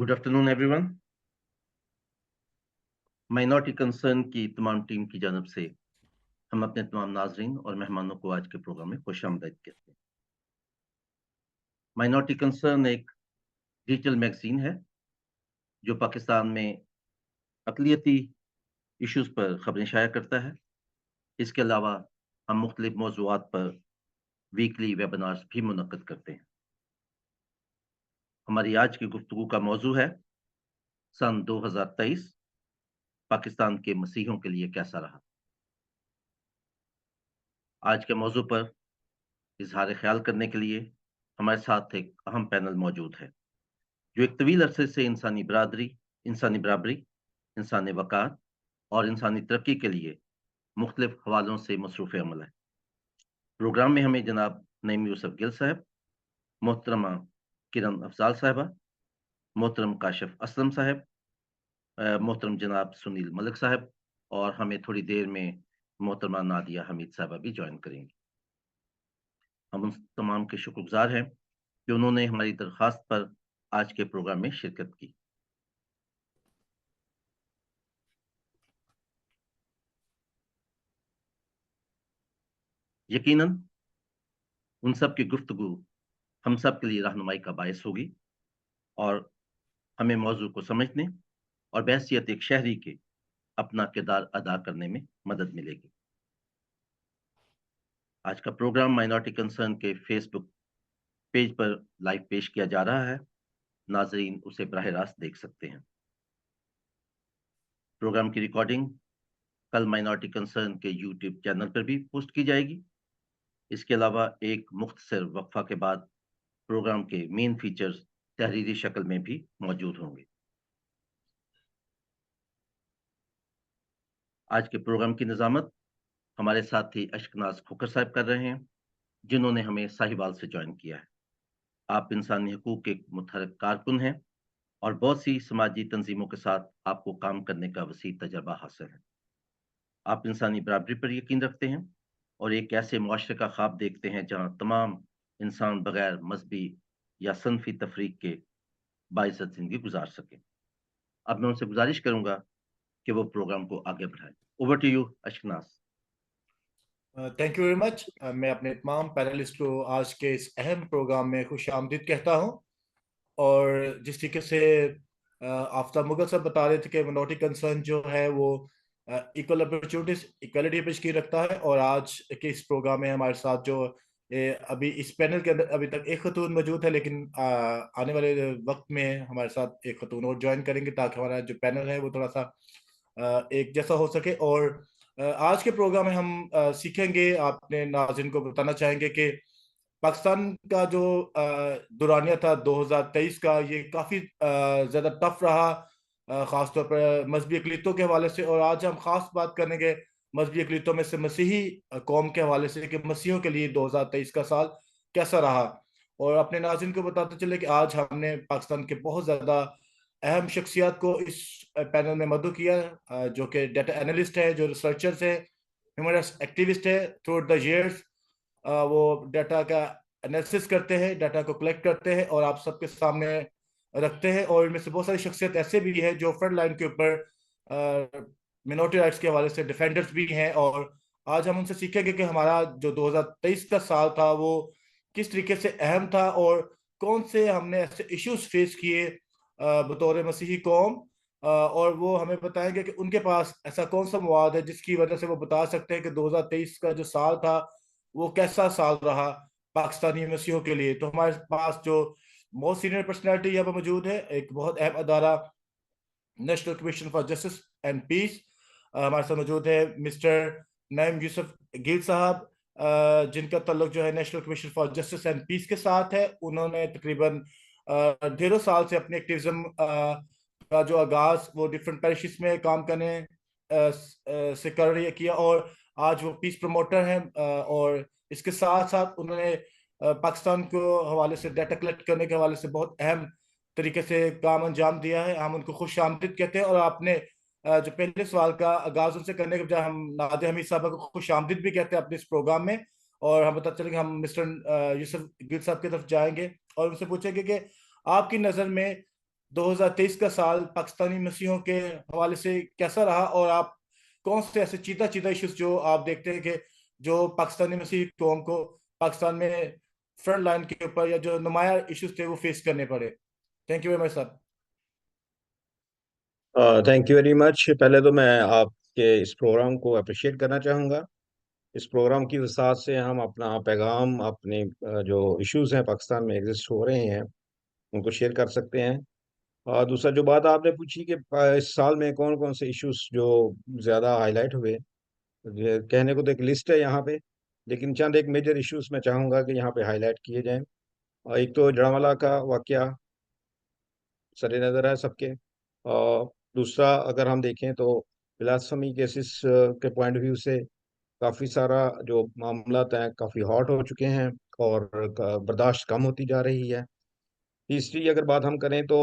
Good afternoon everyone. Minority concern की तमाम team की जानब से हम अपने तमाम नाजरीन और मेहमानों को आज के प्रोग्राम में खुशामदीद कहते हैं। माइनॉरिटी कंसर्न एक डिजिटल मैगजीन है जो पाकिस्तान में अक़लियती इश्यूज पर खबरें शाया करता है। इसके अलावा हम मुख्तलिफ मौज़ूआत पर वीकली वेबिनार्स भी मुनक्किद करते हैं। हमारी आज की गुफ्तगू का मौजू है सन 2023 पाकिस्तान के मसीहियों के लिए कैसा रहा। आज के मौजू पर इजहार ख्याल करने के लिए हमारे साथ एक अहम पैनल मौजूद है जो एक तवील अरसे से इंसानी बराबरी, इंसानी वक़ार और इंसानी तरक्की के लिए मुख्तलिफ हवालों से मसरूफ़ अमल है। प्रोग्राम में हमें जनाब नईम यूसुफ गिल साहब, मोहतरमा किरण अफजाल साहिबा, मोहतरम काशिफ असलम साहब, मोहतरम जनाब सुनील मलिक साहब और हमें थोड़ी देर में मोहतरमा नादिया हमीद साहबा भी ज्वाइन करेंगी। हम उन तमाम के शुक्रगुज़ार हैं कि उन्होंने हमारी दरख्वास्त पर आज के प्रोग्राम में शिरकत की। यकीनन उन सब की गुफ्तगू हम सब के लिए रहनुमाई का बायस होगी और हमें मौजू को समझने और बहैसियत एक शहरी के अपना किरदार अदा करने में मदद मिलेगी। आज का प्रोग्राम माइनॉरिटी कंसर्न के फेसबुक पेज पर लाइव पेश किया जा रहा है। नाजरीन उसे बराह रास्त देख सकते हैं। प्रोग्राम की रिकॉर्डिंग कल माइनॉरिटी कंसर्न के यूट्यूब चैनल पर भी पोस्ट की जाएगी। इसके अलावा एक मुख्तसर वक्फा के बाद प्रोग्राम के मेन फीचर्स तहरीरी शक्ल में भी मौजूद होंगे। आज के प्रोग्राम की निज़ामत हमारे साथी अशकनाज खुकर साहब कर रहे हैं, जिन्होंने हमें साहिवाल से ज्वाइन किया है। आप इंसानी हकूक़ के मुतहर्रिक कारकुन हैं और बहुत सी समाजी तंजीमों के साथ आपको काम करने का वसी तजर्बा हासिल है। आप इंसानी बराबरी पर यकीन रखते हैं और एक ऐसे मुआशरे का ख्वाब देखते हैं जहाँ तमाम इंसान बगैर मजहबी या सनफी तफरीक के बाइज़्ज़त ज़िंदगी गुजार सकें। अब मैं उनसे गुजारिश करूँगा कि वो प्रोग्राम को आगे बढ़ाएँ। Over to you Ashknaz. Thank you very much. मैं अपने तमाम पैनलिस्ट को आज के इस अहम प्रोग्राम में खुश आमदीद कहता हूँ। और जिस तरीके से आफ्ताब मुगल साहब बता रहे थे कि मिनॉरिटी कंसर्न जो है वो इक्वल अपॉर्चुनिटीज इक्वलिटी पेश की रखता है, और आज के इस प्रोग्राम में हमारे साथ जो अभी इस पैनल के अंदर अभी तक एक खतून मौजूद है, लेकिन आने वाले वक्त में हमारे साथ एक खतून और ज्वाइन करेंगे ताकि हमारा जो पैनल है वो थोड़ा सा एक जैसा हो सके। और आज के प्रोग्राम में हम सीखेंगे, आपने नाज़रीन को बताना चाहेंगे कि पाकिस्तान का जो दौरानिया था 2023 का, ये काफ़ी ज़्यादा टफ रहा, ख़ासतौर पर मजहबी अक़लियतों के हवाले से। और आज हम ख़ास बात करेंगे मजहबी अक़लियतों में से मसीही कौम के हवाले से कि मसीहियों के लिए 2023 का साल कैसा रहा। और अपने नाज़रीन को बताते चले कि आज हमने पाकिस्तान के बहुत ज़्यादा अहम शख्सियत को इस पैनल में मदऊ किया, जो कि डाटा एनालिस्ट है, जो रिसर्चर्स है, ह्यूमन राइट्स एक्टिविस्ट है। थ्रू द ईयर्स वो डाटा का एनालिसिस करते हैं, डाटा को कलेक्ट करते हैं और आप सबके सामने रखते हैं। और इनमें से बहुत सारी शख्सियत ऐसे भी है जो फ्रंट लाइन के ऊपर मिनॉरिटी राइट्स के हवाले से डिफेंडर्स भी हैं। और आज हम उनसे सीखेंगे कि हमारा जो 2023 का साल था वो किस तरीके से अहम था और कौन से हमने ऐसे इश्यूज फेस किए बतौर मसीही कौम। और वो हमें बताएंगे कि उनके पास ऐसा कौन सा मवाद है जिसकी वजह से वो बता सकते हैं कि 2023 का जो साल था वो कैसा साल रहा पाकिस्तानी मसीहों के लिए। तो हमारे पास जो बहुत सीनियर पर्सनैलिटी यहाँ पर मौजूद है, एक बहुत अहम अदारा national commission for justice and peace, हमारे साथ मौजूद है मिस्टर नईम यूसुफ गिल साहब, जिनका तल्लुक जो है national commission for justice and peace के साथ है। उन्होंने तकरीबन ढेरों साल से अपने एक्टिविज्म का जो आगाज वो डिफरेंट पैरिशेस में काम करने से कर रही है किया, और आज वो पीस प्रमोटर हैं। और इसके साथ साथ उन्होंने पाकिस्तान को हवाले से डाटा कलेक्ट करने के हवाले से बहुत अहम तरीके से काम अंजाम दिया है। हम उनको खुश आमदीद कहते हैं। और आपने जो पहले सवाल का आगाज उनसे करने के बजाय हम नादिया हमीद साहब को खुश आमदीद भी कहते हैं अपने इस प्रोग्राम में। और हम पता चलेंगे, हम मिस्टर यूसुफ गिल साहब की तरफ जाएंगे और उनसे पूछेंगे कि आपकी नज़र में 2023 का साल पाकिस्तानी मसीहों के हवाले से कैसा रहा, और आप कौन से ऐसे चीता चीता इश्यूज जो आप देखते हैं कि जो पाकिस्तानी मसीह कौम को पाकिस्तान में फ्रंट लाइन के ऊपर या जो नुमाया इश्यूज थे वो फेस करने पड़े? Thank you very much sir. Thank you very much. पहले तो मैं आपके इस प्रोग्राम को अप्रिशिएट करना चाहूँगा। इस प्रोग्राम की वसात से हम अपना पैगाम, अपने जो इश्यूज हैं पाकिस्तान में एग्जिस्ट हो रहे हैं, उनको शेयर कर सकते हैं। और दूसरा जो बात आपने पूछी कि इस साल में कौन कौन से इश्यूज जो ज़्यादा हाईलाइट हुए, ये कहने को तो एक लिस्ट है यहाँ पे, लेकिन चंद एक मेजर इश्यूज मैं चाहूँगा कि यहाँ पे हाईलाइट किए जाएं। और एक तो जड़ावाला का वाकया सर नज़र है सबके। और दूसरा अगर हम देखें तो ब्लास्फेमी केसेस के पॉइंट व्यू से काफ़ी सारा जो मामला हैं काफ़ी हॉट हो चुके हैं और बर्दाश्त कम होती जा रही है। तीसरी अगर बात हम करें तो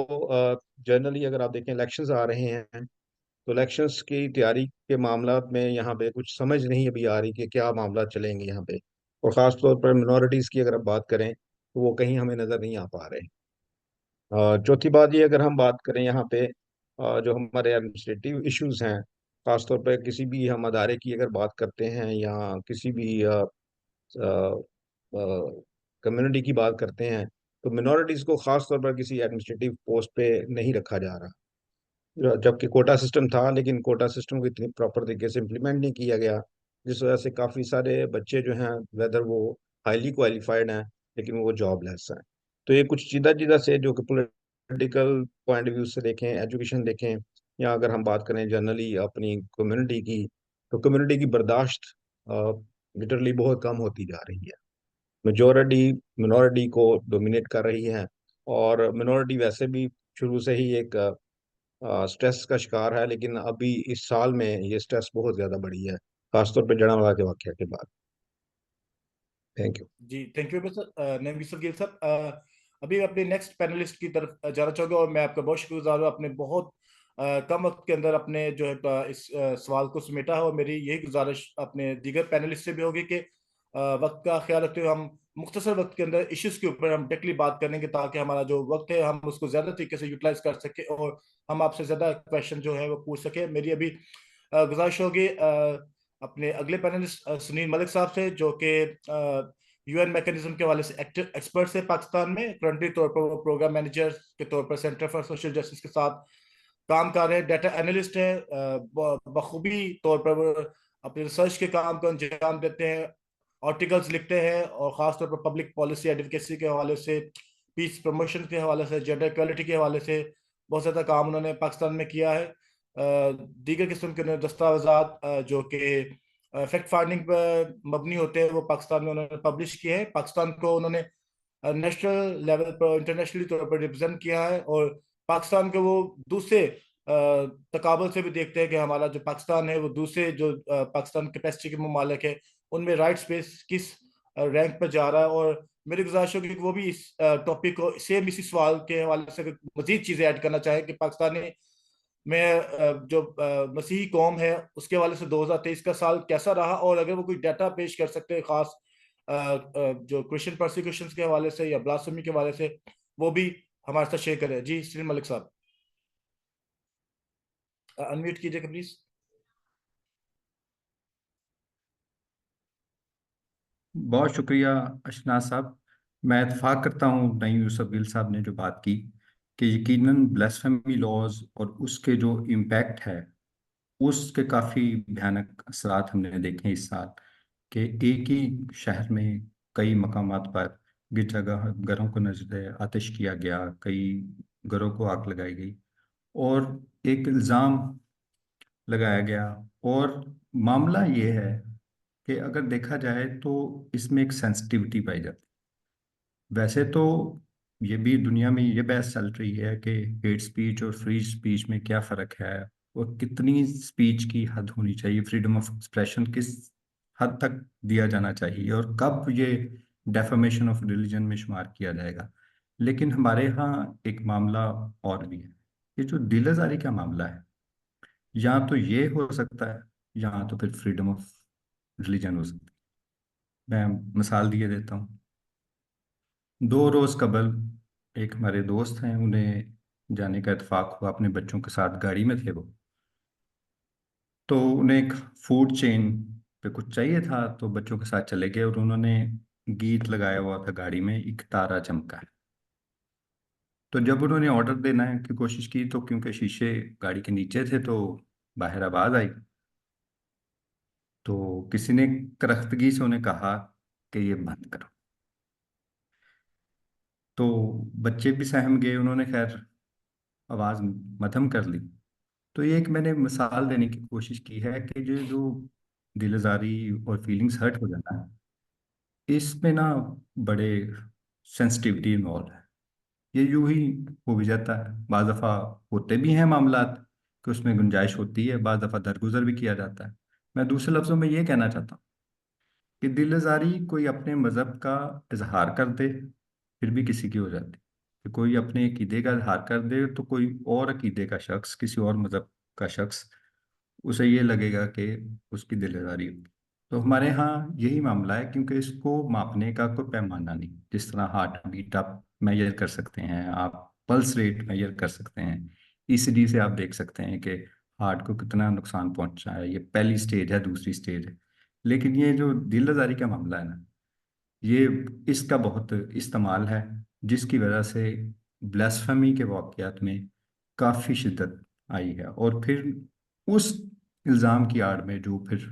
जनरली अगर आप देखें इलेक्शंस आ रहे हैं, तो इलेक्शंस की तैयारी के मामला में यहाँ पे कुछ समझ नहीं अभी आ रही कि क्या मामला चलेंगे यहाँ पे। और ख़ास तौर पर मिनॉरिटीज़ की अगर आप बात करें तो वो कहीं हमें नज़र नहीं आ पा रहे। चौथी बात ये, अगर हम बात करें यहाँ पे जो हमारे एडमिनिस्ट्रेटिव इश्यूज हैं, खासतौर पर किसी भी हम अदारे की अगर बात करते हैं या किसी भी कम्युनिटी की बात करते हैं, तो मिनॉरिटीज़ को खास तौर पर किसी एडमिनिस्ट्रेटिव पोस्ट पे नहीं रखा जा रहा। जबकि कोटा सिस्टम था, लेकिन कोटा सिस्टम को इतनी प्रॉपर तरीके से इम्प्लीमेंट नहीं किया गया, जिस वजह से काफ़ी सारे बच्चे जो हैं, वेदर वो हाईली क्वालिफाइड हैं लेकिन वो जॉबलेस हैं। तो ये कुछ चीज़ा चीज़ा से जो कि पॉलिटिकल पॉइंट व्यू से देखें, एजुकेशन देखें, या अगर हम बात करें जनरली अपनी कम्युनिटी की, तो कम्युनिटी की बर्दाश्त लिटरली बहुत कम होती जा रही है। मेजोरिटी मिनॉरिटी को डोमिनेट कर रही है, और मिनॉरिटी वैसे भी शुरू से ही एक स्ट्रेस का शिकार है, लेकिन अभी इस साल में ये स्ट्रेस बहुत ज़्यादा बढ़ी है, खासतौर पे जड़ावाला के वाक़या के बाद। Thank you. जी thank you sir, name sir Gill sir. अभी अपने नेक्स्ट पैनलिस्ट की तरफ जाना चाहूँगा, और मैं आपका बहुत शुक्रगुजार हूँ, अपने बहुत कम वक्त के अंदर अपने जो है इस सवाल को समेटा है। और मेरी यही गुजारिश अपने दीगर पैनलिस्ट से भी होगी कि वक्त का ख्याल रखते हुए हम मुख्तसर वक्त के अंदर इश्यूज के ऊपर हम डायरेक्टली बात करेंगे, ताकि हमारा जो वक्त है हम उसको ज़्यादा तरीके से यूटिलाइज कर सके और हम आपसे ज़्यादा क्वेश्चन जो है वो पूछ सके। मेरी अभी गुजारिश होगी अपने अगले पैनलिस्ट सुनील मलिक साहब से, जो कि यूएन मैकेनिज्म के हवाले से एक्सपर्ट है पाकिस्तान में। करंटली तौर पर वो प्रोग्राम मैनेजर के तौर पर सेंटर फॉर सोशल जस्टिस के साथ काम कर रहे हैं। डाटा एनालिस्ट है, बखूबी तौर पर वो अपने रिसर्च के काम को अंजाम देते हैं, आर्टिकल्स लिखते हैं, और ख़ासतौर पर पब्लिक पॉलिसी एडवोकेसी के हवाले से, पीस प्रमोशन के हवाले से, जेंडर इक्वालिटी के हवाले से बहुत ज़्यादा काम उन्होंने पाकिस्तान में किया है। दीगर किस्म के दस्तावेजात जो कि फैक्ट फाइंडिंग पर मबनी होते हैं, वो पाकिस्तान में उन्होंने पब्लिश किए हैं। पाकिस्तान को उन्होंने नेशनल लेवल पर, इंटरनेशनली तौर पर रिप्रेजेंट किया है, और पाकिस्तान को वो दूसरे तकाबल से भी देखते हैं कि हमारा जो पाकिस्तान है वो दूसरे जो पाकिस्तान कैपेसिटी के ममालिक है उनमें राइट स्पेस किस रैंक पर जा रहा है। और मेरी गुजारिश होगी कि वो भी इस टॉपिक को सेम इसी सवाल के हवाले से मजीद चीज़ें ऐड करना चाहे कि पाकिस्तान में जो मसीही कौम है उसके हवाले से 2023 का साल कैसा रहा, और अगर वो कोई डाटा पेश कर सकते हैं खास जो क्रिश्चियन प्रोसिक्यूशन के हवाले से या ब्लास्फेमी के हवाले से, वो भी हमारे साथ शेयर करें। जी सुनील मलिक साहब, अनम्यूट कीजिएगा प्लीज। बहुत शुक्रिया अशनाज साहब। मैं इत्फाक करता हूँ नईम यूसुफ गिल साहब ने जो बात की, कि यकीनन ब्lasphemy लॉज और उसके जो इम्पैक्ट है उसके काफ़ी भयानक असरात हमने देखे इस साल, कि एक ही शहर में कई मकामात पर गिरजाघर घरों को नजर आतिश किया गया, कई घरों को आग लगाई गई, और एक इल्ज़ाम लगाया गया। और मामला ये है कि अगर देखा जाए तो इसमें एक सेंसिटिविटी पाई जाती है। वैसे तो ये भी दुनिया में ये बहस चल रही है कि हेट स्पीच और फ्री स्पीच में क्या फ़र्क है, और कितनी स्पीच की हद होनी चाहिए, फ्रीडम ऑफ एक्सप्रेशन किस हद तक दिया जाना चाहिए, और कब ये डेफमेशन ऑफ रिलीजन में शुमार किया जाएगा। लेकिन हमारे यहाँ एक मामला और भी है, ये जो दिल आज़ारी का मामला है, या तो ये हो सकता है या तो फिर फ्रीडम ऑफ रिलीजन हो सकती है। मैं मिसाल दिए देता हूँ। 2 रोज़ कबल एक हमारे दोस्त हैं, उन्हें जाने का इत्तेफाक हुआ, अपने बच्चों के साथ गाड़ी में थे वो। तो उन्हें एक फूड चेन पे कुछ चाहिए था, तो बच्चों के साथ चले गए और उन्होंने गीत लगाया हुआ था गाड़ी में, एक तारा चमका है। तो जब उन्होंने ऑर्डर देना की कोशिश की, तो क्योंकि शीशे गाड़ी के नीचे थे तो बाहर आवाज आई। तो किसी ने करख्तगी से उन्हें कहा कि ये बंद करो। तो बच्चे भी सहम गए, उन्होंने खैर आवाज मध्यम कर ली। तो ये एक मैंने मिसाल देने की कोशिश की है कि जो दिल आज़ारी और फीलिंग्स हर्ट हो जाना है, इसमें ना बड़े सेंसिटिविटी इन्वॉल्व है। ये यूं ही हो भी जाता है, बाज़ दफ़ा होते भी हैं मामलात कि उसमें गुंजाइश होती है, बाज़ दफ़ा दरगुजर भी किया जाता है। मैं दूसरे लफ्ज़ों में ये कहना चाहता हूँ कि दिल आज़ारी कोई अपने मज़हब का इजहार कर दे फिर भी किसी की हो जाती है, कि कोई अपने अकीदे का इजहार कर दे तो कोई और अकीदे का शख्स, किसी और मज़हब का शख्स, उसे ये लगेगा कि उसकी दिल आज़ारी होगी। तो हमारे यहाँ यही मामला है, क्योंकि इसको मापने का कोई पैमाना नहीं। जिस तरह हार्ट बीट आप मेजर कर सकते हैं, आप पल्स रेट मेजर कर सकते हैं, ईसीजी से आप देख सकते हैं कि हार्ट को कितना नुकसान पहुंचा है, ये पहली स्टेज है, दूसरी स्टेज है। लेकिन ये जो दिल आज़ारी का मामला है ना, ये इसका बहुत इस्तेमाल है, जिसकी वजह से ब्लास्फेमी के वाक़यात में काफ़ी शिद्दत आई है। और फिर उस इल्ज़ाम की आड़ में जो फिर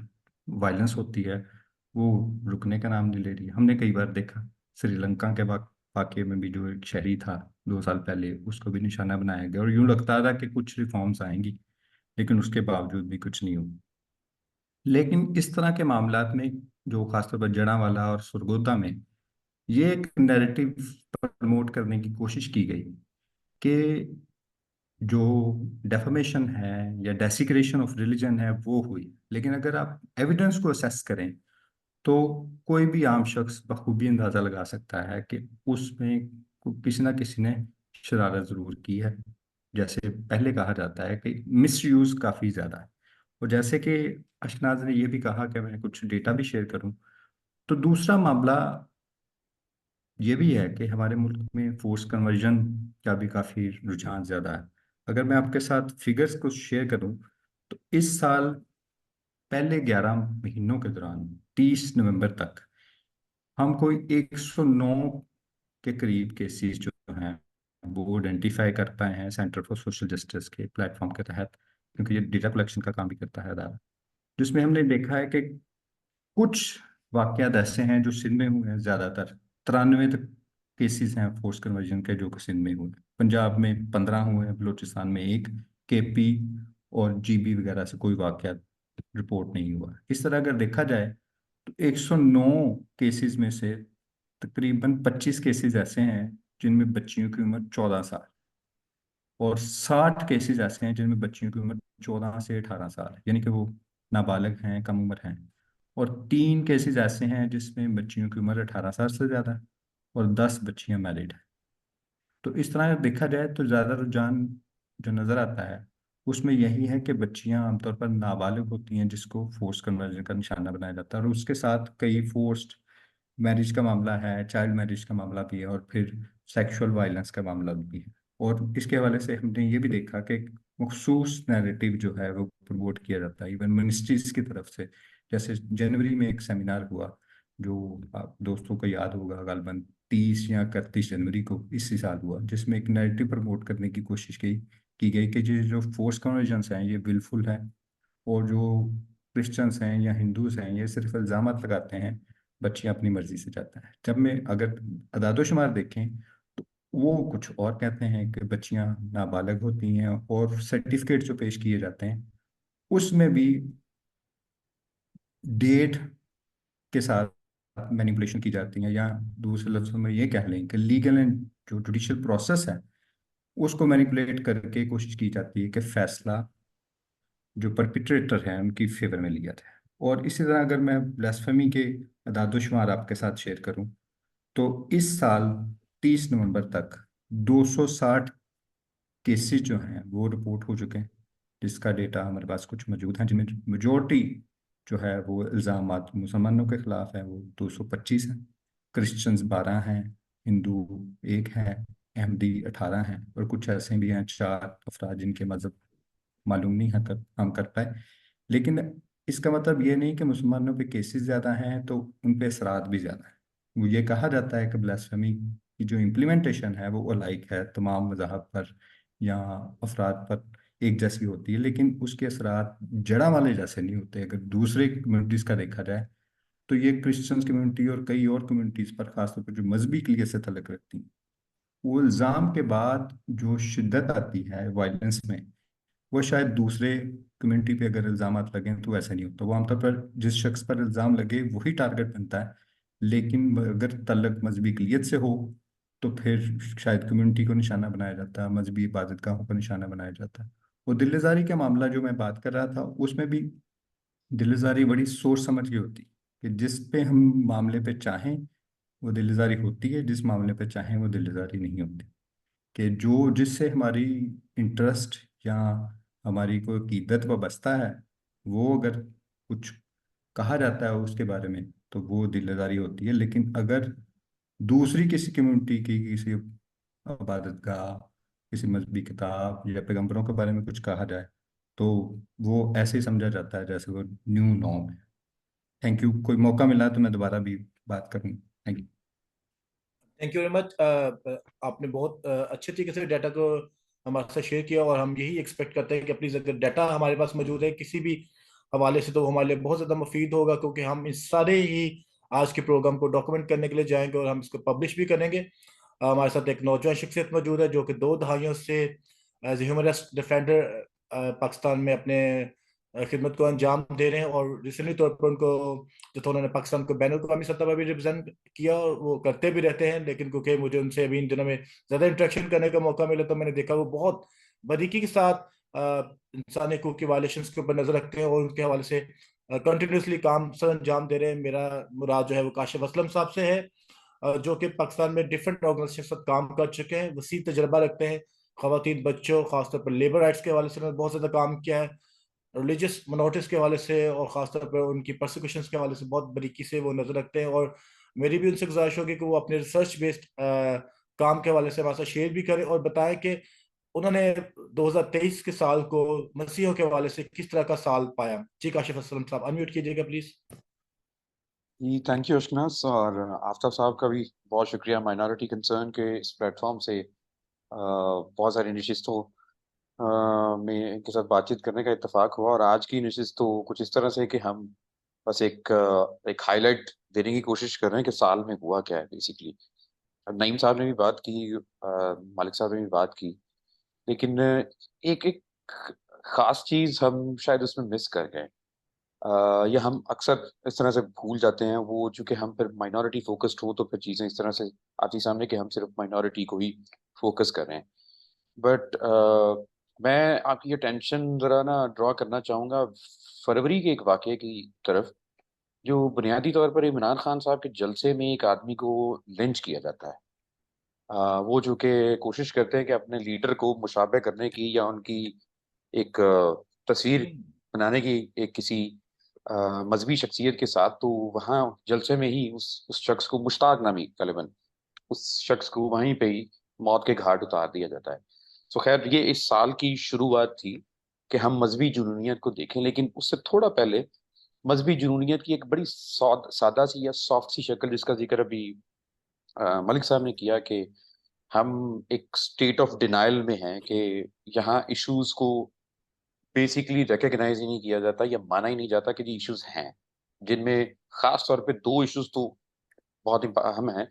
वायलेंस होती है, वो रुकने का नाम नहीं ले रही। हमने कई बार देखा, श्रीलंका के वाक़ये में भी जो एक शहरी था 2 साल पहले, उसको भी निशाना बनाया गया और यूं लगता था कि कुछ रिफॉर्म्स आएंगी, लेकिन उसके बावजूद भी कुछ नहीं हुआ। लेकिन इस तरह के मामलात में, जो खासतौर पर जड़ांवाला और सुरगोदा में, ये एक नैरेटिव प्रमोट करने की कोशिश की गई कि जो डेफमेशन है या डेसिक्रेशन ऑफ रिलीजन है वो हुई। लेकिन अगर आप एविडेंस को असेस करें तो कोई भी आम शख्स बखूबी अंदाजा लगा सकता है कि उसमें किसी ना किसी ने शरारत जरूर की है। जैसे पहले कहा जाता है कि मिस यूज काफी ज्यादा है। और जैसे कि अशनाज ने ये भी कहा कि मैं कुछ डेटा भी शेयर करूं, तो दूसरा मामला ये भी है कि हमारे मुल्क में फोर्स कन्वर्जन का भी काफ़ी रुझान ज़्यादा है। अगर मैं आपके साथ फिगर्स को शेयर करूं, तो इस साल पहले 11 महीनों के दौरान 30 नवंबर तक हम कोई 109 के करीब केसेस जो हैं वो आइडेंटिफाई कर पाए हैं सेंटर फॉर सोशल जस्टिस के प्लेटफॉर्म के तहत, क्योंकि ये डेटा कलेक्शन का काम भी करता है अदारा। जिसमें हमने देखा है कि कुछ वाकयात ऐसे हैं जो सिंध में हुए हैं, ज्यादातर 93 तक केसेस हैं फोर्स कन्वर्जन के जो कि सिंध में हुए हैं। पंजाब में 15 हुए हैं, बलूचिस्तान में 1, केपी और जीबी वगैरह से कोई वाकयात रिपोर्ट नहीं हुआ है। इस तरह अगर देखा जाए तो 109 केसेस में से तकरीबन 25 केसेस ऐसे हैं जिनमें बच्चियों की उम्र 14 साल, और 60 केसेस ऐसे हैं जिनमें बच्चियों की उम्र 14 से 18 साल है, यानी कि वो नाबालिग हैं, कम उम्र हैं। और 3 केसेस ऐसे हैं जिसमें बच्चियों की उम्र 18 साल से ज़्यादा है और 10 बच्चियां मैरिड हैं। तो इस तरह देखा जाए तो ज़्यादा रुझान जो नज़र आता है उसमें यही है कि बच्चियां आमतौर पर नाबालिग होती हैं जिसको फोर्स कन्वर्जन का निशाना बनाया जाता है, और उसके साथ कई फोर्स्ड मैरिज का मामला है, चाइल्ड मैरिज का मामला भी है, और फिर सेक्सुअल वायलेंस का मामला भी है। और इसके हवाले से हमने ये भी देखा कि एक मखसूस नैरेटिव जो है वो प्रमोट किया जाता है इवन मिनिस्ट्रीज की तरफ से। जैसे जनवरी में एक सेमिनार हुआ, जो आप दोस्तों को याद होगा, गालबन 30 या 31 जनवरी को इसी साल हुआ, जिसमें एक नैरेटिव प्रमोट करने की कोशिश की गई कि ये जो फोर्स कन्वर्जन्स हैं ये विलफुल है, और जो क्रिश्चियंस हैं या हिंदूज हैं ये सिर्फ इल्जामात लगाते हैं, बच्चियां अपनी मर्जी से जाता है। जब में अगर अदादोशुमार देखें तो वो कुछ और कहते हैं कि बच्चियां नाबालग होती हैं, और सर्टिफिकेट जो पेश किए जाते हैं उसमें भी डेट के साथ मैनिपुलेशन की जाती है, या दूसरे लफ्जों में ये कह लें कि लीगल एंड जो जुडिशियल प्रोसेस है उसको मैनिपुलेट करके कोशिश की जाती है कि फैसला जो परपिट्रेटर हैं उनकी फेवर में लिया जाए। और इसी तरह अगर मैं ब्लास्फेमी के अदादोशुमार आपके साथ शेयर करूं, तो इस साल 30 नवंबर तक 260 केसेस जो हैं वो रिपोर्ट हो चुके हैं, जिसका डेटा हमारे पास कुछ मौजूद है, जिनमें मेजोरिटी जो है वो इल्ज़ामात मुसलमानों के खिलाफ है, वो 225 हैं, क्रिश्चियंस 12 हैं, हिंदू 1 है, अहमदी 18 हैं, और कुछ ऐसे भी हैं 4 अफराद जिनके मज़हब मालूम नहीं है तब हम कर पाए। लेकिन इसका मतलब ये नहीं कि मुसलमानों पे केसेस ज़्यादा हैं तो उन पे असरात भी ज़्यादा हैं। वो ये कहा जाता है कि ब्लास्फेमी की जो इम्प्लीमेंटेशन है वो अलाइक है, तमाम मज़ाहब पर या अफराद पर एक जैसी होती है, लेकिन उसके असरात जड़ा वाले जैसे नहीं होते। अगर दूसरे कम्युनिटीज़ का देखा जाए तो ये क्रिश्चियंस कम्युनिटी और कई और कम्युनिटीज़ पर, खासतौर पर जो मजहबी के से तलक रखती हैं, वो इल्ज़ाम के बाद जो शिद्दत आती है वायलेंस में, वो शायद दूसरे कम्युनिटी पे अगर इल्ज़ाम लगें तो ऐसा नहीं होता। वो आमतौर पर जिस शख्स पर इल्ज़ाम लगे वही टारगेट बनता है, लेकिन अगर तल्लक मजहबी अक़लियत से हो तो फिर शायद कम्युनिटी को निशाना बनाया जाता है, मजहबी इबादत गाहों पर निशाना बनाया जाता है। वो दिल्लज़ारी का मामला जो मैं बात कर रहा था, उसमें भी दिल्लज़ारी बड़ी सोच समझ की होती है कि जिस पे हम मामले पे चाहें वो दिल्लज़ारी होती है, जिस मामले पे चाहें वो दिल्लज़ारी नहीं होती। कि जो जिससे हमारी इंटरेस्ट या हमारी कोई अकीदत वाबस्ता है, वो अगर कुछ कहा जाता है उसके बारे में तो वो दिल्लदारी होती है। लेकिन अगर दूसरी किसी कम्युनिटी की किसी इबादत का, किसी मजहबी किताब या पैगंबरों के बारे में कुछ कहा जाए तो वो ऐसे ही समझा जाता है जैसे वो न्यू नॉर्म है। Thank you. कोई मौका मिला तो मैं दोबारा भी बात करूँ। Thank you. Thank you very much. आपने बहुत अच्छे तरीके से डाटा को हमारे साथ शेयर किया, और हम यही एक्सपेक्ट करते हैं कि प्लीज़ अगर डाटा हमारे पास मौजूद है किसी भी हवाले से तो वो हमारे लिए बहुत ज़्यादा मुफीद होगा, क्योंकि हम इस सारे ही आज के प्रोग्राम को डॉक्यूमेंट करने के लिए जाएंगे और हम इसको पब्लिश भी करेंगे। हमारे साथ एक नौजवान शख्सियत मौजूद है जो कि 2 दहाइयों से as human rights defender Pakistan में अपने खिदमत को अंजाम दे रहे हैं, और रिसेंटली तौर पर उनको जो तो उन्होंने पाकिस्तान को बैन अवी सतह पर भी रिप्रेजेंट किया, और वो करते भी रहते हैं। लेकिन क्योंकि मुझे उनसे अभी इन दिनों में ज़्यादा इंटरेक्शन करने का मौका मिला तो मैंने देखा वो बहुत बारीकी के साथ इंसानी हकूक़ की वायलेशंस के ऊपर नजर रखते हैं और उनके हवाले से कंटिन्यूसली काम सर अंजाम दे रहे हैं। मेरा मुराद जो है वो काशिफ असलम साहब से है, जो कि पाकिस्तान में डिफरेंट ऑर्गेनाइजेशन के साथ काम कर चुके हैं, वसी तजर्बा रखते हैं। ख़वातीन बच्चों खासतौर पर लेबर राइट्स के हवाले से उन्होंने बहुत ज़्यादा काम किया है, रिलीजियस मिनॉरिटीज़ के हवाले से और ख़ासतौर पर उनकी परसिक्यूशंस के हवाले से बहुत बारीकी से वो नज़र रखते हैं। और मेरी भी उनसे गुजारिश होगी कि वो अपने रिसर्च बेस्ड काम के हवाले से हमारे साथ शेयर भी करें और बताएं कि उन्होंने 2023 के साल को मसीहों के हवाले से किस तरह का साल पाया। जी काशिफ असलम साहब, अनम्यूट कीजिएगा प्लीज़। जी थैंक यू अशनास, और आफ्ताब साहब का भी बहुत शुक्रिया माइनॉरिटी कंसर्न के इस प्लेटफॉर्म से बहुत सारी नशिस्तों में इनके साथ बातचीत करने का इत्तेफाक हुआ। और आज की नशिस्त तो कुछ इस तरह से कि हम बस एक हाईलाइट देने की कोशिश कर रहे हैं कि साल में हुआ क्या है बेसिकली। नईम साहब ने भी बात की, मालिक साहब ने भी बात की, लेकिन एक एक खास चीज़ हम शायद उसमें मिस कर गए, या हम अक्सर इस तरह से भूल जाते हैं। वो चूंकि हम फिर माइनॉरिटी फोकस्ड हो तो फिर चीज़ें इस तरह से आती सामने कि हम सिर्फ माइनॉरिटी को ही फोकस कर रहे हैं। बट मैं आपकी अटेंशन ज़रा ना ड्रॉ करना चाहूँगा फरवरी के एक वाक़ये की तरफ, जो बुनियादी तौर पर इमरान खान साहब के जलसे में एक आदमी को लिंच किया जाता है। वो जो कि कोशिश करते हैं कि अपने लीडर को मुशाबे करने की या उनकी एक तस्वीर बनाने की एक किसी मजहबी शख्सियत के साथ, तो वहाँ जलसे में ही उस शख्स को, मुश्ताक नामी गलिबन, उस शख्स को वहीं पे ही मौत के घाट उतार दिया जाता है। तो खैर ये इस साल की शुरुआत थी कि हम मजहबी जुनूनियत को देखें, लेकिन उससे थोड़ा पहले मजहबी जुनूनियत की एक बड़ी सादा सी या सॉफ्ट सी शक्ल, जिसका जिक्र अभी मलिक साहब ने किया, कि हम एक स्टेट ऑफ डिनाइल में हैं कि यहाँ इश्यूज को बेसिकली रिकग्नाइज ही नहीं किया जाता या माना ही नहीं जाता कि ये इश्यूज हैं, जिनमें खास तौर पे 2 इश्यूज तो बहुत ही अहम हैं।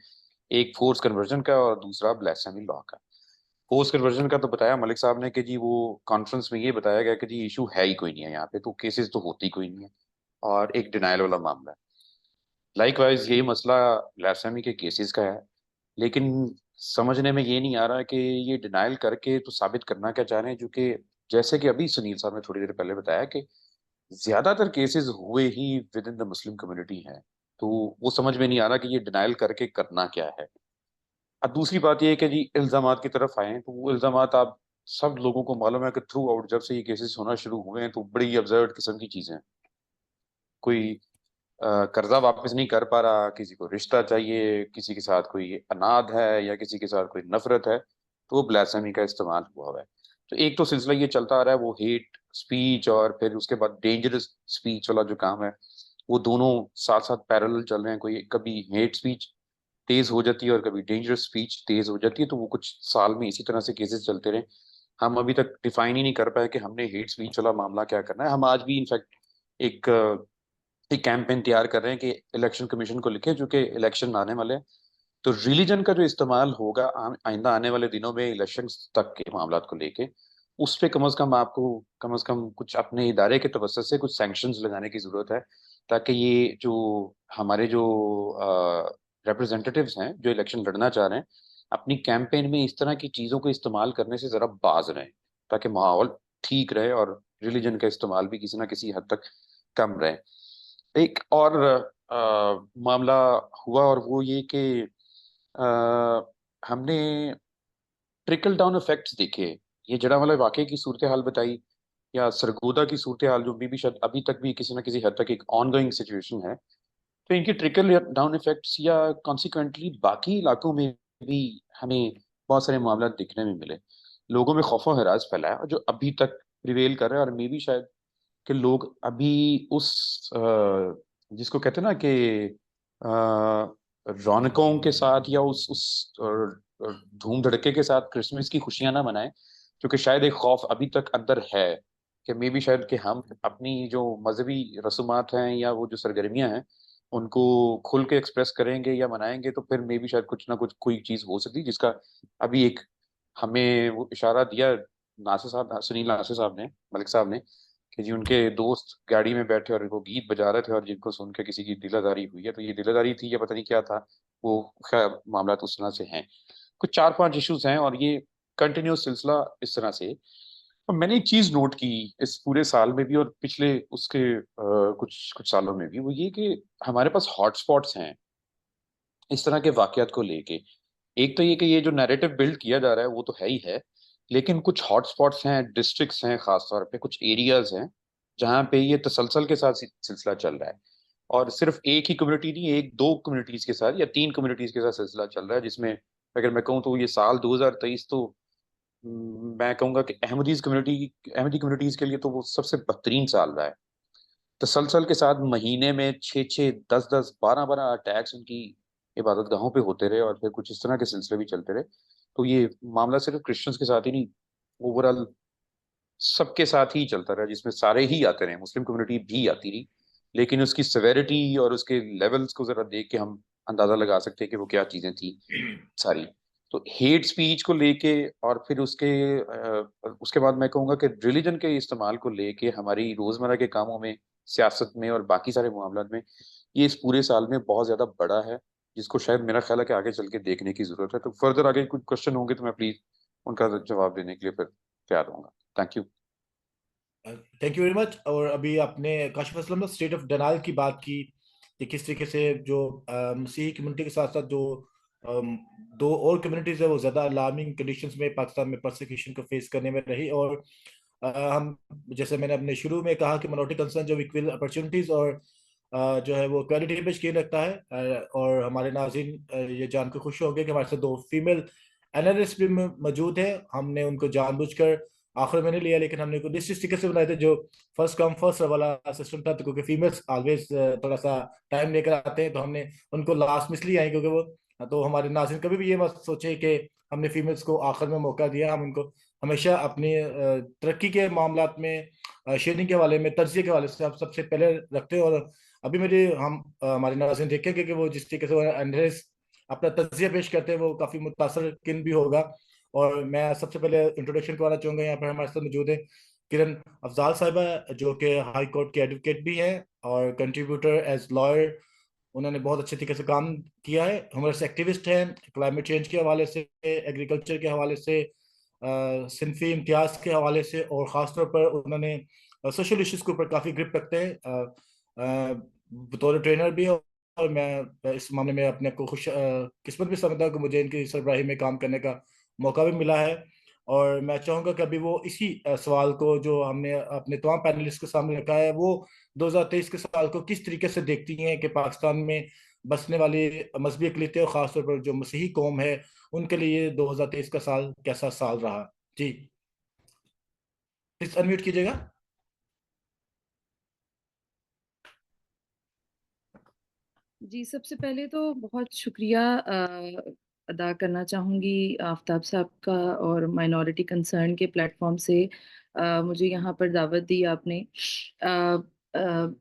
एक फोर्स कन्वर्जन का और दूसरा ब्लास्फेमी लॉ का। फोर्स कन्वर्जन का तो बताया मलिक साहब ने कि जी वो कॉन्फ्रेंस में ये बताया गया कि जी इशू है ही कोई नहीं है यहाँ पे, तो केसेस तो होती कोई नहीं है, और एक डिनाइल वाला मामला है। लाइकवाइज यही मसला ब्लास्फेमी के केसेस का है, लेकिन समझने में ये नहीं आ रहा कि ये डिनाइल करके तो साबित करना क्या चाह रहे हैं, जो कि जैसे कि अभी सुनील साहब ने थोड़ी देर पहले बताया कि ज्यादातर केसेस हुए ही within the Muslim community हैं। तो वो समझ में नहीं आ रहा कि ये डिनाइल करके करना क्या है। अब दूसरी बात ये है कि जी इल्जामात की तरफ आए, तो वो इल्जामात आप सब लोगों को मालूम है कि थ्रू आउट जब से ये केसेस होना शुरू हुए हैं तो बड़ी अब्जर्व किस्म की चीजें हैं। कोई कर्जा वापस नहीं कर पा रहा, किसी को रिश्ता चाहिए, किसी के साथ कोई अनाद है या किसी के साथ कोई नफरत है, तो वो ब्लास्फेमी का इस्तेमाल हुआ हुआ है। तो एक तो सिलसिला ये चलता आ रहा है, वो हेट स्पीच और फिर उसके बाद डेंजरस स्पीच वाला जो काम है, वो दोनों साथ साथ पैरेलल चल रहे हैं। कोई कभी हेट स्पीच तेज हो जाती है और कभी डेंजरस स्पीच तेज हो जाती है, तो वो कुछ साल में इसी तरह से केसेस चलते रहे। हम अभी तक डिफाइन ही नहीं कर पाए कि हमने हेट स्पीच वाला मामला क्या करना है। हम आज भी इनफैक्ट एक एक कैंपेन तैयार कर रहे हैं कि इलेक्शन कमीशन को लिखे, जो कि इलेक्शन आने वाले हैं, तो रिलीजन का जो इस्तेमाल होगा आइंदा आने वाले दिनों में इलेक्शन तक के मामला को लेके, उस पे कम से कम आपको कम से कम कुछ अपने इदारे के तवज्जुह से कुछ सैंक्शंस लगाने की जरूरत है, ताकि ये जो हमारे जो रिप्रेजेंटेटिव्स हैं जो इलेक्शन लड़ना चाह रहे हैं, अपनी कैंपेन में इस तरह की चीजों को इस्तेमाल करने से जरा बाज रहें, ताकि माहौल ठीक रहे और रिलीजन का इस्तेमाल भी किसी ना किसी हद तक कम रहे। एक और मामला हुआ, और वो ये कि हमने ट्रिकल डाउन इफेक्ट्स देखे। ये जड़ावाला वाकये की सूरत हाल बताई, या सरगोदा की सूरत हाल, जो भी शायद अभी तक भी किसी ना किसी हद तक एक ऑनगोइंग सिचुएशन है। तो इनकी ट्रिकल डाउन इफेक्ट्स या कॉन्सिक्वेंटली बाकी इलाकों में भी हमें बहुत सारे मामला देखने में मिले। लोगों में खौफ और हरास फैला है, और जो अभी तक प्रिवेल कर रहा है, और मे भी शायद कि लोग अभी उस जिसको कहते हैं ना कि रौनकों के साथ या उस धूम धड़के के साथ क्रिसमस की खुशियां ना मनाएं, क्योंकि शायद एक खौफ अभी तक अंदर है कि मे बी शायद कि हम अपनी जो मजहबी रसूमात हैं या वो जो सरगर्मियां हैं उनको खुल के एक्सप्रेस करेंगे या मनाएंगे, तो फिर मे बी शायद कुछ ना कुछ कोई चीज हो सकती है, जिसका अभी एक हमें वो इशारा दिया नासिर साहब, सुनील नासिर साहब ने, मलिक साहब ने, कि जी उनके दोस्त गाड़ी में बैठे और वो गीत बजा रहे थे और जिनको सुन के किसी की दिलादारी हुई है। तो ये दिलादारी थी या पता नहीं क्या था, वो खैर मामला तो उस तरह से हैं। कुछ 4-5 इश्यूज हैं और ये कंटिन्यूस सिलसिला इस तरह से। और मैंने एक चीज नोट की इस पूरे साल में भी और पिछले उसके कुछ कुछ सालों में भी, वो ये कि हमारे पास हॉटस्पॉट्स हैं इस तरह के वाकयात को लेके। एक तो ये कि ये जो नैरेटिव बिल्ड किया जा रहा है वो तो है ही है, लेकिन कुछ हॉटस्पॉट्स हैं, डिस्ट्रिक्ट्स हैं, खासतौर पे कुछ एरियाज हैं जहाँ पे ये तसलसल के साथ सिलसिला चल रहा है। और सिर्फ एक ही कम्युनिटी नहीं, एक दो कम्युनिटीज के साथ या 3 कम्युनिटीज के साथ सिलसिला चल रहा है, जिसमें अगर मैं कहूँ तो ये साल 2023 तो मैं कहूँगा कि अहमदी कम्युनिटीज के लिए तो वो सबसे बेहतरीन साल रहा है। तसलसल के साथ महीने में 6-6, 10-10, 12-12 अटैक्स उनकी इबादत गाहों पे होते रहे, और फिर कुछ इस तरह के सिलसिले भी चलते रहे। तो ये मामला सिर्फ क्रिश्चियंस के साथ ही नहीं, ओवरऑल सबके साथ ही चलता रहा, जिसमें सारे ही आते रहे, मुस्लिम कम्युनिटी भी आती रही, लेकिन उसकी सेवेरिटी और उसके लेवल्स को जरा देख के हम अंदाजा लगा सकते हैं कि वो क्या चीजें थी सारी। तो हेट स्पीच को लेके और फिर उसके बाद मैं कहूँगा कि रिलीजन के इस्तेमाल को लेके हमारी रोजमर्रा के कामों में, सियासत में और बाकी सारे मामलों में, ये इस पूरे साल में बहुत ज्यादा बड़ा है, जिसको शायद मेरा ख्याल है कि आगे चल के देखने की जरूरत है। तो फर्दर आगे कुछ क्वेश्चन होंगे तो मैं प्लीज उनका जवाब देने के लिए फिर तैयार रहूंगा। Thank you. Thank you very much. और अभी आपने काशिफ असलम ने स्टेट ऑफ डिनाइल की बात की कि किस तरीके से जो मसीही कम्युनिटी के साथ साथ जो दो और कम्युनिटीज है वो ज़्यादा अलार्मिंग कंडीशंस में पाकिस्तान में परसिक्यूशन को फेस करने में रही। और हम जैसे मैंने अपने शुरू में कहा कि मिनॉरिटी कंसर्न जो इक्वल अपॉर्चुनिटीज और जो है वो क्वालिटी पे यकीन रखता है। और हमारे नाज़रीन ये जानकर खुश होंगे कि हमारे साथ 2 फीमेल एनालिस्ट भी मौजूद है। हमने उनको जानबूझकर आखिर में नहीं लिया, लेकिन हमने को इस तरीके से बनाए थे जो फर्स्ट कम फर्स्ट वाला सिस्टम था, तो क्योंकि फीमेल्स ऑलवेज थोड़ा सा टाइम लेकर आते हैं, तो हमने उनको लास्ट में इसलिए आए क्योंकि वो, तो हमारे नाज़रीन कभी भी ये मत सोचे कि हमने फीमेल्स को आखिर में मौका दिया। हम उनको हमेशा अपनी तरक्की के मामलात में, शेयरिंग के हवाले में, तजिए के हवाले से हम सबसे पहले रखते हैं। और अभी मेरे हम हमारे नाज़रीन देखेंगे कि वो जिस तरीके से एनालिस्ट अपना तजिया पेश करते हैं वो काफ़ी मुतासर किन भी होगा। और मैं सबसे पहले इंट्रोडक्शन करवाना चाहूँगा, यहाँ पर हमारे साथ मौजूद है किरण अफजाल साहिबा, जो कि हाई कोर्ट के एडवोकेट भी हैं और कंट्रीब्यूटर एज लॉयर। उन्होंने बहुत अच्छे तरीके से काम किया है। ह्यूमन एक्टिविस्ट हैं, क्लाइमेट चेंज के हवाले से, एग्रीकल्चर के हवाले से, सिंफी इम्तियाज के हवाले से, और ख़ासतौर पर उन्होंने सोशल इश्यूज़ के ऊपर काफ़ी ग्रिप रखते हैं बतौर ट्रेनर भी। और मैं इस मामले में अपने को खुश किस्मत भी समझता हूँ कि मुझे इनकी सरबराही में काम करने का मौका भी मिला है। और मैं चाहूँगा कि अभी वो इसी सवाल को जो हमने अपने तमाम पैनलिस्ट के सामने रखा है, वो 2023 के साल को किस तरीके से देखती हैं कि पाकिस्तान में बसने वाली मजहबी अक़लियतें और ख़ासतौर पर जो मसीही कौम है उनके लिए 2023 का साल कैसा साल रहा? जी प्लीज अनम्यूट कीजिएगा। जी, सबसे पहले तो बहुत शुक्रिया अदा करना चाहूँगी आफ्ताब साहब का और माइनॉरिटी कंसर्न के प्लेटफॉर्म से मुझे यहाँ पर दावत दी आपने। अ, अ,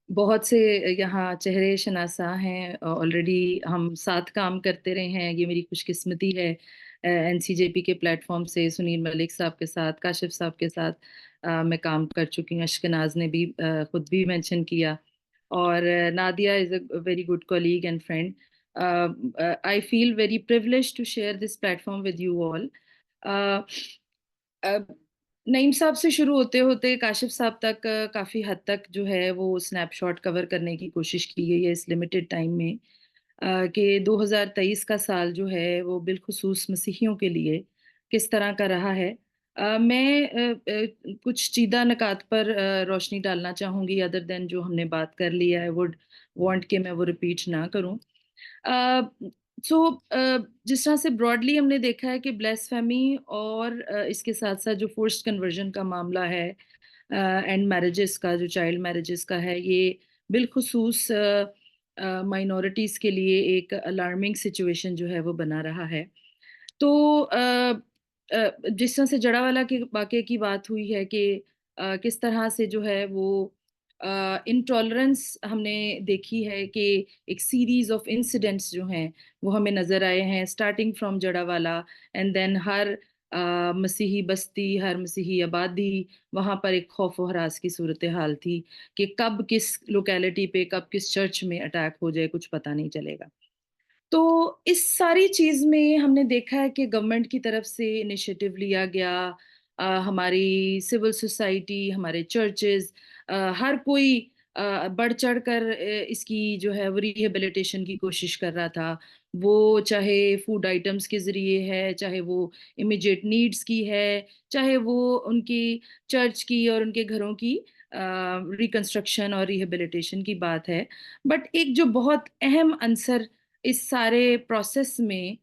बहुत से यहाँ चेहरे शनासा हैं, ऑलरेडी हम साथ काम करते रहे हैं, ये मेरी खुशकिस्मती है। एनसीजेपी के प्लेटफॉर्म से सुनील मलिक साहब के साथ, काशिफ साहब के साथ मैं काम कर चुकी हूँ। अश्कनाज ने भी खुद भी मेंशन किया, और Nadia is a very good colleague and friend. I feel very privileged to share this platform with you all. Uh, uh, Naeem साहब से शुरू होते होते काशिफ साहब तक काफ़ी हद तक जो है वो स्नैपशॉट कवर करने की कोशिश की गई है इस लिमिटेड टाइम में, कि 2023 का साल जो है वो बिलखुसूस मसीहियों के लिए किस तरह का रहा है। मैं कुछ चीदा नकात पर रोशनी डालना चाहूँगी, अदर देन जो हमने बात कर लिया है, वुड वांट कि मैं वो रिपीट ना करूँ। सो जिस तरह से ब्रॉडली हमने देखा है कि ब्लेसफेमी और इसके साथ साथ जो फोर्स्ड कन्वर्जन का मामला है एंड मैरिजेस का, जो चाइल्ड मैरिजेस का है, ये बिलखुसूस माइनॉरिटीज़ के लिए एक अलार्मिंग सिचुएशन जो है वो बना रहा है। तो जिस तरह से जड़ावाला के वाक़ये की बात हुई है कि किस तरह से जो है वो इंटॉलरेंस हमने देखी है कि एक सीरीज़ ऑफ इंसिडेंट्स जो हैं वो हमें नज़र आए हैं, starting from Jaranwala and then हर मसीही बस्ती, हर मसीही आबादी, वहाँ पर एक खौफ व हरास की सूरत हाल थी कि कब किस लोकेलिटी पे, कब किस चर्च में अटैक हो जाए, कुछ पता नहीं चलेगा। तो इस सारी चीज़ में हमने देखा है कि गवर्नमेंट की तरफ से इनिशिएटिव लिया गया, हमारी सिविल सोसाइटी, हमारे चर्चेज़, हर कोई बढ़ चढ़ कर इसकी जो है वो रिहेबिलिटेशन की कोशिश कर रहा था। वो चाहे फूड आइटम्स के ज़रिए है, चाहे वो इमीडिएट नीड्स की है, चाहे वो उनकी चर्च की और उनके घरों की रिकंस्ट्रक्शन और रिहेबिलिटेशन की बात है। बट एक जो बहुत अहम अंसर इस सारे प्रोसेस में,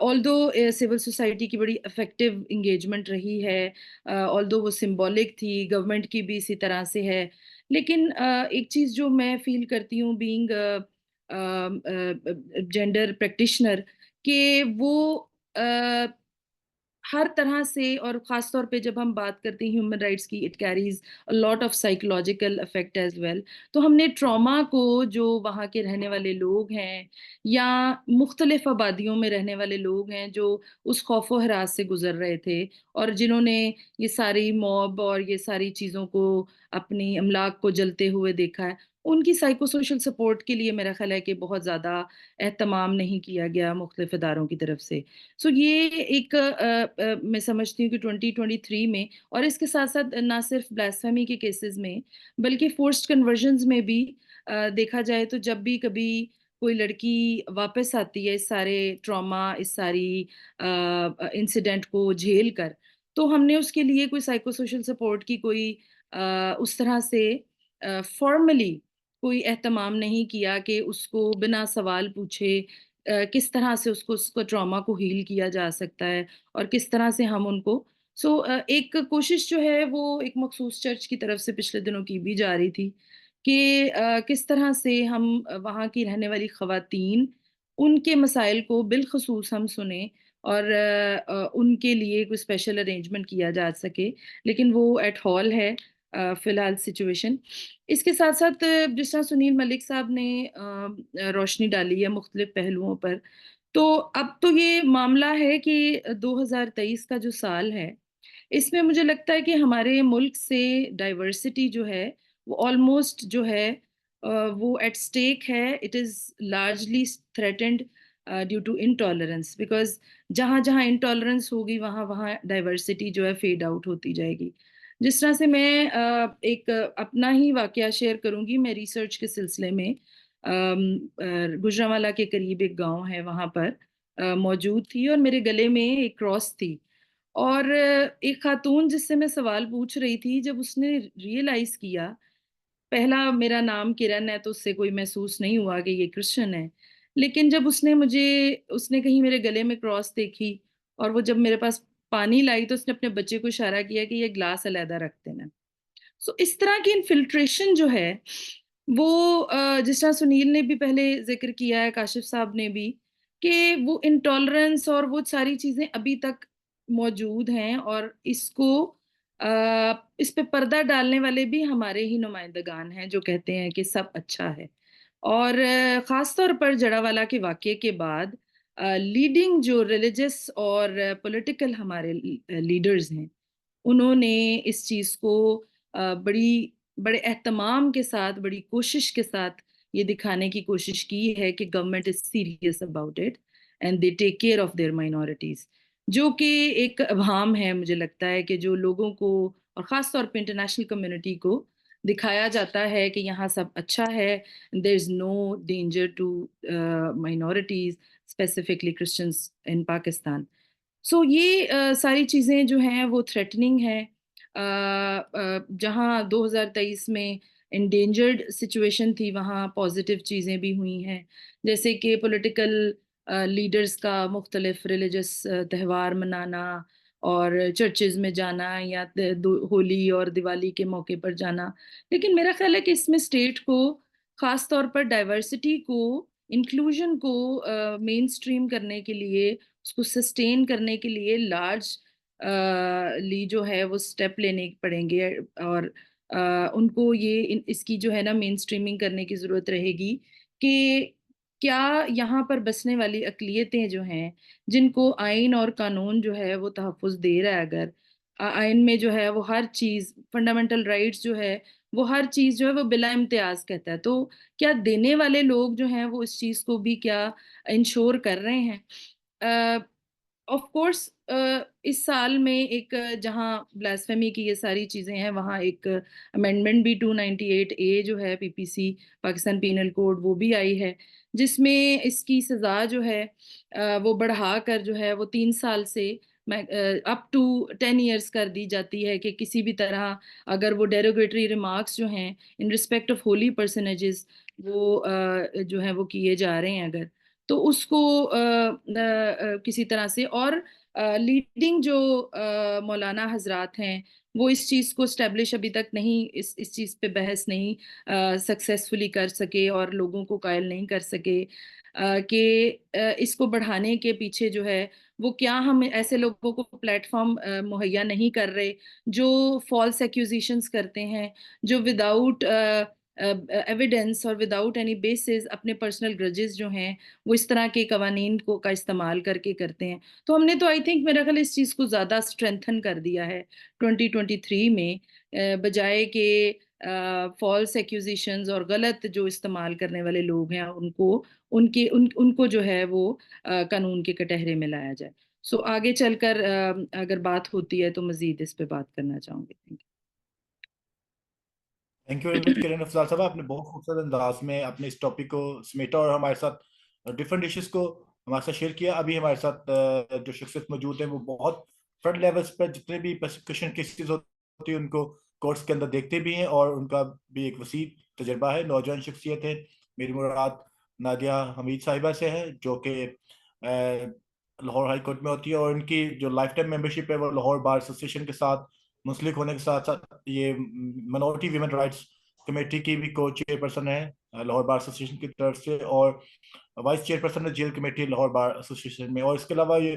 ऑल्दो सिविल सोसाइटी की बड़ी इफ़ेक्टिव एंगेजमेंट रही है, ऑल्दो वो सिंबॉलिक थी, गवर्नमेंट की भी इसी तरह से है, लेकिन एक चीज़ जो मैं फ़ील करती हूँ बीइंग जेंडर प्रैक्टिशनर, कि वो अ, हर तरह से, और ख़ास तौर पे जब हम बात करते हैं ह्यूमन राइट्स की, it Carey's a lot of psychological effect as well. तो हमने ट्रॉमा को, जो वहाँ के रहने वाले लोग हैं या मुख्तलिफ़ आबादियों में रहने वाले लोग हैं जो उस खौफ व हरास से गुज़र रहे थे, और जिन्होंने ये सारी मॉब और ये सारी चीज़ों को, अपनी अमलाक को जलते हुए देखा है, उनकी साइको सोशल सपोर्ट के लिए मेरा ख़्याल है कि बहुत ज़्यादा एहतमाम नहीं किया गया मुख्तलिफ़ इदारों की तरफ से। सो ये एक मैं समझती हूँ कि 2023 में, और इसके साथ-साथ ना सिर्फ ब्लास्फेमी के केसेस में, बल्कि फोर्स्ड कन्वर्जन्स में भी देखा जाए तो जब भी कभी कोई लड़की वापस आती है इस सारे ट्रॉमा, इस सारी इंसिडेंट को झेल कर, तो हमने उसके लिए कोई साइको सोशल सपोर्ट की कोई उस तरह से फॉर्मली कोई एहतमाम नहीं किया कि उसको बिना सवाल पूछे किस तरह से उसको ट्रॉमा को हील किया जा सकता है, और किस तरह से हम उनको एक कोशिश जो है वो एक मखसूस चर्च की तरफ से पिछले दिनों की भी जा रही थी कि किस तरह से हम वहाँ की रहने वाली ख़वातीन, उनके मसाइल को बिलखसूस हम सुने, और उनके लिए कोई स्पेशल अरेंजमेंट किया जा सके, लेकिन वो एट हॉल है फ़िलहाल सिचुएशन। इसके साथ-साथ जिस तरह सुनील मलिक साहब ने रोशनी डाली है मुख्तलिफ पहलुओं पर, तो अब तो ये मामला है कि 2023 का जो साल है, इसमें मुझे लगता है कि हमारे मुल्क से डाइवर्सिटी जो है, वो ऑलमोस्ट जो है वो एट स्टेक है। It is largely threatened due to intolerance, because जहाँ-जहाँ इंटॉलरेंस होगी, वहाँ-वहाँ डाइवर्सिटी जो है फ़ेड आउट होती जाएगी। जिस तरह से मैं एक अपना ही वाकया शेयर करूँगी, मैं रिसर्च के सिलसिले में गुजरांवाला के करीब एक गाँव है, वहाँ पर मौजूद थी, और मेरे गले में एक क्रॉस थी, और एक खातून जिससे मैं सवाल पूछ रही थी, जब उसने रियलाइज़ किया, पहला मेरा नाम किरण है तो उससे कोई महसूस नहीं हुआ कि ये क्रिश्चियन है, लेकिन जब उसने कहीं मेरे गले में क्रॉस देखी और वो जब मेरे पास पानी लाई तो उसने अपने बच्चे को इशारा किया कि ये ग्लास अलहदा रख देना। सो इस तरह की इन्फिल्ट्रेशन जो है वो जिस तरह सुनील ने भी पहले जिक्र किया है, काशिफ साहब ने भी, कि वो इंटॉलरेंस और वो सारी चीजें अभी तक मौजूद हैं और इस पे पर्दा डालने वाले भी हमारे ही नुमाइंदगान हैं जो कहते हैं कि सब अच्छा है। और खास तौर पर जड़ावाला के वाकये के बाद लीडिंग जो रिलीजियस और पॉलिटिकल हमारे लीडर्स हैं, उन्होंने इस चीज को बड़े एहतमाम के साथ, बड़ी कोशिश के साथ ये दिखाने की कोशिश की है कि government is serious about it and they take care of their minorities, जो कि एक अभाम है। मुझे लगता है कि जो लोगों को और ख़ास तौर पे इंटरनेशनल कम्युनिटी को दिखाया जाता है कि यहाँ सब अच्छा है, there is no danger to minorities, specifically Christians in Pakistan. सो ये सारी चीज़ें जो हैं वो थ्रेटनिंग हैं। जहाँ 2023 में इंडेंजर्ड सिचुएशन थी, वहाँ पॉजिटिव चीज़ें भी हुई हैं, जैसे कि पॉलिटिकल लीडर्स का मुख्तलिफ रिलीजियस त्यौहार मनाना और चर्चेज़ में जाना या होली और दिवाली के मौके पर जाना। लेकिन मेरा ख्याल है कि इसमें स्टेट को ख़ास तौर पर डाइवर्सिटी को, इंक्लूजन को मेन स्ट्रीम करने के लिए, उसको सस्टेन करने के लिए लार्ज ली जो है वो स्टेप लेने पड़ेंगे और उनको इसकी जो है ना मेन स्ट्रीमिंग करने की ज़रूरत रहेगी कि क्या यहाँ पर बसने वाली अक़लियतें जो हैं, जिनको आइन और कानून जो है वो तहफ़्फ़ुज़ दे रहा है, अगर आइन में जो है वो हर चीज़, फंडामेंटल राइट्स जो है वो हर चीज़ जो है वो बिला इम्तियाज़ कहता है, तो क्या देने वाले लोग जो हैं वो इस चीज़ को भी क्या इंश्योर कर रहे हैं? ऑफ कोर्स इस साल में एक जहाँ ब्लास्फेमी की ये सारी चीज़ें हैं, वहाँ एक अमेंडमेंट भी 298A जो है पीपीसी पाकिस्तान पीनल कोड, वो भी आई है, जिसमें इसकी सज़ा जो है वो बढ़ा कर जो है वो 3 साल से अप टू 10 ईयर्स कर दी जाती है कि किसी भी तरह अगर वो डेरोगेटरी रिमार्क्स जो हैं इन रिस्पेक्ट ऑफ होली पर्सनेजेस वो जो है वो किए जा रहे हैं अगर, तो उसको किसी तरह से, और लीडिंग जो मौलाना हजरात हैं वो इस चीज़ को स्टैब्लिश अभी तक नहीं, इस चीज़ पे बहस नहीं सक्सेसफुली कर सके और लोगों को कायल नहीं कर सके कि इसको बढ़ाने के पीछे जो है वो क्या हम ऐसे लोगों को प्लेटफॉर्म मुहैया नहीं कर रहे जो फॉल्स एक्यूजेशंस करते हैं, जो विदाउट एविडेंस और विदाउट एनी बेसिस अपने पर्सनल ग्रजेस जो हैं वो इस तरह के कवानीन का इस्तेमाल करके करते हैं। तो हमने तो आई थिंक मेरा ख्याल इस चीज़ को ज़्यादा स्ट्रेंथन कर दिया है 2023 में, बजाय के फॉल्स एक्यूजेशंस और गलत जो इस्तेमाल करने वाले लोग हैं उनको जो है वो कानून के कटहरे में लाया जाए। सो आगे चलकर अगर बात होती है तो मजीद इस पे बात करना चाहूँगी। थैंक यू वेरी मच किरण अफजाल साहब, आपने बहुत खूबसूरत अंदाज में अपने इस टॉपिक को समेटा और हमारे साथ डिफरेंट इश्यूज को हमारे साथ शेयर किया। अभी हमारे साथ जो शख्सियत मौजूद है वो बहुत फ्रंट लेवल्स पर जितने भी प्रोसिक्यूशन केसेस होती है उनको कोर्ट्स के अंदर देखते भी हैं और उनका भी एक वसी तजर्बा है। नौजवान शख्सियत है, मेरी मुराद नादिया हमीद साहिबा से है जो कि लाहौर हाई कोर्ट में होती है और उनकी जो लाइफ टाइम मेंबरशिप है वो लाहौर बार एसोसिएशन के साथ मुंसलिक होने के साथ साथ ये मिनॉरिटी वीमेन राइट्स कमेटी की भी को चेयरपर्सन है लाहौर बार एसोसिएशन की तरफ से और वाइस चेयरपर्सन है jail committee Lahore bar association में। और इसके अलावा ये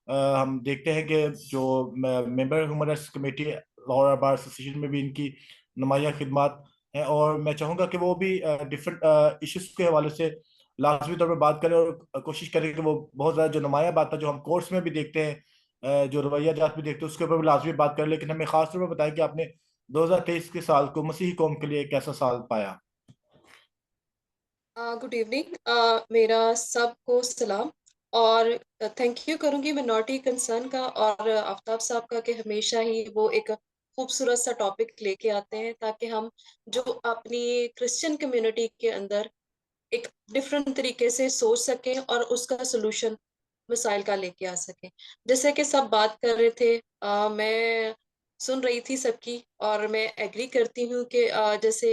हम देखते हैं कि जो member human rights committee Lahore bar association में भी इनकी नुमाया खिदमात हैं और मैं चाहूँगा कि वो भी डिफरेंट इश्यूज के हवाले से लाजमी तौर पर बात करें और कोशिश करें कि वो बहुत ज़्यादा जो नुमाया बात है जो हम कोर्स में भी देखते हैं, जो रवैया जात भी देखते हैं, उसके ऊपर भी लाजमी बात करें। लेकिन हमें खास तौर पर बताया कि आपने 2023 के साल को मसीही कौम के लिए कैसा साल पाया। गुड इवनिंग, मेरा सबको सलाम और थैंक यू करूंगी मिनॉरिटी कंसर्न का और आफ्ताब साहब का कि हमेशा ही वो एक खूबसूरत सा टॉपिक लेके आते हैं ताकि हम जो अपनी क्रिश्चियन कम्युनिटी के अंदर एक डिफरेंट तरीके से सोच सकें और उसका सोल्यूशन मसाइल का लेके आ सकें। जैसे कि सब बात कर रहे थे, मैं सुन रही थी सबकी और मैं एग्री करती हूँ कि जैसे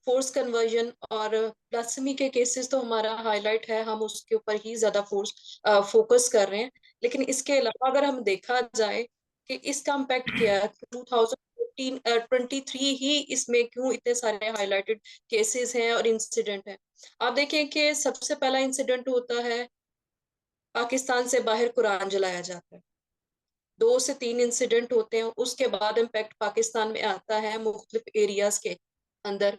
फोर्स कन्वर्जन और ब्लास्फेमी के केसेस तो हमारा हाईलाइट है, हम उसके ऊपर ही ज्यादा फोकस कर रहे हैं। लेकिन इसके अलावा अगर हम देखा जाए कि इसका इम्पैक्ट क्या है, 2023 ही इसमें क्यों इतने सारे हाईलाइटेड केसेस हैं और इंसिडेंट हैं। आप देखें कि सबसे पहला इंसिडेंट होता है पाकिस्तान से बाहर कुरान जलाया जाता है, 2 से 3 इंसिडेंट होते हैं, उसके बाद इम्पैक्ट पाकिस्तान में आता है, मुख्तलिफ एरियाज के अंदर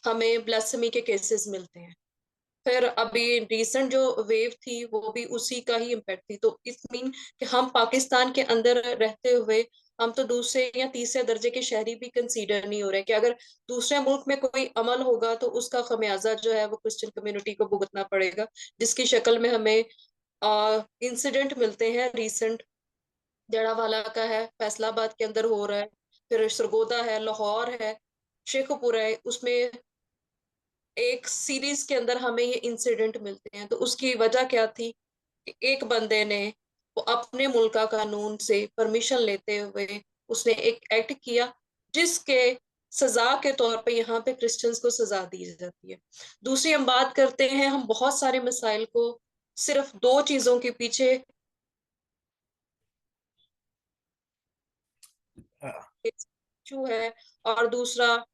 हमें ब्लास्फेमी के केसेस मिलते हैं। फिर अभी रिसेंट जो वेव थी वो भी उसी का ही इम्पैक्ट थी। तो इस मीन कि हम पाकिस्तान के अंदर रहते हुए हम तो दूसरे या तीसरे दर्जे के शहरी भी कंसीडर नहीं हो रहे, कि अगर दूसरे मुल्क में कोई अमल होगा तो उसका खमियाजा जो है वो क्रिश्चियन कम्युनिटी को भुगतना पड़ेगा, जिसकी शक्ल में हमें इंसिडेंट मिलते हैं। रिसेंट जड़ावाला का है, फैसलाबाद के अंदर हो रहा है, फिर सरगोदा है, लाहौर है, शेखपुरा है, उसमें एक सीरीज के अंदर हमें ये इंसिडेंट मिलते हैं। तो उसकी वजह क्या थी कि एक बंदे ने वो अपने मुल्क का कानून से परमिशन लेते हुए उसने एक एक्ट किया, जिसके सजा के तौर पे यहाँ पे क्रिश्चियंस को सजा दी जाती है। दूसरी हम बात करते हैं, हम बहुत सारे मसाइल को सिर्फ 2 चीजों के पीछे इशू है, और दूसरा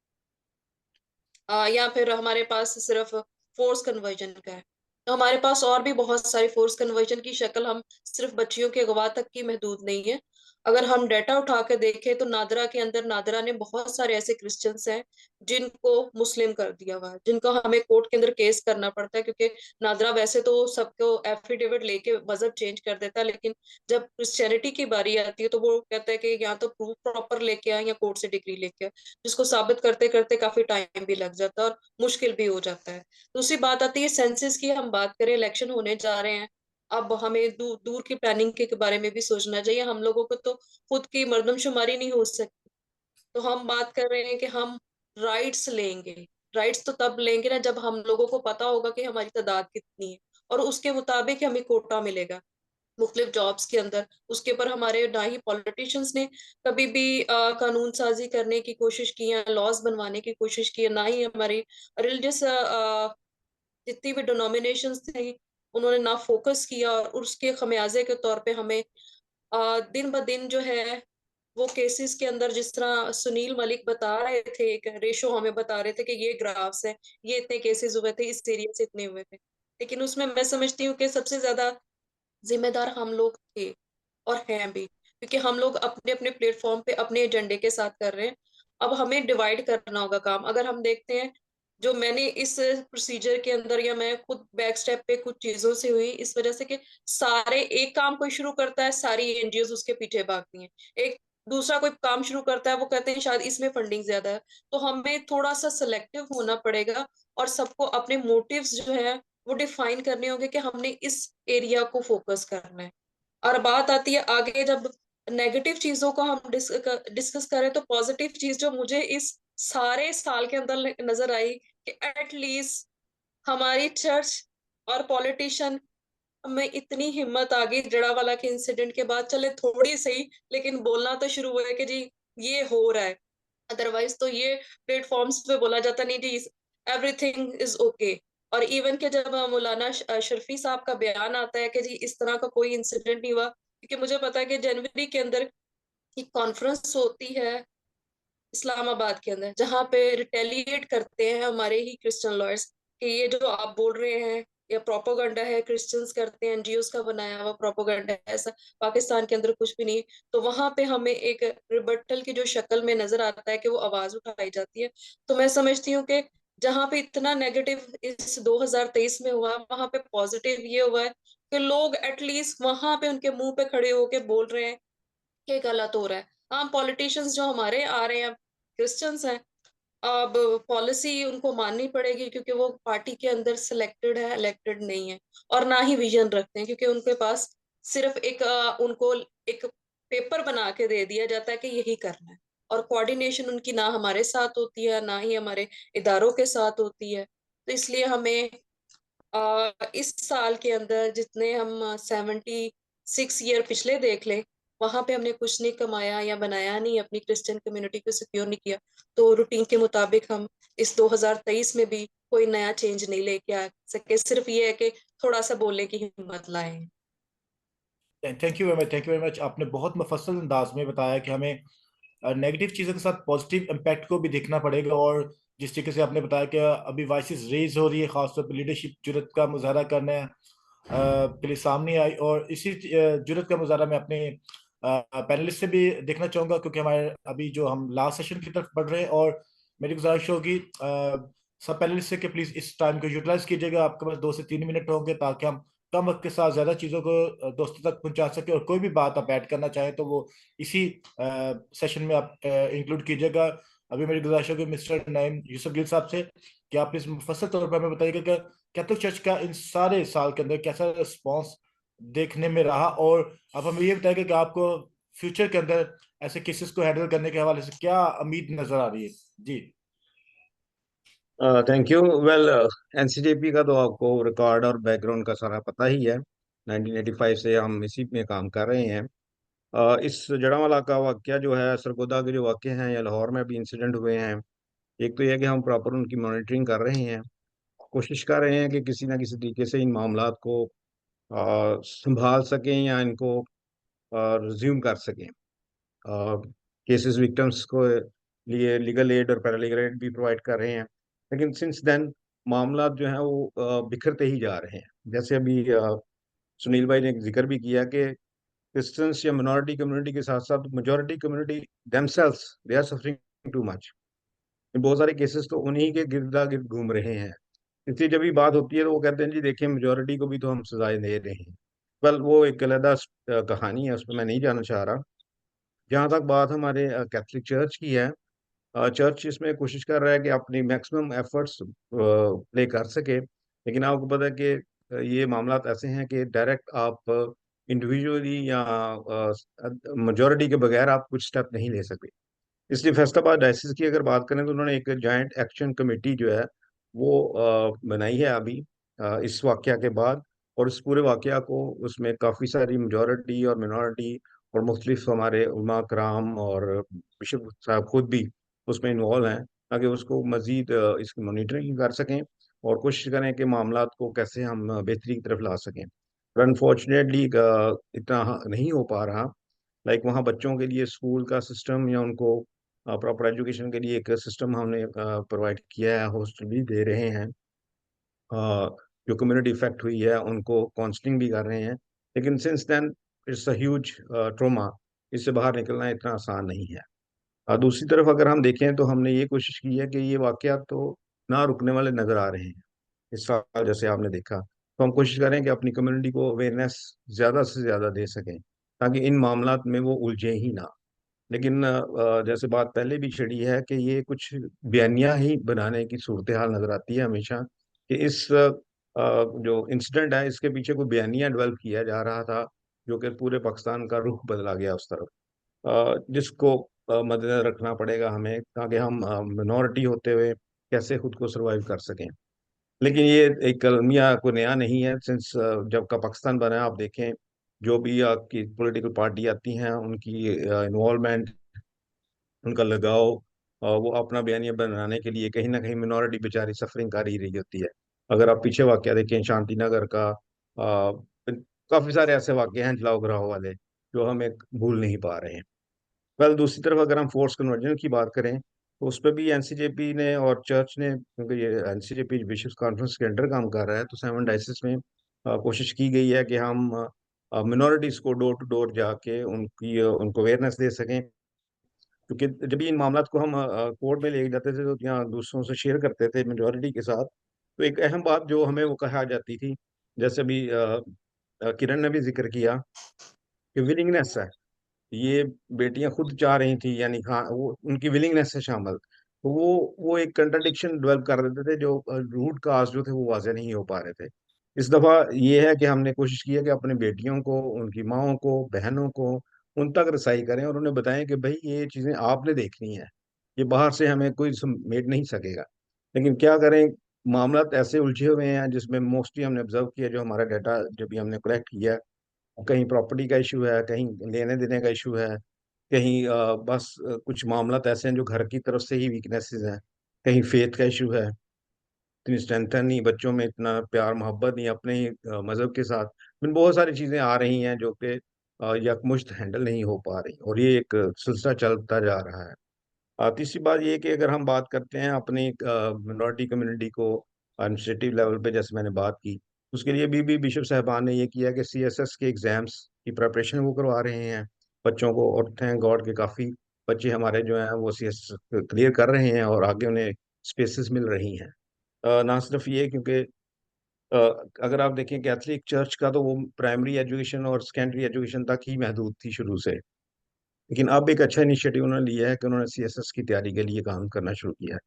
या फिर हमारे पास सिर्फ फोर्स कन्वर्जन का है। तो हमारे पास और भी बहुत सारी फोर्स कन्वर्जन की शक्ल, हम सिर्फ बच्चियों के अगवा तक की महदूद नहीं है। अगर हम डाटा उठा के देखें तो नादरा के अंदर, नादरा ने बहुत सारे ऐसे क्रिश्चियंस हैं जिनको मुस्लिम कर दिया हुआ है, जिनको हमें कोर्ट के अंदर केस करना पड़ता है, क्योंकि नादरा वैसे तो सबको एफिडेविट लेके मजहब चेंज कर देता है, लेकिन जब क्रिश्चियनिटी की बारी आती है तो वो कहता है कि या तो प्रूफ प्रॉपर लेके आए या कोर्ट से डिग्री लेके आए, जिसको साबित करते करते काफी टाइम भी लग जाता है और मुश्किल भी हो जाता है। दूसरी बात आती है सेंसस की, हम बात करें, इलेक्शन होने जा रहे हैं, अब हमें दूर की प्लानिंग के बारे में भी सोचना चाहिए। हम लोगों को तो खुद की मर्दमशुमारी नहीं हो सकती, तो हम बात कर रहे हैं कि हम राइट्स लेंगे। राइट्स तो तब लेंगे ना जब हम लोगों को पता होगा कि हमारी तादाद कितनी है, और उसके मुताबिक हमें कोटा मिलेगा मुख्तलिफ जॉब्स के अंदर। उसके ऊपर हमारे ना ही पॉलिटिशियंस ने कभी भी कानून साजी करने की कोशिश की है, लॉज बनवाने की कोशिश की है, ना ही हमारी रिलीजियस जितनी भी डिनोमिनेशंस थी उन्होंने ना फोकस किया, और उसके खमियाजे के तौर पे हमें दिन ब दिन जो है वो केसेस के अंदर, जिस तरह सुनील मलिक बता रहे थे, एक रेशो हमें बता रहे थे कि ये ग्राफ्स है, ये इतने केसेस हुए थे, इस एरिया से इतने हुए थे, लेकिन उसमें मैं समझती हूँ कि सबसे ज्यादा जिम्मेदार हम लोग थे और हैं भी, क्योंकि हम लोग अपने अपने प्लेटफॉर्म पे अपने एजेंडे के साथ कर रहे हैं। अब हमें डिवाइड करना होगा काम। अगर हम देखते हैं जो मैंने इस प्रोसीजर के अंदर, या मैं खुद बैक स्टेप पे कुछ चीजों से हुई इस वजह से कि सारे एक काम कोई शुरू करता है, सारी एनजीओ उसके पीछे भागती हैं। एक दूसरा कोई काम शुरू करता है, वो कहते हैं शायद इसमें फंडिंग ज्यादा है, तो हमें थोड़ा सा सिलेक्टिव होना पड़ेगा और सबको अपने मोटिव्स जो है वो डिफाइन करने होंगे कि हमने इस एरिया को फोकस करना है। और बात आती है आगे, जब नेगेटिव चीजों को हम डिस्कस करें, तो पॉजिटिव चीज जो मुझे इस सारे साल के अंदर नजर आई कि एटलीस्ट हमारी चर्च और पॉलिटिशियन में इतनी हिम्मत आ गई जड़ावाला के इंसिडेंट के बाद, चले थोड़ी सही लेकिन बोलना तो शुरू हुआ है कि जी ये हो रहा है। अदरवाइज तो ये प्लेटफॉर्म्स पे बोला जाता नहीं जी एवरीथिंग इज ओके। और इवन के जब मौलाना शर्फी साहब का बयान आता है कि जी इस तरह का कोई इंसिडेंट नहीं हुआ, क्योंकि मुझे पता है कि जनवरी के अंदर एक कॉन्फ्रेंस होती है इस्लामाबाद के अंदर, जहाँ पे रिटेलिएट करते हैं हमारे ही क्रिश्चियन लॉयर्स कि ये जो आप बोल रहे हैं या प्रोपोगंडा है, क्रिश्चियंस करते हैं, एनजीओस का बनाया हुआ प्रोपोगंडा है, ऐसा पाकिस्तान के अंदर कुछ भी नहीं। तो वहां पे हमें एक रिबटल की जो शक्ल में नजर आता है कि वो आवाज उठाई जाती है। तो मैं समझती हूँ कि जहाँ पे इतना नेगेटिव इस 2023 में हुआ, वहां पे पॉजिटिव ये हुआ है कि लोग एटलीस्ट वहां पे उनके मुंह पे खड़े होके बोल रहे हैं कि गलत हो रहा है। हाँ, पॉलिटिशियंस जो हमारे आ रहे हैं क्रिश्चियंस हैं, अब पॉलिसी उनको माननी पड़ेगी, क्योंकि वो पार्टी के अंदर सिलेक्टेड है, इलेक्टेड नहीं है, और ना ही विजन रखते हैं, क्योंकि उनके पास सिर्फ एक उनको एक पेपर बना के दे दिया जाता है कि यही करना है, और कोऑर्डिनेशन उनकी ना हमारे साथ होती है ना ही हमारे इदारों के साथ होती है। तो इसलिए हमें इस साल के अंदर जितने हम 76 ईयर पिछले देख लें, वहां पे हमने कुछ नहीं कमाया या बनाया नहीं, अपनी क्रिश्चियन कम्युनिटी को सिक्योर नहीं किया, तो रूटीन के मुताबिक हम इस 2023 में भी कोई नया चेंज नहीं लेके आ सके। सिर्फ ये है कि थोड़ा सा बोलने की हिम्मत लाए। Thank you very much, thank you very much. आपने बहुत मुफस्सल अंदाज में बताया कि हमें नेगेटिव चीज़ों के साथ पॉजिटिव इम्पैक्ट को भी देखना पड़ेगा, और जिस तरीके से आपने बताया कि अभी वॉइसेस रेज हो रही है, खासतौर पर लीडरशिप जुर्रत का मुजाहरा करने के लिए सामने आई, और इसी जुर्रत का मुजाहरा मैं अपने पैनलिस्ट से भी देखना चाहूँगा, क्योंकि हमारे अभी जो हम लास्ट सेशन की तरफ बढ़ रहे हैं, और मेरी गुजारिश होगी सब पैनलिस्ट से कि प्लीज़ इस टाइम को यूटिलाइज कीजिएगा। आपके पास 2 से 3 मिनट होंगे, ताकि हम कम वक्त के साथ ज़्यादा चीज़ों को दोस्तों तक पहुंचा सके, और कोई भी बात आप ऐड करना चाहें तो वो इसी सेशन में आप इंक्लूड कीजिएगा। अभी मेरी गुजारिश होगी मिस्टर नईम यूसुफ गिल साहब से कि आप इस मुफस्सल तौर पर हमें बताइएगा कि कैथोलिक चर्च का इन सारे साल के अंदर कैसा रिस्पॉन्स देखने में रहा, और अब हमें ये बताइएगा कि आपको फ्यूचर के अंदर ऐसे केसेस को हैंडल करने के हवाले से क्या उम्मीद नजर आ रही है। जी। Thank you. वेल, एनसीजेपी का तो आपको रिकॉर्ड और बैकग्राउंड का सारा पता ही है। 1985 से हम इसी में काम कर रहे हैं। इस जड़ावाला का वाकया जो है, सरगोदा के जो वाकये हैं या लाहौर में भी इंसिडेंट हुए हैं, एक तो यह है कि हम प्रॉपर उनकी मॉनिटरिंग कर रहे हैं, कोशिश कर रहे हैं कि किसी ना किसी तरीके से इन मामलात को संभाल सकें या इनको रिज्यूम कर सकें। केसेस विक्टिम्स को लिए लीगल एड और पैरालीगल एड भी प्रोवाइड कर रहे हैं। लेकिन सिंस देन मामला जो है वो बिखरते ही जा रहे हैं। जैसे अभी सुनील भाई ने जिक्र भी किया कि क्रिश्चियंस या मिनॉरिटी कम्युनिटी के साथ साथ majority community themselves they are suffering too much. बहुत सारे केसेस तो उन्हीं के गिरदा गिर्द घूम रहे हैं। इसलिए जब भी बात होती है तो वो कहते हैं जी देखिए मेजॉरिटी को भी तो हम सजाएं दे रहे हैं। वेल, वो एक अलग कहानी है, उस पर मैं नहीं जाना चाह रहा। जहाँ तक बात हमारे कैथलिक चर्च की है, चर्च इसमें कोशिश कर रहा है कि अपनी मैक्सिमम एफर्ट्स प्ले कर सके। लेकिन आपको पता है कि ये मामला ऐसे हैं कि डायरेक्ट आप इंडिविजुअली या मेजॉरिटी के बगैर आप कुछ स्टेप नहीं ले सकते। इसलिए फैसलाबाद डायसिस की अगर बात करें तो उन्होंने एक जॉइंट एक्शन कमेटी जो है वो बनाई है अभी इस वाकया के बाद। और इस पूरे वाकया को उसमें काफ़ी सारी मेजॉरिटी और मिनॉरिटी और मुख्तलिफ हमारे उलमा कराम और बिशप साहब खुद भी उसमें इन्वॉल्व हैं, ताकि उसको मज़ीद इसकी मॉनिटरिंग कर सकें और कोशिश करें कि मामलात को कैसे हम बेहतरी की तरफ ला सकें। पर अनफॉर्चुनेटली इतना नहीं हो पा रहा। लाइक वहाँ बच्चों के लिए स्कूल का सिस्टम या उनको प्रॉपर एजुकेशन के लिए एक सिस्टम हमने प्रोवाइड किया है, हॉस्टल भी दे रहे हैं। जो कम्युनिटी इफेक्ट हुई है उनको काउंसलिंग भी कर रहे हैं। लेकिन since then it's a huge trauma, इससे बाहर निकलना इतना आसान नहीं है। दूसरी तरफ अगर हम देखें तो हमने ये कोशिश की है कि ये वाकयात तो ना रुकने वाले नजर आ रहे हैं। इस साल जैसे आपने देखा, तो हम कोशिश करें कि अपनी कम्युनिटी को अवेयरनेस ज़्यादा से ज़्यादा दे सकें, ताकि इन मामलात में वो उलझे ही ना। लेकिन जैसे बात पहले भी छिड़ी है कि ये कुछ बयानियां ही बनाने की सूरत हाल नजर आती है हमेशा, कि इस जो इंसिडेंट है इसके पीछे कोई बयानिया डेवलप किया जा रहा था, जो कि पूरे पाकिस्तान का रुख बदला गया उस तरफ, जिसको मद्देनजर रखना पड़ेगा हमें, ताकि हम मिनॉरिटी होते हुए कैसे खुद को सर्वाइव कर सकें। लेकिन ये एक अलमिया को नया नहीं है। सिंस जब का पाकिस्तान बना है, आप देखें जो भी आपकी पॉलिटिकल पार्टी आती हैं उनकी इन्वॉल्वमेंट, उनका लगाव, वो अपना बयानिया बनाने के लिए कहीं ना कहीं मिनॉरिटी बेचारी सफरिंग कर ही रही होती है। अगर आप पीछे वाकया देखें शांति नगर का, काफी सारे ऐसे वाकये हैं जलाओ घराव वाले, जो हम एक भूल नहीं पा रहे हैं। वेल, दूसरी तरफ अगर हम फोर्स कन्वर्जन की बात करें तो उस पर भी एनसीजेपी ने और चर्च ने, क्योंकि ये एनसीजेपी विश्व कॉन्फ्रेंस के अंडर काम कर रहा है, तो 7 डाइसिस में कोशिश की गई है कि हम मिनॉरिटीज को डोर टू डोर जाके उनको अवेयरनेस दे सकें। क्योंकि जब भी इन मामला को हम कोर्ट में ले जाते थे तो यहाँ दूसरों से शेयर करते थे मेजोरिटी के साथ, तो एक अहम बात जो हमें वो कहा जाती थी, जैसे अभी किरण ने भी जिक्र किया कि विलिंगनेस है। ये बेटियां खुद चाह रही थी, यानी हाँ वो उनकी विलिंगनेस से शामिल, तो वो एक कंट्रडिक्शन डेवलप कर देते थे, जो रूट काज जो थे वो वाजे नहीं हो पा रहे थे। इस दफा ये है कि हमने कोशिश की है कि अपने बेटियों को, उनकी माओं को, बहनों को उन तक रसाई करें और उन्हें बताएं कि भाई ये चीजें आपने देखनी है, ये बाहर से हमें कोई समेट नहीं सकेगा। लेकिन क्या करें, मामला ऐसे उलझे हुए हैं जिसमें मोस्टली हमने ऑब्जर्व किया, जो हमारा डाटा जब भी हमने कलेक्ट किया, कहीं प्रॉपर्टी का इशू है, कहीं लेने देने का इशू है, कहीं बस कुछ मामला ऐसे हैं जो घर की तरफ से ही वीकनेसेस हैं, कहीं फेथ का इशू है, इतनी स्ट्रेंथ नहीं बच्चों में, इतना प्यार मोहब्बत नहीं अपने ही मजहब के साथ। इन बहुत सारी चीजें आ रही हैं जो कि यकमुश्त हैंडल नहीं हो पा रही, और ये एक सिलसिला चलता जा रहा है। तीसरी बात ये है कि अगर हम बात करते हैं अपनी मिनॉरिटी कम्युनिटी को एडमिनिस्ट्रेटिव लेवल पे, जैसे मैंने बात की, उसके लिए भी बिशप साहबान ने ये किया कि सीएसएस के एग्जाम्स की प्रिपरेशन वो करवा रहे हैं बच्चों को, और थैंक गॉड के काफ़ी बच्चे हमारे जो हैं वो सीएसएस क्लियर कर रहे हैं और आगे उन्हें स्पेसेस मिल रही हैं। ना सिर्फ ये, क्योंकि अ, अगर आप देखें कैथलिक चर्च का तो वो प्राइमरी एजुकेशन और सेकेंडरी एजुकेशन तक ही महदूद थी शुरू से, लेकिन अब एक अच्छा इनिशिएटिव उन्होंने लिया है कि उन्होंने सीएसएस की तैयारी के लिए काम करना शुरू किया है।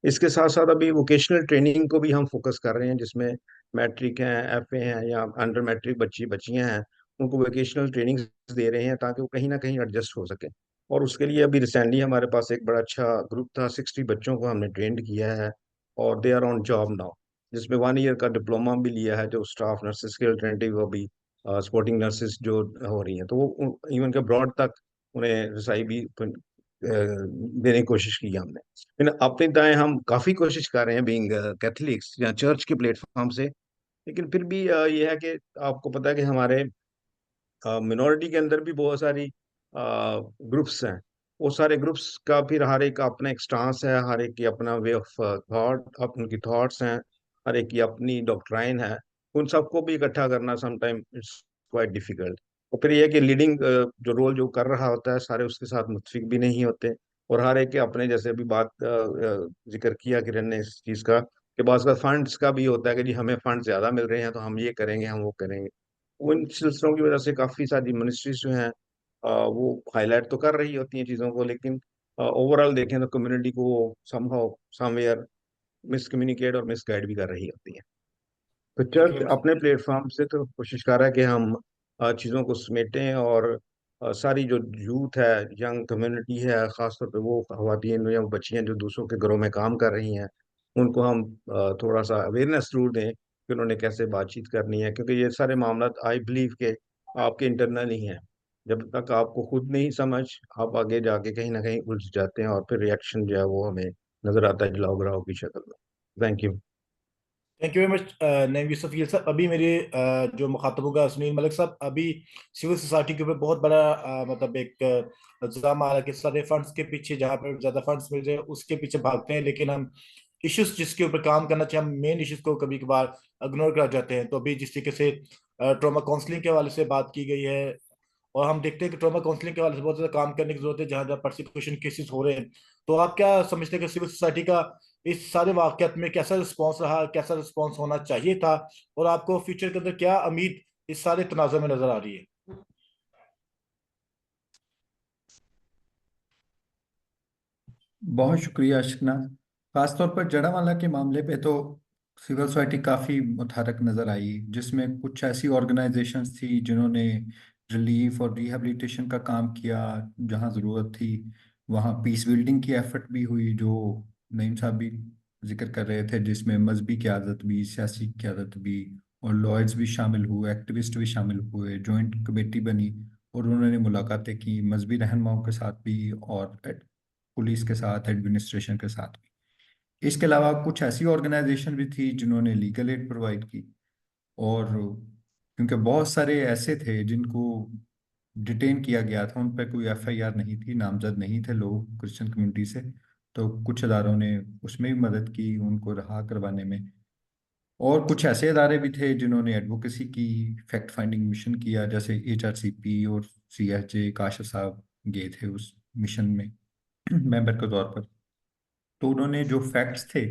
इसके साथ साथ अभी वोकेशनल ट्रेनिंग को भी हम फोकस कर रहे हैं, जिसमें मैट्रिक हैं, एफए हैं या अंडर मैट्रिक बच्चियां हैं, उनको वोकेशनल ट्रेनिंग दे रहे हैं ताकि वो कहीं ना कहीं एडजस्ट हो सके। और उसके लिए अभी रिसेंटली हमारे पास एक बड़ा अच्छा ग्रुप था, 60 बच्चों को हमने ट्रेंड किया है और they are on job now, जिसमें 1 ईयर का डिप्लोमा भी लिया है जो स्टाफ नर्सेस के अल्टरनेटिव अभी सपोर्टिंग नर्सेस जो हो रही हैं, तो वो इवन के ब्रॉड तक उन्हें रसाई भी देने की कोशिश की है हमने। लेकिन अपनी दाएं हम काफी कोशिश कर रहे हैं बीइंग कैथलिक्स या चर्च के प्लेटफॉर्म से, लेकिन फिर भी ये है कि आपको पता है कि हमारे मिनॉरिटी के अंदर भी बहुत सारी ग्रुप्स हैं। वो सारे ग्रुप्स का फिर हर एक का अपना एक स्टांस है, हर एक की अपना वे ऑफ थॉट, उनकी थॉट्स हैं, हर एक की अपनी डॉक्ट्राइन है। उन सबको भी इकट्ठा करना समटाइम इट्स क्वाइट डिफिकल्ट। और फिर ये है कि लीडिंग जो रोल जो कर रहा होता है सारे उसके साथ मुत्फिक भी नहीं होते, और हर एक के अपने, जैसे अभी बात जिक्र किया किरण ने इस चीज़ का, कि बाद फंड्स का भी होता है कि जी हमें फंड ज्यादा मिल रहे हैं तो हम ये करेंगे, हम वो करेंगे। उन सिलसिलों की वजह से काफी सारी मिनिस्ट्रीज जो हैं वो हाईलाइट तो कर रही होती हैं चीजों को, लेकिन ओवरऑल देखें तो कम्युनिटी को समहाउ समवेयर मिसकम्युनिकेट और मिसगाइड भी कर रही होती है। तो thank you church very much. अपने प्लेटफॉर्म से तो कोशिश कर रहा है कि हम चीज़ों को समेटें, और सारी जो यूथ है, यंग कम्युनिटी है, ख़ासतौर पे वो ख़वातीन या वो बच्चियां जो दूसरों के घरों में काम कर रही हैं, उनको हम थोड़ा सा अवेयरनेस जरूर दें कि उन्होंने कैसे बातचीत करनी है, क्योंकि ये सारे मामला आई बिलीव के आपके इंटरनल ही हैं। जब तक आपको खुद नहीं समझ, आप आगे जाके कहीं ना कहीं उलझ जाते हैं, और फिर रिएक्शन जो है वो हमें नजर आता है जलाओ ग्राहो की शक्ल में। Thank you. Thank you very much Naeem Yusuf Gill साहब। अभी मेरे जो मुखातब होगा सुनील मलिक साहब, अभी सिविल सोसाइटी के ऊपर बहुत बड़ा मतलब एक इल्जाम आ रहा है कि सारे फंड्स के पीछे, जहाँ पर ज्यादा फंड्स मिल रहे हैं उसके पीछे भागते हैं, लेकिन हम इश्यूज जिसके ऊपर काम करना चाहिए, हम मेन इश्यूज को कभी कभार इग्नोर कर जाते हैं। तो अभी जिस तरीके से ट्रॉमा काउंसलिंग के हवाले से बात की गई है, और हम देखते हैं कि ट्रॉमा काउंसलिंग के हवाले से बहुत ज्यादा काम करने की जरूरत है जहाँ जहाँ प्रोसिक्यूशन केसेस हो रहे हैं। तो आप क्या समझते हैं कि सिविल सोसाइटी का इस सारे वाकयात में कैसा रिस्पॉन्स रहा, कैसा रिस्पॉन्स होना चाहिए था, और आपको फ्यूचर के अंदर क्या उम्मीद इस सारे तनाज़ुर में नजर आ रही है? बहुत शुक्रिया अशकनाथ। खासतौर पर जड़ावाला के मामले पे तो सिविल सोसाइटी काफ़ी मुतहरक नज़र आई, जिसमें कुछ ऐसी ऑर्गेनाइजेशंस थी जिन्होंने रिलीफ और रिहैबिलिटेशन का काम किया जहाँ ज़रूरत थी। वहाँ पीस बिल्डिंग की एफर्ट भी हुई जो नईम साहब भी जिक्र कर रहे थे, जिसमें मजहबी क़यादत भी, सियासी क़यादत भी और लॉयर्स भी शामिल हुए, एक्टिविस्ट भी शामिल हुए, जॉइंट कमेटी बनी और उन्होंने मुलाकातें की मजहबी रहनुमाओं के साथ भी और पुलिस के साथ, एडमिनिस्ट्रेशन के साथ भी। इसके अलावा कुछ ऐसी ऑर्गेनाइजेशन भी थी जिन्होंने लीगल एड प्रोवाइड की, और क्योंकि बहुत सारे ऐसे थे जिनको डिटेन किया गया था, उन पर कोई एफआईआर नहीं थी, नामजद नहीं थे लोग क्रिश्चियन कम्युनिटी से, तो कुछ अदारों ने उसमें भी मदद की उनको रहा करवाने में। और कुछ ऐसे इदारे भी थे जिन्होंने एडवोकेसी की, फैक्ट फाइंडिंग मिशन किया, जैसे एचआरसीपी और सीएचजे काशिफ साहब गए थे उस मिशन में मेंबर के तौर पर। तो उन्होंने जो फैक्ट्स थे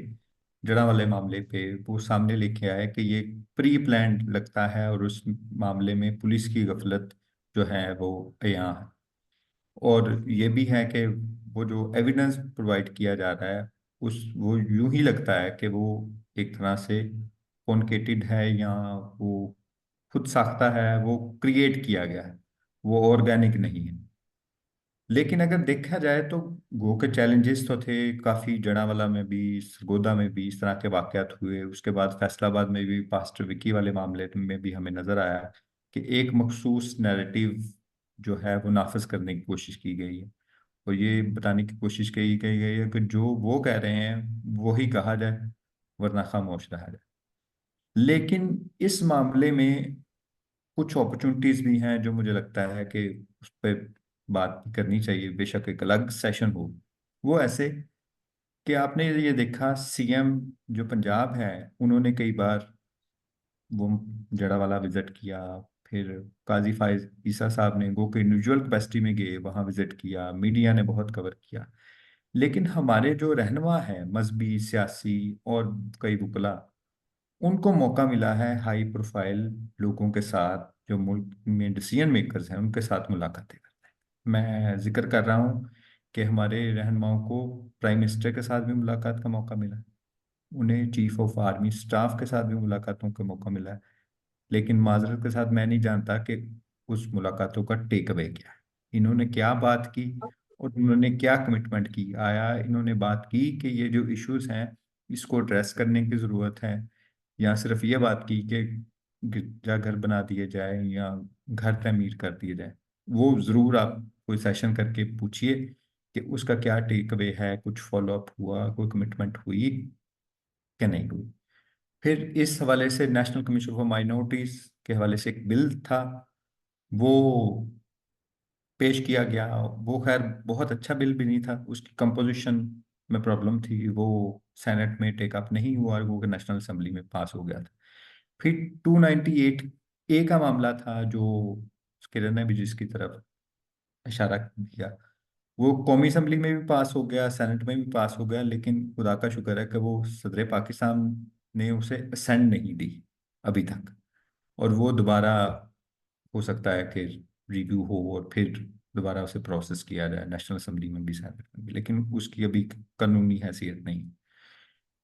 जड़ा वाले मामले पे वो सामने लेके आए कि ये प्री प्लान्ड लगता है, और उस मामले में पुलिस की गफलत जो है वो यहाँ है। और ये भी है कि वो जो एविडेंस प्रोवाइड किया जा रहा है उस वो यूं ही लगता है कि वो एक तरह से कॉन्केटेड है, या वो खुद साख्ता है, वो क्रिएट किया गया है, वो ऑर्गेनिक नहीं है। लेकिन अगर देखा जाए तो गो के चैलेंजेस तो थे काफ़ी, जड़ावाला में भी, सरगोदा में भी इस तरह के वाकयात हुए। उसके बाद फैसलाबाद में भी पास्टर विकी वाले मामले में भी हमें नज़र आया कि एक मखसूस नैरेटिव जो है वो नाफिज करने की कोशिश की गई है, और ये बताने की कोशिश की गई है कि जो वो कह रहे हैं वो ही कहा जाए, वरना खामोश रहा जाए। लेकिन इस मामले में कुछ अपॉर्चुनिटीज भी हैं जो मुझे लगता है कि उस पर बात करनी चाहिए, बेशक एक अलग सेशन हो। वो ऐसे कि आपने ये देखा, सीएम जो पंजाब है उन्होंने कई बार वो जड़ावाला विजिट किया, फिर काजी फाइज ईसा साहब ने गो के इंडिविजुअल कैपेसिटी में गए, वहां विजिट किया, मीडिया ने बहुत कवर किया। लेकिन हमारे जो रहनुमा है मजहबी, सियासी और कई वकला, उनको मौका मिला है हाई प्रोफाइल लोगों के साथ, जो मुल्क में डिसीजन मेकर्स हैं उनके साथ मुलाकातें करना है। मैं जिक्र कर रहा हूँ कि हमारे रहनुमाओं को प्राइम मिनिस्टर के साथ भी मुलाकात का मौका मिला है, उन्हें चीफ ऑफ आर्मी स्टाफ के साथ भी मुलाकातों का मौका मिला है। लेकिन माजरत के साथ मैं नहीं जानता कि उस मुलाकातों का टेक अवे क्या है, इन्होंने क्या बात की और उन्होंने क्या कमिटमेंट की। आया इन्होंने बात की कि ये जो इश्यूज हैं इसको एड्रेस करने की ज़रूरत है, या सिर्फ ये बात की कि गिरजाघर बना दिए जाए या घर तमीर कर दिए जाए। वो ज़रूर आप कोई सेशन करके पूछिए कि उसका क्या टेक अवे है, कुछ फॉलो अप हुआ, कोई कमिटमेंट हुई कि नहीं हुई। फिर इस हवाले से नेशनल कमीशन फॉर माइनॉरिटीज के हवाले से एक बिल था, वो पेश किया गया। वो खैर बहुत अच्छा बिल भी नहीं था, उसकी कंपोजिशन में प्रॉब्लम थी, वो सेनेट में टेक अप नहीं हुआ, वो नेशनल असेंबली में पास हो गया था। फिर 298 ए का मामला था, जो किरण ने भी जिसकी तरफ इशारा किया, वो कौमी असम्बली में भी पास हो गया, सेनेट में भी पास हो गया, लेकिन खुदा का शुक्र है कि वो सदर पाकिस्तान ने उसे असेंड नहीं दी अभी तक, और वो दोबारा हो सकता है कि रिव्यू हो और फिर दोबारा उसे प्रोसेस किया जाए नेशनल असेंबली में भी, सेनेट में भी, लेकिन उसकी अभी कानूनी हैसियत नहीं।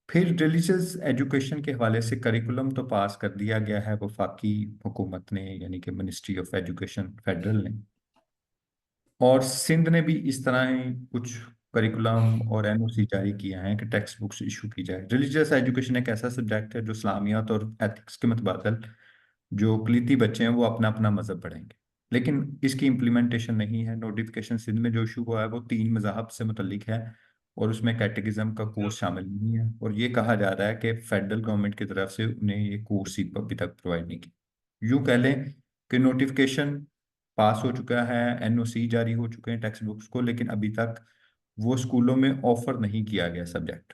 फिर रिलीजियस एजुकेशन के हवाले से करिकुलम तो पास कर दिया गया है वफाकी हुकूमत ने, यानी कि मिनिस्ट्री ऑफ एजुकेशन फेडरल ने, और सिंध ने भी इस तरह ही कुछ करिकुलम और एनओसी जारी किया है कि टेक्स्ट बुक्स इशू की जाए। रिलीजियस एजुकेशन एक ऐसा सब्जेक्ट है जो इस्लामियात और एथिक्स के मुतबादल जो अक़लीती बच्चे हैं वो अपना अपना मजहब पढ़ेंगे, लेकिन इसकी इम्प्लीमेंटेशन नहीं है। नोटिफिकेशन सिंध में जो इशू हुआ है वो 3 मज़ाहब से मुतल्लिक है और उसमें कैटेगिज्म का कोर्स शामिल नहीं है, और ये कहा जा रहा है कि फेडरल गवर्नमेंट की तरफ से उन्हें ये कोर्स ही अभी तक प्रोवाइड नहीं किया। यूँ कह लें कि नोटिफिकेशन पास हो चुका है, एनओसी जारी हो चुके हैं टेक्स्ट बुक्स को, लेकिन अभी तक वो स्कूलों में ऑफर नहीं किया गया सब्जेक्ट।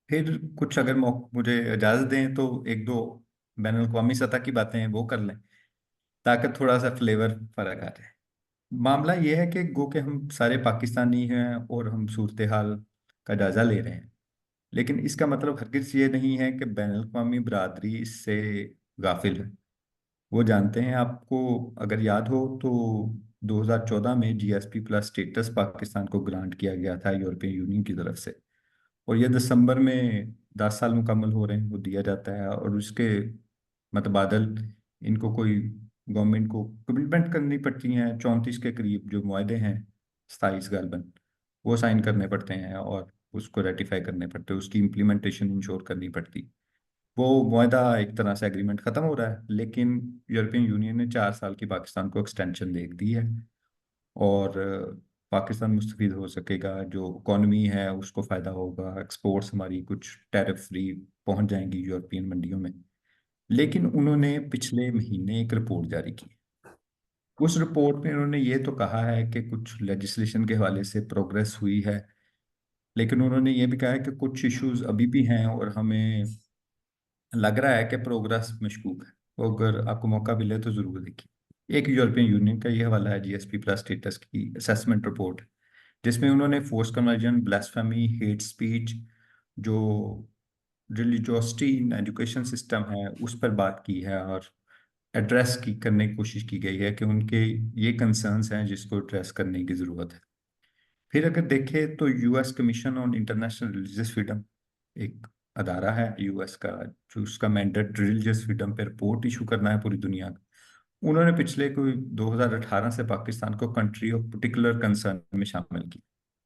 फिर कुछ अगर मुझे इजाज़त दें तो एक दो बैन अवी सतह की बातें हैं वो कर लें, ताकि थोड़ा सा फ्लेवर फर्क आ जाए। मामला ये है कि गो के हम सारे पाकिस्तानी हैं और हम सूरत हाल का जायजा ले रहे हैं, लेकिन इसका मतलब हरगिज़ ये नहीं है कि बैन अवी बरादरी इससे गाफिल है। वो जानते हैं। आपको अगर याद हो तो 2014 में जीएसपी प्लस स्टेटस पाकिस्तान को ग्रांट किया गया था यूरोपियन यूनियन की तरफ से, और ये दिसंबर में 10 साल मुकम्मल हो रहे हैं वो दिया जाता है, और उसके मतबादल इनको कोई गवर्नमेंट को कमिटमेंट करनी पड़ती हैं, 34 के करीब जो मुआहदे हैं, 27 गालबन, वो साइन करने पड़ते हैं और उसको रेटिफाई करने पड़ते हैं, उसकी इम्प्लीमेंटेशन इंश्योर करनी पड़ती। वो मुआहदा एक तरह से एग्रीमेंट खत्म हो रहा है, लेकिन यूरोपियन यूनियन ने 4 साल की पाकिस्तान को एक्सटेंशन दे दी है, और पाकिस्तान मुस्तफीद हो सकेगा, जो इकॉनमी है उसको फ़ायदा होगा, एक्सपोर्ट्स हमारी कुछ टैरिफ फ्री पहुंच जाएंगी यूरोपियन मंडियों में। लेकिन उन्होंने पिछले महीने एक रिपोर्ट जारी की। उस रिपोर्ट में उन्होंने ये तो कहा है कि कुछ लेजिस्लेशन के हवाले से प्रोग्रेस हुई है, लेकिन उन्होंने ये भी कहा है कि कुछ इश्यूज अभी भी हैं और हमें लग रहा है कि प्रोग्रेस मशकूक है। वो अगर आपको मौका मिले तो ज़रूर देखिए। एक यूरोपियन यूनियन का ये हवाला है जीएसपी प्लस स्टेटस की असेसमेंट रिपोर्ट, जिसमें उन्होंने force conversion, blasphemy, hate speech, जो रिलीजियोसिटी इन एजुकेशन सिस्टम है उस पर बात की है, और एड्रेस की करने की कोशिश की गई है कि उनके ये कंसर्न्स हैं जिसको एड्रेस करने की ज़रूरत है। फिर अगर देखें तो US commission on international religious freedom एक अदारा है यूएस का, जो उसका मैंडेट रिलीजियस फ्रीडम पर रिपोर्ट इशू करना है पूरी दुनिया का। उन्होंने पिछले कोई 2018 से पाकिस्तान को कंट्री ऑफ पर्टिकुलर कंसर्न में शामिल किया,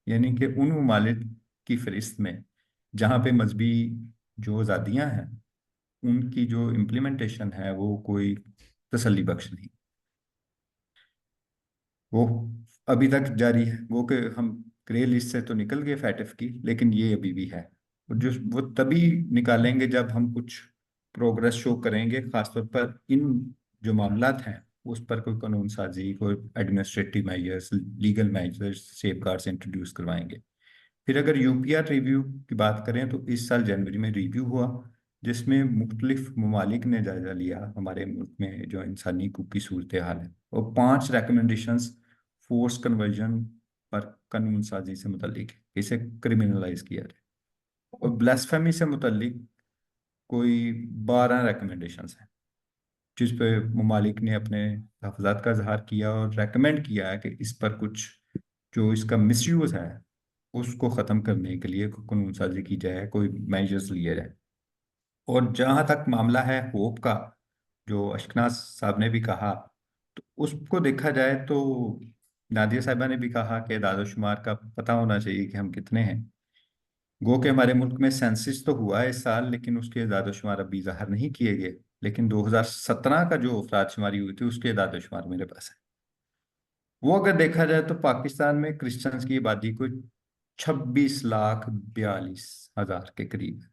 यानी कि उन ममालिक की फहरिस्त में जहाँ पे मजहबी जो आज़ादियाँ हैं उनकी जो इम्प्लीमेंटेशन है वो कोई तसल्ली बख्श नहीं। वो अभी तक जारी है, वो कि हम ग्रे लिस्ट से तो निकल गए फैटिफ की, लेकिन ये अभी भी है। और जो वो तभी निकालेंगे जब हम कुछ प्रोग्रेस शो करेंगे, खासतौर पर इन जो मामलात हैं उस पर कोई कानून साजी, कोई administrative measures, legal measures, safeguards introduce करवाएंगे। फिर अगर यूपीआर रिव्यू की बात करें तो इस साल जनवरी में रिव्यू हुआ, जिसमें मुख्तलिफ ममालिक ने जायजा लिया हमारे मुल्क में जो इंसानी हकूक की सूरत हाल है, और 5 रिकमेंडेशंस फोर्स कन्वर्जन पर कानून साजी से मुतल्लिक है, इसे क्रिमिनलाइज किया जाए। और ब्लास्फेमी से मुतल्लिक कोई 12 रिकमेंडेशंस हैं, जिस पे ममालिक ने अपने तहफ़्फ़ुज़ात का इजहार किया और रेकमेंड किया है कि इस पर कुछ जो इसका मिसयूज़ है उसको ख़त्म करने के लिए कानून साजी की जाए, कोई मेजर्स लिए जाए। और जहाँ तक मामला है होप का, जो अशकनाज साहब ने भी कहा, तो उसको देखा जाए तो नादिया साहिबा ने भी कहा कि दादोशुमार का पता होना चाहिए कि हम कितने हैं। गो के हमारे मुल्क में सेंसिस तो हुआ है इस साल, लेकिन उसके दादोशुमार अभी ज़ाहिर नहीं किए गए। लेकिन 2017 का जो अफरादशुमारी हुई थी उसके दादोशुमार मेरे पास है। वो अगर देखा जाए तो पाकिस्तान में क्रिश्चियंस की आबादी को 26,42,000 के करीब है।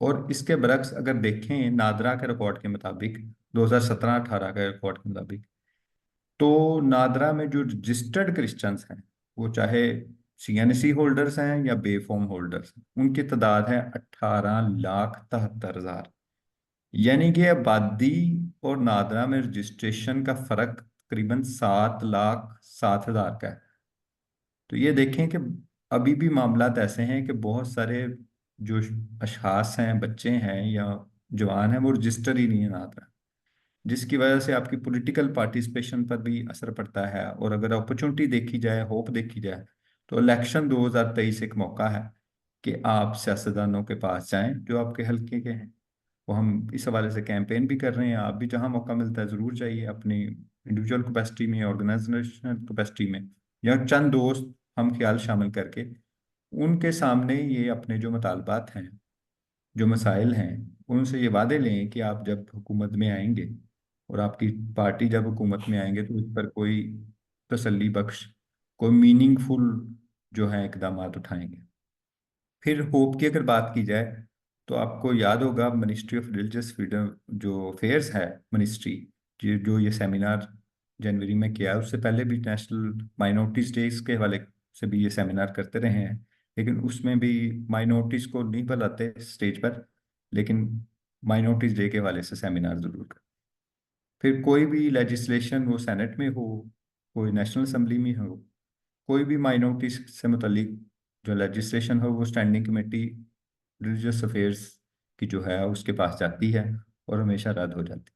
और इसके बरक्स अगर देखें नादरा के रिकॉर्ड के मुताबिक, 2017-18 के रिकॉर्ड के मुताबिक, तो नादरा में जो रजिस्टर्ड क्रिश्चियंस हैं, वो चाहे सीएनसी होल्डर्स हैं या बेफॉर्म होल्डर्स हैं, उनकी तादाद है 18,73,000। यानी कि आबादी और नादरा में रजिस्ट्रेशन का फर्क तकरीबन 7,07,000 का है। तो ये देखें कि अभी भी मामलात ऐसे हैं कि बहुत सारे जो अशखास हैं, बच्चे हैं या जवान हैं, वो रजिस्टर ही नहीं है नादरा, जिसकी वजह से आपकी पॉलिटिकल पार्टिसिपेशन पर भी असर पड़ता है। और अगर अपॉर्चुनिटी देखी जाए, होप देखी जाए, तो इलेक्शन 2023 एक मौका है कि आप सियासतदानों के पास जाएं जो आपके हल्के के हैं। वो हम इस हवाले से कैंपेन भी कर रहे हैं। आप भी जहां मौका मिलता है ज़रूर जाइए, अपनी इंडिविजुअल कैपेसिटी में, ऑर्गेनाइजेशनल कैपेसिटी में, या चंद दोस्त हम ख्याल शामिल करके उनके सामने ये अपने जो मुतालबात हैं, जो मसाइल हैं, उनसे ये वादे लें कि आप जब हुकूमत में आएंगे और आपकी पार्टी जब हुकूमत में आएंगे तो इस पर कोई तसल्ली बख्श, कोई मीनिंगफुल जो है इकदाम उठाएंगे। फिर होप की अगर बात की जाए तो आपको याद होगा मिनिस्ट्री ऑफ रिलीजियस फ्रीडम जो अफेयर्स है, मिनिस्ट्री जो ये सेमिनार जनवरी में किया है, उससे पहले भी नेशनल माइनॉरिटीज डेज के हवाले से भी ये सेमिनार करते रहे हैं, लेकिन उसमें भी माइनॉरिटीज को नहीं बुलाते स्टेज पर, लेकिन माइनॉरिटीज डे के हवाले से सेमिनार जरूर कर। फिर कोई भी लेजिस्लेशन, वो सेनेट में हो, कोई नेशनल असम्बली में हो, कोई भी माइनॉरिटीज से मुतल्लिक जो लेजिस्लेशन हो, वो स्टैंडिंग कमेटी रिलीजियस अफेयर्स की जो है उसके पास जाती है और हमेशा रद्द हो जाती है।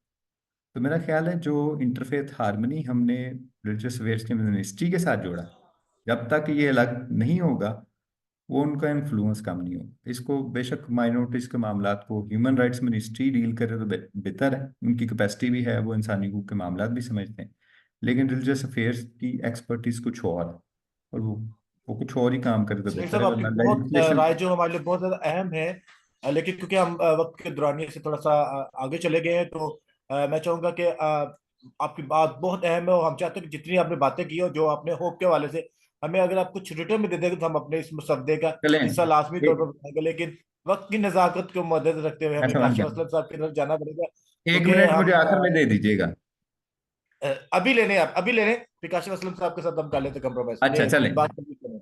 तो मेरा ख्याल है जो इंटरफेथ हार्मनी हमने रिलीजियस अफेयर्स के मिनिस्ट्री के साथ जोड़ा, जब तक ये अलग नहीं होगा वो उनका इन्फ्लुएंस कम नहीं होगा। इसको बेशक माइनॉरिटीज के मामलात को ह्यूमन राइट्स मिनिस्ट्री डील करे तो बेहतर है, उनकी कैपेसिटी भी है, वो इंसानी हकूक के मामलात भी समझते हैं। लेकिन रिलीजियस अफेयर्स की एक्सपर्टीज कुछ और है, और वो कुछ और ही काम करे तो सलीम बेहतर साहब, है, आपकी वरना बहुत लेजिस्लेशन। राय जो हमारे लिए बहुत ज्यादा अहम है, लेकिन क्योंकि हम वक्त के दौरानिए से थोड़ा सा आगे चले गए हैं, तो मैं चाहूंगा कि आपकी बात बहुत अहम है और हम चाहते हैं कि जितनी आपने बातें की और जो आपने होप के वाले से हमें अगर आप कुछ रिटर्न में दे देंगे तो हम अपने इस मुसद्दे का चलें, हिस्सा लाजमी तौर एक, पर बताएंगे। लेकिन वक्त की नज़ाकत को मद्देनजर रखते हुए मैं हमें समझ काशिफ गया, असलम साहब की तरफ जाना पड़ेगा, 1 क्योंकि मिनट मुझे हम आखिर में दे दीजिएगा। अभी लेने, आप अभी लेने, फिर काशिफ असलम साहब के साथ हम कर लेते कंप्रोमाइज, अच्छा ये चलें, बात कंप्लीट करें।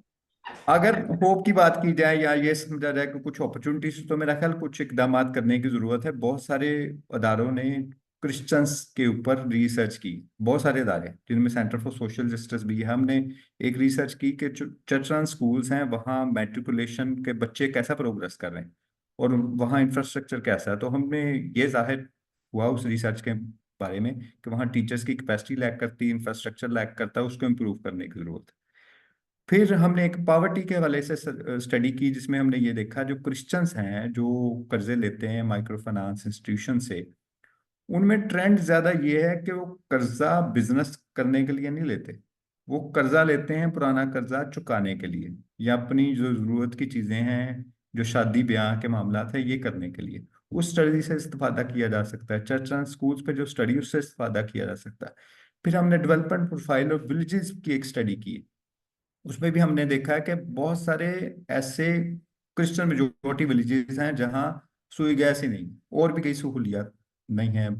अगर होप की बात की जाए या ये समझा जाए कि कुछ अपॉर्चुनिटीज, तो मेरा ख्याल कुछ इकदाम करने की जरूरत है। बहुत सारे अदारों ने क्रिश्चियंस के ऊपर रिसर्च की, बहुत सारे अदारे जिनमें सेंटर फॉर सोशल जस्टिस भी है। हमने एक रिसर्च की कि चर्च रन स्कूल्स हैं, वहाँ मैट्रिकुलेशन के बच्चे कैसा प्रोग्रेस कर रहे हैं और वहाँ इंफ्रास्ट्रक्चर कैसा है। तो हमने ये जाहिर हुआ उस रिसर्च के बारे में कि वहाँ टीचर्स की कैपेसिटी लैक करती है, इंफ्रास्ट्रक्चर लैक करता है, उसको इम्प्रूव करने की जरूरत है। फिर हमने एक पॉवर्टी के हवाले से स्टडी की, जिसमें हमने ये देखा जो क्रिश्चियंस हैं जो कर्जे लेते हैं माइक्रो फाइनेंस इंस्टीट्यूशन से, उनमें ट्रेंड ज्यादा ये है कि वो कर्जा बिजनेस करने के लिए नहीं लेते, वो कर्जा लेते हैं पुराना कर्जा चुकाने के लिए या अपनी जो जरूरत की चीजें हैं, जो शादी ब्याह के मामला है, ये करने के लिए। उस स्टडी से इस्तेफादा किया जा सकता है। चर्च एंड स्कूल्स पे जो स्टडी, उससे इस्तेफादा किया जा सकता है। फिर हमने डेवलपमेंट प्रोफाइल और विलेजेस की एक स्टडी की, उसमें भी हमने देखा है कि बहुत सारे ऐसे क्रिश्चियन मेजोरिटी विलेजेस हैं जहाँ सुई गैस ही नहीं, और भी कई सहूलियात नहीं है,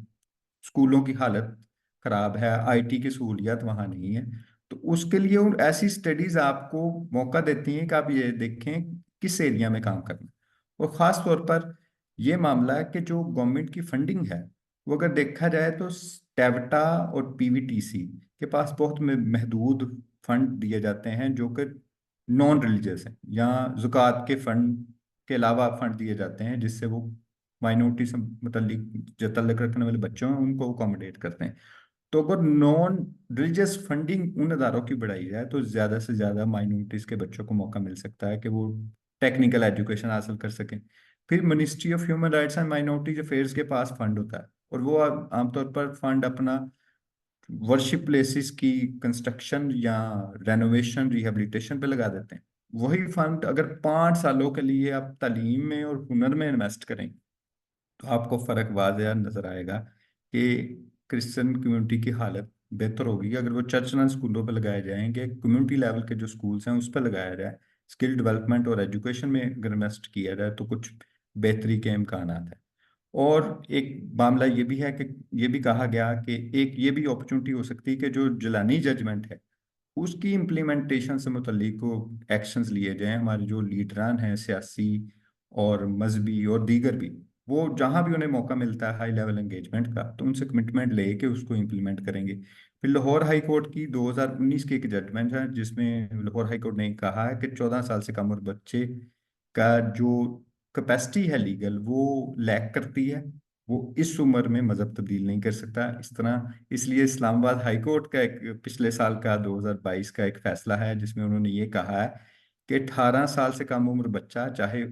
स्कूलों की हालत खराब है, आईटी की सहूलियात वहाँ नहीं है। तो उसके लिए उन ऐसी स्टडीज आपको मौका देती हैं कि आप ये देखें किस एरिया में काम करना है। और ख़ास तौर पर ये मामला है कि जो गवर्नमेंट की फंडिंग है, वो अगर देखा जाए तो टेवटा और पीवीटीसी के पास बहुत महदूद फंड दिए जाते हैं जो कि नॉन रिलीजियस हैं, या ज़कात के फंड के अलावा फंड दिए जाते हैं जिससे वो माइनॉरिटी से मतलब जो तल्लक रखने वाले बच्चों हैं उनको अकोमोडेट करते हैं। तो अगर नॉन रिलीजियस फंडिंग उन अदारों की बढ़ाई जाए तो ज़्यादा से ज़्यादा माइनॉरिटीज़ के बच्चों को मौका मिल सकता है कि वो टेक्निकल एजुकेशन हासिल कर सकें। फिर ministry of human rights and minorities affairs के पास फंड होता है, और वो आमतौर पर फंड अपना वर्शिप प्लेसेस की कंस्ट्रक्शन या रेनोवेशन रिहेबिलिटेशन पे लगा देते हैं। वही फंड अगर 5 सालों के लिए आप तालीम में और हुनर में इन्वेस्ट करें तो आपको फर्क वाज़ह नजर आएगा कि क्रिश्चियन कम्युनिटी की हालत बेहतर होगी अगर वो चर्च एंड स्कूलों पर लगाए जाएंगे। कम्युनिटी लेवल के जो स्कूल्स हैं उस पर लगाया जाए, स्किल डेवलपमेंट और एजुकेशन में अगर इन्वेस्ट किया जाए तो कुछ बेहतरी के इम्कान है। और एक मामला ये भी है कि ये भी कहा गया कि एक ये भी अपॉर्चुनिटी हो सकती है कि जो जिलानी जजमेंट है उसकी इम्प्लीमेंटेशन से मुतल्लिक को एक्शंस लिए जाएं। हमारे जो लीडरान हैं सियासी और मजहबी और दीगर भी, वो जहां भी उन्हें मौका मिलता है हाई लेवल एंगेजमेंट का, तो उनसे कमिटमेंट ले के उसको इम्प्लीमेंट करेंगे। फिर लाहौर हाई कोर्ट की 2019 की एक जजमेंट है जिसमें लाहौर हाई कोर्ट ने कहा है कि 14 साल से कम उम्र बच्चे का जो कैपेसिटी है लीगल वो लैक करती है, वो इस उम्र में मजहब तब्दील नहीं कर सकता इस तरह। इसलिए इस्लामाबाद हाई कोर्ट का एक पिछले साल का 2022 का एक फैसला है जिसमें उन्होंने ये कहा है कि 18 साल से कम उम्र बच्चा चाहे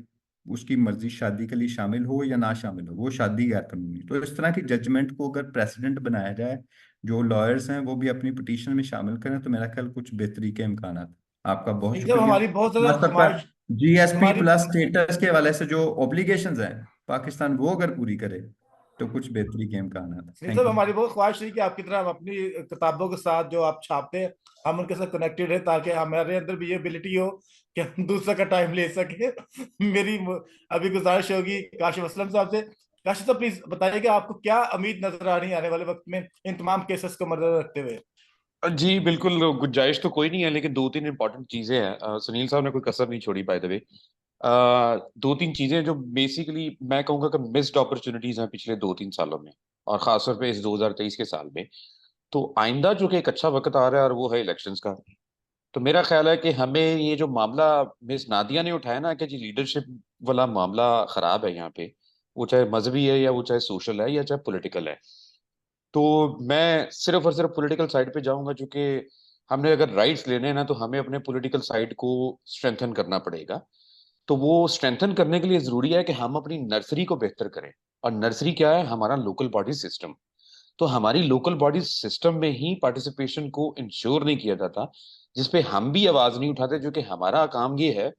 उसकी मर्जी शादी के लिए शामिल हो या ना शामिल हो, वो शादी गैर कानूनी। तो इस तरह की जजमेंट को अगर प्रेसिडेंट बनाया जाए, जो लॉयर्स हैं वो भी अपनी पिटीशन में शामिल करें, तो मेरा ख्याल कुछ बेहतरी के इम्कान हैं। आपका बहुत एकदम शुक्रिया। हमारी बहुत ज्यादा खास तौर पर ख्वाहिश जीएसपी हमारी प्लस स्टेटस के हवाले से जो ऑब्लिगेशंस हैं पाकिस्तान, वो अगर पूरी करे तो कुछ बेहतरी के इम्कान हैं। नहीं थैंक साहब, यू। हमारी बहुत ख्वाहिश थी कि आपकी तरह हम अपनी किताबों के साथ जो आप छापते हैं हम उनके साथ कनेक्टेड है, ताकि हमारे अंदर भी ये एबिलिटी हो कि हम दूसरे का टाइम ले सके। मेरी अभी गुजारिश होगी काशिफ असलम साहब से। काशिफ साहब प्लीज बताइए कि आपको क्या उम्मीद नजर आ रही है आने वाले वक्त में इन तमाम केसेस को मद्देनजर रखते हुए। जी बिल्कुल, गुंजाइश तो कोई नहीं है, लेकिन दो तीन इंपॉर्टेंट चीजें हैं। सुनील साहब ने कोई कसर नहीं छोड़ी बाय द वे। दो तीन चीजें जो बेसिकली मैं कहूंगा कि मिस्ड अपॉर्चुनिटीज हैं पिछले 2-3 सालों में, और खासतौर पे इस 2023 के साल में। तो आइंदा जो कि एक अच्छा वक्त आ रहा है और वो है इलेक्शंस का। तो मेरा ख्याल है कि हमें ये जो मामला मिस नादिया ने उठाया ना कि जी लीडरशिप वाला मामला खराब है यहाँ पे, वो चाहे मजहबी है या वो चाहे सोशल है या चाहे पॉलिटिकल है। तो मैं सिर्फ और सिर्फ पॉलिटिकल साइड पे जाऊंगा, क्योंकि हमने अगर राइट्स लेने हैं ना तो हमें अपने पॉलिटिकल साइड को स्ट्रेंथन करना पड़ेगा। तो वो स्ट्रेंथन करने के लिए जरूरी है कि हम अपनी नर्सरी को बेहतर करें। और नर्सरी क्या है? हमारा लोकल बॉडी सिस्टम। तो हमारी लोकल बॉडी सिस्टम में ही पार्टिसिपेशन को इंश्योर नहीं किया जाता, जिसपे हम भी आवाज नहीं उठाते। जो कि हमारा काम ये है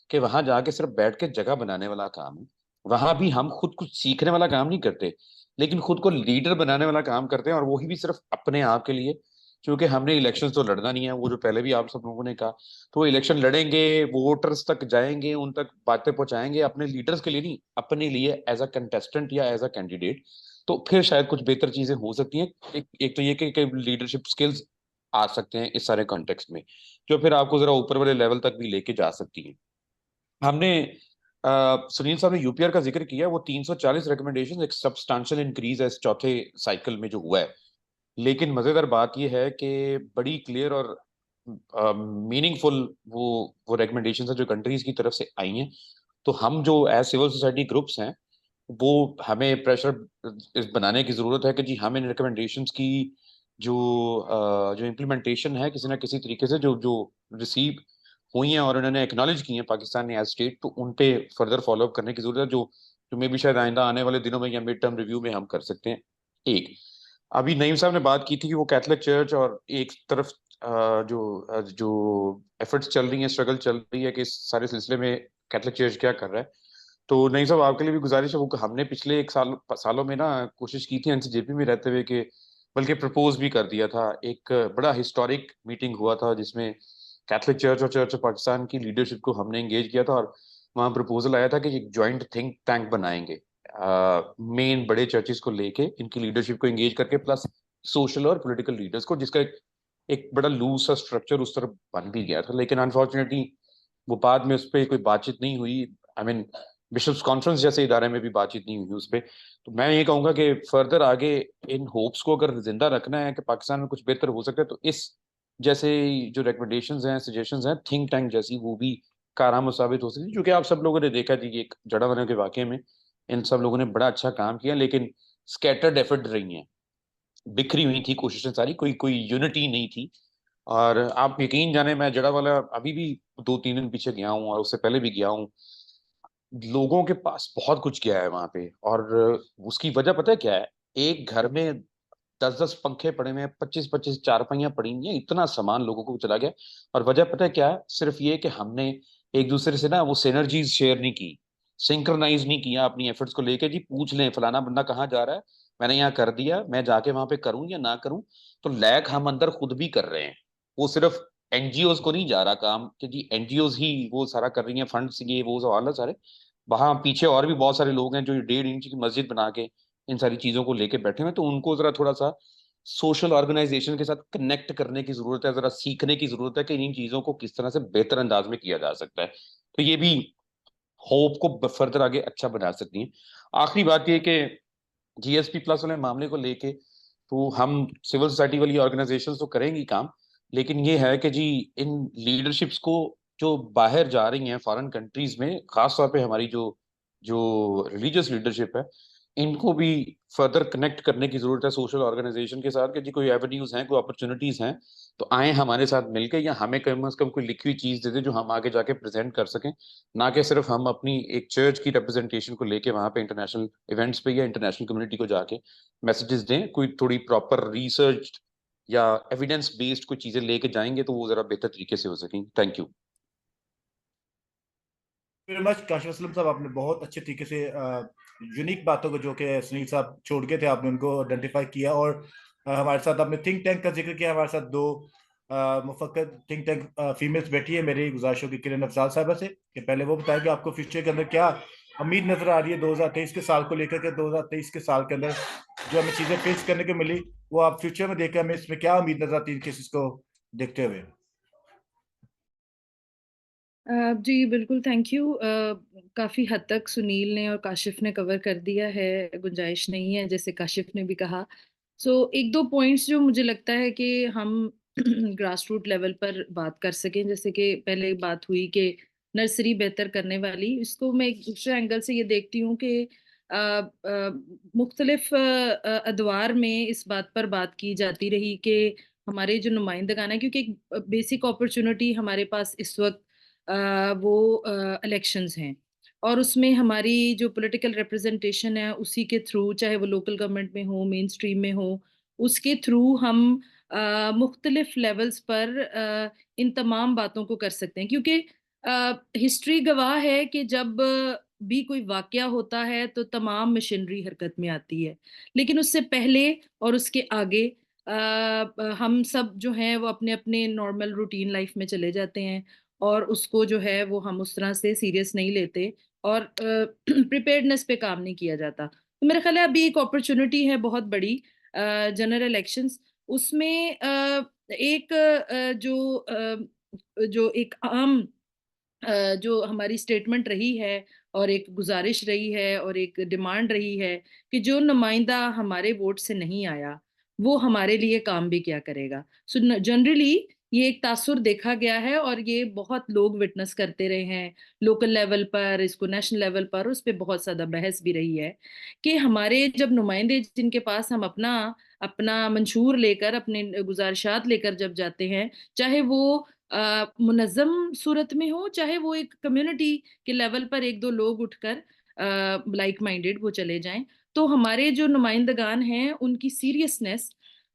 कि वहां जाके सिर्फ बैठ के जगह बनाने वाला काम है। वहां भी हम खुद कुछ सीखने वाला काम नहीं करते, लेकिन खुद को लीडर बनाने वाला काम करते हैं, और वही भी सिर्फ अपने आप के लिए। क्योंकि हमने इलेक्शन तो लड़ना नहीं है, वो जो पहले भी आप सब लोगों ने कहा। तो वो इलेक्शन लड़ेंगे, वोटर्स तक जाएंगे, उन तक बातें पहुंचाएंगे, अपने लीडर्स के लिए नहीं, अपने लिए एज अ कंटेस्टेंट या एज अ कैंडिडेट। तो फिर शायद कुछ बेहतर चीजें हो सकती हैं। एक तो ये कि लीडरशिप स्किल्स आ सकते हैं इस सारे कॉन्टेक्स्ट में, जो फिर आपको जरा ऊपर वाले लेवल तक भी लेके जा सकती हैं। हमने सुनील साहब ने यूपीआर का जिक्र किया, वो 340 रिकमेंडेशन एक सब्सटेंशियल इंक्रीज है इस चौथे साइकिल में जो हुआ है। लेकिन मजेदार बात यह है कि बड़ी क्लियर और मीनिंगफुल वो रिकमेंडेशन है जो कंट्रीज की तरफ से आई हैं। तो हम जो एज सिविल सोसाइटी ग्रुप्स हैं, वो हमें प्रेशर इस बनाने की जरूरत है कि जी हम इन रिकमेंडेशंस की जो जो इम्प्लीमेंटेशन है किसी ना किसी तरीके से जो जो रिसीव हुई हैं और उन्होंने एक्नॉलेज की हैं पाकिस्तान ने एज स्टेट, तो उन पे फर्दर फॉलो अप करने की जरूरत है, जो जो मे भी शायद आइंदा आने वाले दिनों में या मिड टर्म रिव्यू में हम कर सकते हैं। एक अभी नईम साहब ने बात की थी कि वो कैथलिक चर्च और एक तरफ जो एफर्ट्स चल रही हैं, स्ट्रगल चल रही है कि इस सारे सिलसिले में कैथलिक चर्च क्या कर रहा है। तो नहीं साहब, आपके लिए भी गुजारिश है, वो हमने पिछले एक सालों में ना कोशिश की थी एनसीजेपी में रहते हुए, कि बल्कि प्रपोज भी कर दिया था। एक बड़ा हिस्टोरिक मीटिंग हुआ था जिसमें कैथोलिक चर्च और चर्च ऑफ पाकिस्तान की लीडरशिप को हमने एंगेज किया था, और वहाँ प्रपोजल आया था कि एक ज्वाइंट थिंक टैंक बनाएंगे, मेन बड़े चर्चिस को लेके इनकी लीडरशिप को एंगेज करके, प्लस सोशल और पॉलिटिकल लीडर्स को, जिसका एक बड़ा लूज सा स्ट्रक्चर उस तरफ बन भी गया था। लेकिन अनफॉर्चुनेटली वो बाद में उस पर कोई बातचीत नहीं हुई। आई मीन बिशप्स कॉन्फ्रेंस जैसे इदारे में भी बातचीत नहीं हुई उस पर। तो मैं ये कहूंगा कि फर्दर आगे इन होप्स को अगर जिंदा रखना है कि पाकिस्तान में कुछ बेहतर हो सकता है, तो इस जैसे जो रिकमेंडेशंस हैं, सजेशंस हैं, थिंक टैंक जैसी, वो भी कारआमद साबित हो सकती है। क्योंकि आप सब लोगों ने देखा जी, एक जड़ा बने के वाकये में इन सब लोगों ने बड़ा अच्छा काम किया, लेकिन स्कैटर्ड एफर्ट रही हैं, बिखरी हुई थी कोशिशें सारी, कोई कोई यूनिटी नहीं थी। और आप यकीन जाने, मैं जड़ा वाला अभी भी 2-3 दिन पीछे गया हूँ, और उससे पहले भी गया हूँ। लोगों के पास बहुत कुछ गया है वहां पे, और उसकी वजह पता है क्या है? एक घर में 10-10 पंखे पड़े हुए हैं, 25-25 चारपाइयां पड़ी हुई हैं, इतना सामान लोगों को चला गया। और वजह पता है क्या है? सिर्फ ये कि हमने एक दूसरे से ना वो सिनर्जीज शेयर नहीं की, सिंक्रनाइज नहीं किया अपनी एफर्ट्स को लेके। जी पूछ लें फलाना बंदा कहाँ जा रहा है, मैंने यहाँ कर दिया, मैं जाके वहां पे करूं या ना करूं। तो लैग हम अंदर खुद भी कर रहे हैं। वो सिर्फ एनजीओज को नहीं जा रहा काम कि जी एनजीओज ही वो सारा कर रही हैं, फंड्स ये वो सवाल है सारे। वहां पीछे और भी बहुत सारे लोग हैं जो 1.5 इंच की मस्जिद बना के इन सारी चीजों को लेके बैठे हुए हैं। तो उनको जरा थोड़ा सा सोशल ऑर्गेनाइजेशन के साथ कनेक्ट करने की जरूरत है, जरा सीखने की जरूरत है कि इन चीजों को किस तरह से बेहतर अंदाज में किया जा सकता है। तो ये भी होप को फर्दर आगे अच्छा बना सकती है। आखिरी बात ये कि जीएसपी प्लस वाले मामले को लेके तो हम सिविल सोसाइटी वाली ऑर्गेनाइजेशंस तो करेंगी काम, लेकिन ये है कि जी इन लीडरशिप्स को जो बाहर जा रही हैं फॉरेन कंट्रीज में, खास तौर पे हमारी जो जो रिलीजियस लीडरशिप है, इनको भी फर्दर कनेक्ट करने की जरूरत है सोशल ऑर्गेनाइजेशन के साथ कि जी कोई एवेन्यूज हैं, कोई अपॉर्चुनिटीज हैं, तो आए हमारे साथ मिलकर, या हमें कम से कम कोई लिखी हुई चीज दे दे जो हम आगे जाके प्रेजेंट कर सकें। ना कि सिर्फ हम अपनी एक चर्च की रिप्रेजेंटेशन को लेके वहां पे इंटरनेशनल इवेंट्स पे या इंटरनेशनल कम्युनिटी को जाके मैसेजेस दें। कोई थोड़ी प्रॉपर रिसर्च या एविडेंस बेस्ड कोई चीजें लेके जाएंगे तो वो जरा बेहतर तरीके से हो सकेंगी। Thank you very much Kashif Aslam साहब, आपने बहुत अच्छे तरीके से यूनिक बातों को जो कि सुनील साहब छोड़ के थे, आपने उनको आइडेंटिफाई किया। और हमारे साथ आपने थिंक टैंक का जिक्र किया। हमारे साथ दो मुफक्किर थिंक टैंक फीमेल्स बैठी है। मेरी गुजारिश होगी किरण अफजाल साहबा से कि पहले वो बताएं कि आपको फ्यूचर के अंदर क्या उम्मीद नजर आ रही है 2023 के साल को लेकर के। 2023 के साल के अंदर जो हमें चीजें फेस करने को मिली, वो आप फ्यूचर में देखकर हमें इसमें क्या उम्मीद नजर आती है केसेस को देखते हुए। जी बिल्कुल, थैंक यू। काफ़ी हद तक सुनील ने और काशिफ ने कवर कर दिया है, गुंजाइश नहीं है जैसे काशिफ ने भी कहा। सो एक दो पॉइंट्स जो मुझे लगता है कि हम ग्रास रूट लेवल पर बात कर सकें, जैसे कि पहले बात हुई कि नर्सरी बेहतर करने वाली, इसको मैं एक दूसरे एंगल से ये देखती हूँ कि मुख्तलिफ अदवार में इस बात पर बात की जाती रही कि हमारे जो नुमाइंदगान है, क्योंकि एक बेसिक अपॉर्चुनिटी हमारे पास इस वक्त वो इलेक्शंस हैं, और उसमें हमारी जो पॉलिटिकल रिप्रेजेंटेशन है उसी के थ्रू, चाहे वो लोकल गवर्नमेंट में हो, मेन स्ट्रीम में हो, उसके थ्रू हम मुख्तलिफ लेवल्स पर इन तमाम बातों को कर सकते हैं। क्योंकि हिस्ट्री गवाह है कि जब भी कोई वाकया होता है तो तमाम मशीनरी हरकत में आती है, लेकिन उससे पहले और उसके आगे हम सब जो हैं वो अपने अपने नॉर्मल रूटीन लाइफ में चले जाते हैं, और उसको जो है वो हम उस तरह से सीरियस नहीं लेते, और प्रिपेयर्डनेस पे काम नहीं किया जाता। तो मेरा ख्याल है अभी एक अपॉर्चुनिटी है बहुत बड़ी, जनरल इलेक्शंस, उसमें एक जो एक आम जो हमारी स्टेटमेंट रही है और एक गुजारिश रही है और एक डिमांड रही है कि जो नुमाइंदा हमारे वोट से नहीं आया वो हमारे लिए काम भी क्या करेगा। सो जनरली ये एक तासुर देखा गया है, और ये बहुत लोग विटनेस करते रहे हैं लोकल लेवल पर, इसको नेशनल लेवल पर, उस पर बहुत ज्यादा बहस भी रही है कि हमारे जब नुमाइंदे जिनके पास हम अपना अपना मंशूर लेकर, अपने गुजारिशात लेकर जब जाते हैं, चाहे वो मुनज़्ज़म सूरत में हो, चाहे वो एक कम्युनिटी के लेवल पर एक दो लोग उठकर लाइक माइंडेड वो चले जाएं, तो हमारे जो नुमाइंदगान हैं उनकी सीरियसनेस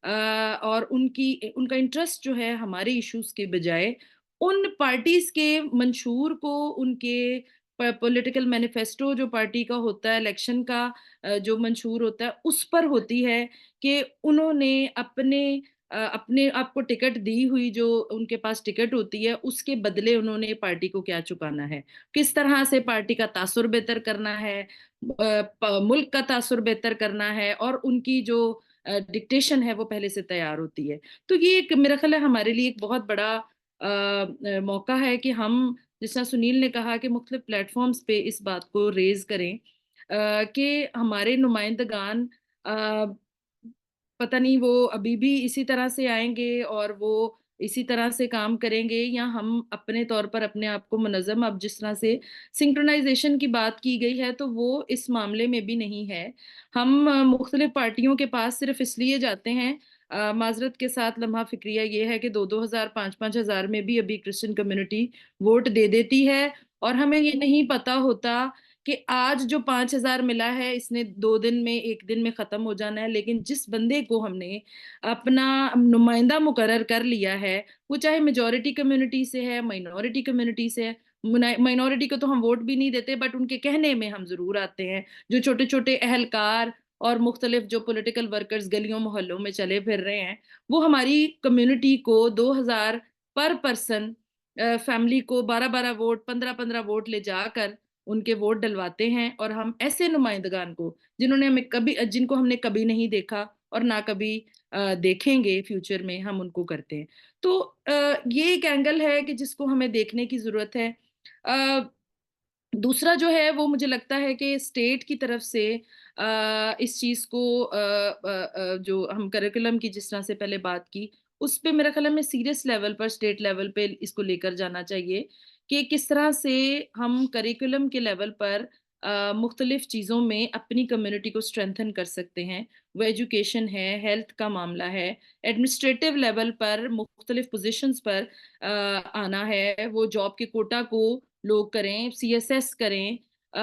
और उनका इंटरेस्ट जो है हमारे इश्यूज के बजाय उन पार्टीज के मंशूर को, उनके पॉलिटिकल मैनिफेस्टो जो पार्टी का होता है, इलेक्शन का जो मंशूर होता है, उस पर होती है कि उन्होंने अपने आप को टिकट दी हुई, जो उनके पास टिकट होती है, उसके बदले उन्होंने पार्टी को क्या चुकाना है, किस तरह से पार्टी का तासुर बेहतर करना है, मुल्क का तासुर बेहतर करना है, और उनकी जो डिक्टेशन है वो पहले से तैयार होती है। तो ये एक मेरा ख्याल है हमारे लिए एक बहुत बड़ा मौका है कि हम, जिस तरह सुनील ने कहा, कि मुख्तलिफ प्लेटफॉर्म्स पे इस बात को रेज करें कि हमारे नुमाइंदगान पता नहीं वो अभी भी इसी तरह से आएंगे और वो इसी तरह से काम करेंगे, या हम अपने तौर पर अपने आप को मुनज़्ज़म, अब जिस तरह से सिंक्रोनाइजेशन की बात की गई है, तो वो इस मामले में भी नहीं है। हम मुख्तलिफ पार्टियों के पास सिर्फ इसलिए जाते हैं, माजरत के साथ लम्हा फिक्रिया ये है कि 2-2 हज़ार 5-5 हज़ार में भी अभी क्रिश्चियन कम्युनिटी वोट दे देती है, और हमें ये नहीं पता होता कि आज जो 5,000 मिला है, इसने 2 दिन में, 1 दिन में खत्म हो जाना है, लेकिन जिस बंदे को हमने अपना नुमाइंदा मुकर्रर कर लिया है, वो चाहे मेजॉरिटी कम्युनिटी से है, माइनॉरिटी कम्युनिटी से है। माइनॉरिटी को तो हम वोट भी नहीं देते, बट उनके कहने में हम जरूर आते हैं। जो छोटे छोटे अहलकार और मुख्तलिफ जो पॉलिटिकल वर्कर्स गलियों मोहल्लों में चले फिर रहे हैं, वो हमारी कम्युनिटी को 2,000 पर पर्सन फैमिली को 12-12 वोट, 15-15 वोट ले जाकर उनके वोट डलवाते हैं, और हम ऐसे नुमाइंदगान को, जिनको हमने कभी नहीं देखा और ना कभी देखेंगे फ्यूचर में, हम उनको करते हैं। तो ये एक एंगल है कि जिसको हमें देखने की जरूरत है। दूसरा जो है वो मुझे लगता है कि स्टेट की तरफ से इस चीज को जो हम करिकुलम की जिस तरह से पहले बात की, उस पे मेरा ख्याल में सीरियस लेवल पर, स्टेट लेवल पे इसको लेकर जाना चाहिए कि किस तरह से हम करिकुलम के लेवल पर मुख्तलिफ चीज़ों में अपनी कम्युनिटी को स्ट्रेंथन कर सकते हैं। वो एजुकेशन है, हेल्थ का मामला है, एडमिनिस्ट्रेटिव लेवल पर मुख्तलिफ पोजीशंस पर आना है, वो जॉब के कोटा को लोग करें, CSS करें,